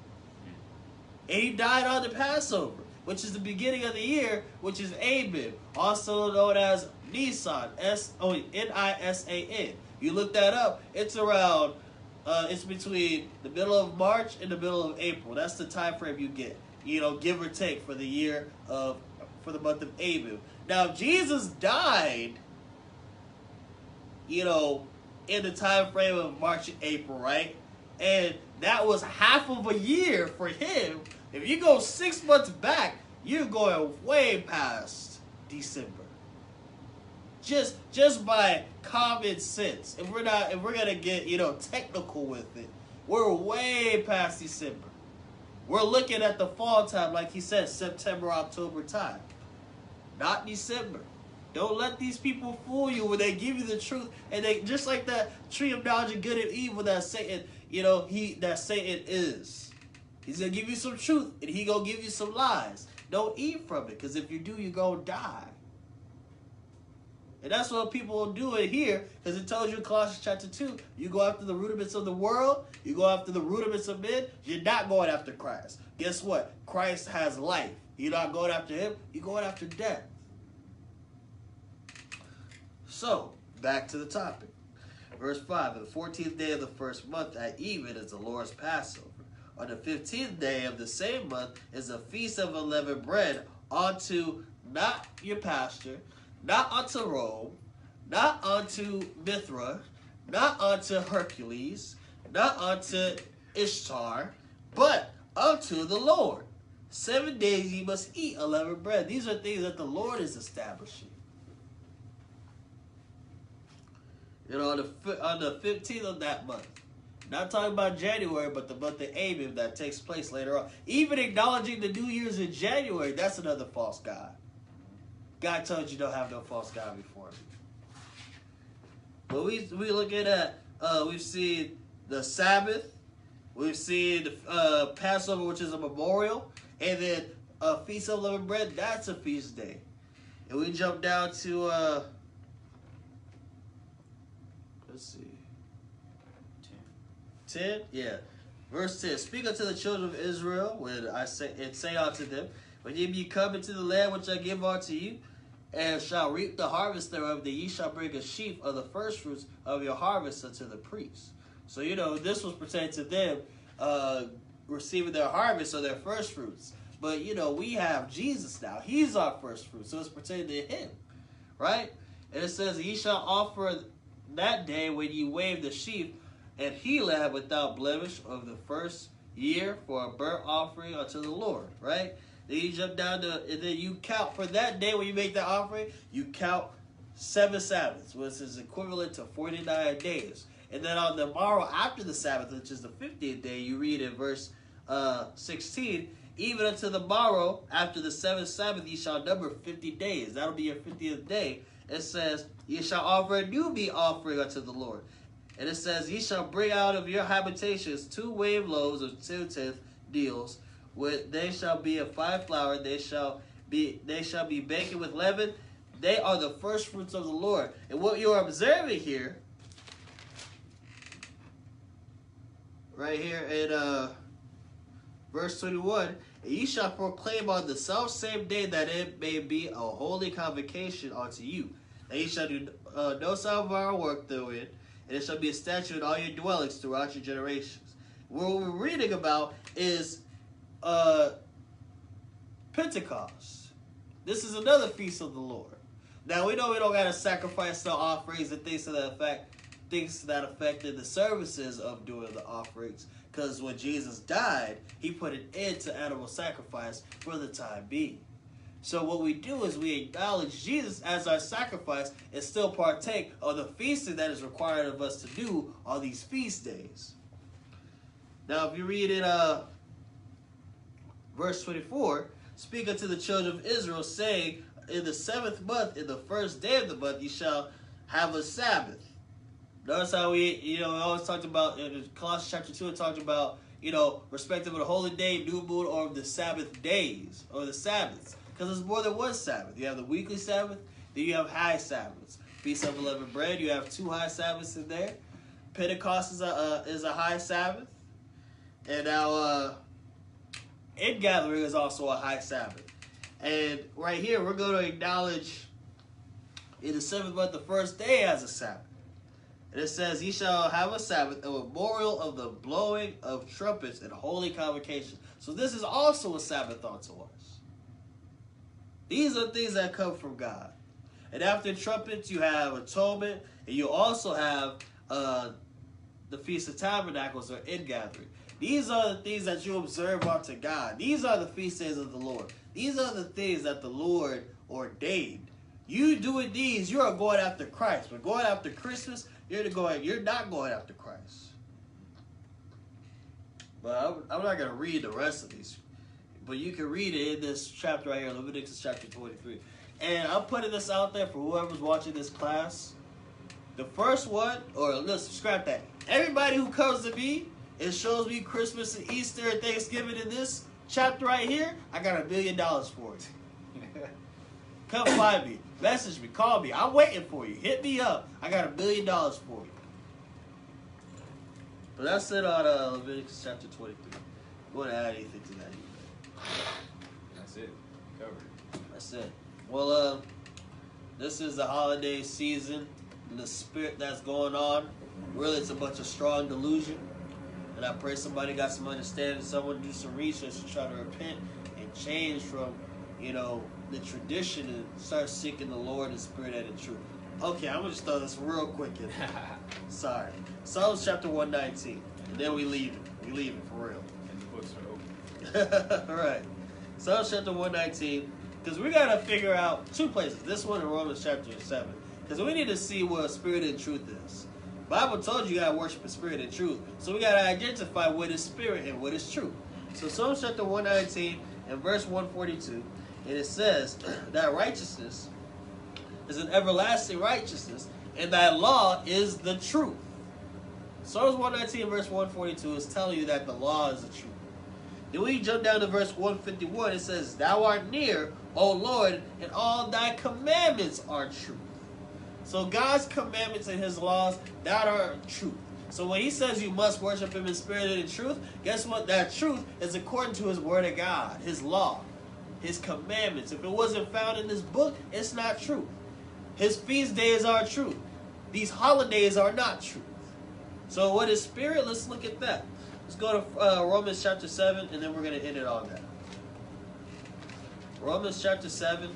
And he died on the Passover, which is the beginning of the year, which is Abib, also known as Nisan, Nisan. You look that up, it's around, it's between the middle of March and the middle of April. That's the time frame you get, give or take for for the month of Abib. Now, Jesus died, in the time frame of March and April, right? And that was half of a year for him. If you go 6 months back, you're going way past December. Just by common sense. If we're gonna get technical with it, we're way past December. We're looking at the fall time, like he said, September, October time, not December. Don't let these people fool you when they give you the truth, and they just like that tree of knowledge of good and evil that Satan, that Satan is. He's gonna give you some truth, and he gonna give you some lies. Don't eat from it, because if you do, you're gonna die. And that's what people do it here, because it tells you in Colossians chapter 2, you go after the rudiments of the world, you go after the rudiments of men, you're not going after Christ. Guess what? Christ has life. You're not going after him, you're going after death. So, back to the topic. Verse 5, "On the 14th day of the first month at even is the Lord's Passover. On the 15th day of the same month is a feast of unleavened bread unto not your pastor, not unto Rome, not unto Mithra, not unto Hercules, not unto Ishtar, but unto the Lord. 7 days ye must eat unleavened bread." These are things that the Lord is establishing. On the 15th of that month. Not talking about January, but the month of Abib that takes place later on. Even acknowledging the New Year's in January, that's another false god. God told you don't have no false god before me. But we looking at, we've seen the Sabbath, we've seen the Passover, which is a memorial, and then a Feast of Unleavened Bread, that's a feast day. And we jump down to, let's see. 10? Yeah. Verse 10. "Speak unto the children of Israel when I say unto them, when ye be come into the land which I give unto you, and shall reap the harvest thereof, then ye shall bring a sheaf of the firstfruits of your harvest unto the priest." So, this was pertaining to them receiving their harvest or their firstfruits. But, we have Jesus now. He's our firstfruit, so it's pertaining to him, right? And it says, "Ye shall offer that day when ye wave the sheaf, and he lamb without blemish of the first year for a burnt offering unto the Lord, right? Then you jump down to, and then you count for that day when you make that offering, you count 7 Sabbaths, which is equivalent to 49 days. And then on the morrow after the Sabbath, which is the 50th day, you read in verse 16, even unto the morrow after the 7th Sabbath, ye shall number 50 days. That'll be your 50th day. It says, ye shall offer a new meat offering unto the Lord. And it says, ye shall bring out of your habitations 2 wave loaves of 2/10 deals. They shall be of fine flour. They shall be baked with leaven. They are the first fruits of the Lord. And what you're observing here, right here in verse 21, and ye shall proclaim on the self-same day that it may be a holy convocation unto you. And ye shall do no servile work therein, and it shall be a statute in all your dwellings throughout your generations. What we're reading about is Pentecost. This is another feast of the Lord. Now we know we don't gotta sacrifice no offerings and things that affected the services of doing the offerings, because when Jesus died, he put an end to animal sacrifice for the time being. So what we do is we acknowledge Jesus as our sacrifice and still partake of the feasting that is required of us to do on these feast days. Now if you read in verse 24, speak unto the children of Israel, saying, in the 7th month, in the first day of the month, you shall have a Sabbath. Notice how we always talked about, in Colossians chapter 2, it talked about, respective of the holy day, new moon, or the Sabbath days, or the Sabbaths. Because there's more than one Sabbath. You have the weekly Sabbath, then you have high Sabbaths. Feast of Unleavened Bread, you have 2 high Sabbaths in there. Pentecost is a high Sabbath. And now, Ingathering is also a high Sabbath. And right here, we're going to acknowledge in the 7th month, the first day as a Sabbath. And it says, ye shall have a Sabbath, a memorial of the blowing of trumpets and holy convocation. So this is also a Sabbath unto us. These are things that come from God. And after trumpets, you have atonement, and you also have the Feast of Tabernacles or Ingathering. These are the things that you observe unto God. These are the feast days of the Lord. These are the things that the Lord ordained. You doing these, you are going after Christ. But going after Christmas, you're not going after Christ. But I'm not going to read the rest of these. But you can read it in this chapter right here, Leviticus chapter 23. And I'm putting this out there for whoever's watching this class. The first one, or let's scrap that. Everybody who comes to me and shows me Christmas and Easter and Thanksgiving in this chapter right here, I got $1 million for it. Come find me. Message me. Call me. I'm waiting for you. Hit me up. I got $1 million for you. But that's it on Leviticus chapter 23. You want to add anything to that? That's it. Covered it. That's it. Well, this is the holiday season and the spirit that's going on. Really, it's a bunch of strong delusion. And I pray somebody got some understanding, someone do some research and try to repent and change from, the tradition and start seeking the Lord in spirit and in truth. Okay, I'm going to just throw this real quick in. Sorry. Psalms chapter 119. And then we leave it. We leave it for real. And the books are open. All right. Psalms chapter 119. Because we got to figure out 2 places. This one and Romans chapter 7. Because we need to see what spirit and truth is. Bible told you got to worship in spirit and truth. So we got to identify what is spirit and what is truth. So Psalms chapter 119 and verse 142. And it says that righteousness is an everlasting righteousness, and that law is the truth. Psalms 119 verse 142 is telling you that the law is the truth. Then when you jump down to verse 151, it says, thou art near, O Lord, and all thy commandments are truth. So God's commandments and his laws, that are truth. So when he says you must worship him in spirit and in truth, guess what? That truth is according to his word of God, his law, his commandments. If it wasn't found in this book, it's not true. His feast days are true. These holidays are not true. So what is spirit? Let's look at that. Let's go to Romans chapter 7, and then we're going to end it on that. Romans chapter 7.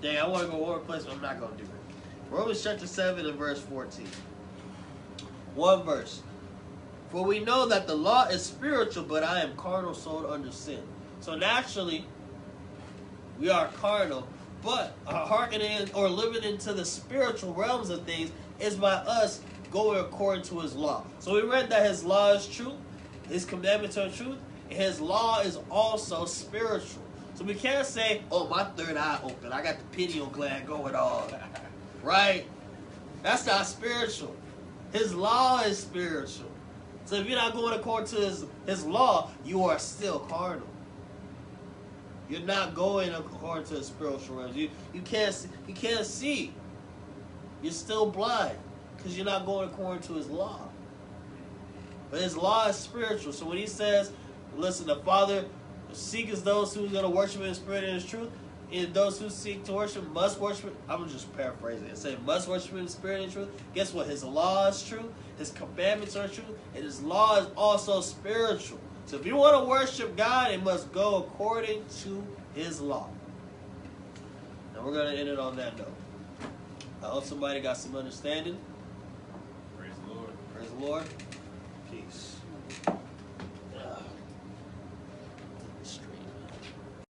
Dang, I want to go one more place, but I'm not going to do it. Romans chapter 7 and verse 14. One verse. For we know that the law is spiritual, but I am carnal, sold under sin. So naturally, we are carnal, but hearkening or living into the spiritual realms of things is by us going according to his law. So we read that his law is true, his commandments are truth, and his law is also spiritual. So we can't say, oh, my third eye open, I got the pineal gland going on. Right? That's not spiritual. His law is spiritual. So if you're not going according to his law, you are still carnal. You're not going according to the spiritual realms. You can't see. You're still blind because you're not going according to his law. But his law is spiritual. So when he says, listen, the Father seeks those who are going to worship in spirit and in truth, and those who seek to worship must worship. I'm just paraphrasing it. Saying must worship in spirit and truth. Guess what? His law is true. His commandments are true. And his law is also spiritual. So if you want to worship God, it must go according to his law. And we're going to end it on that note. I hope somebody got some understanding. Praise the Lord. Praise the Lord. Peace.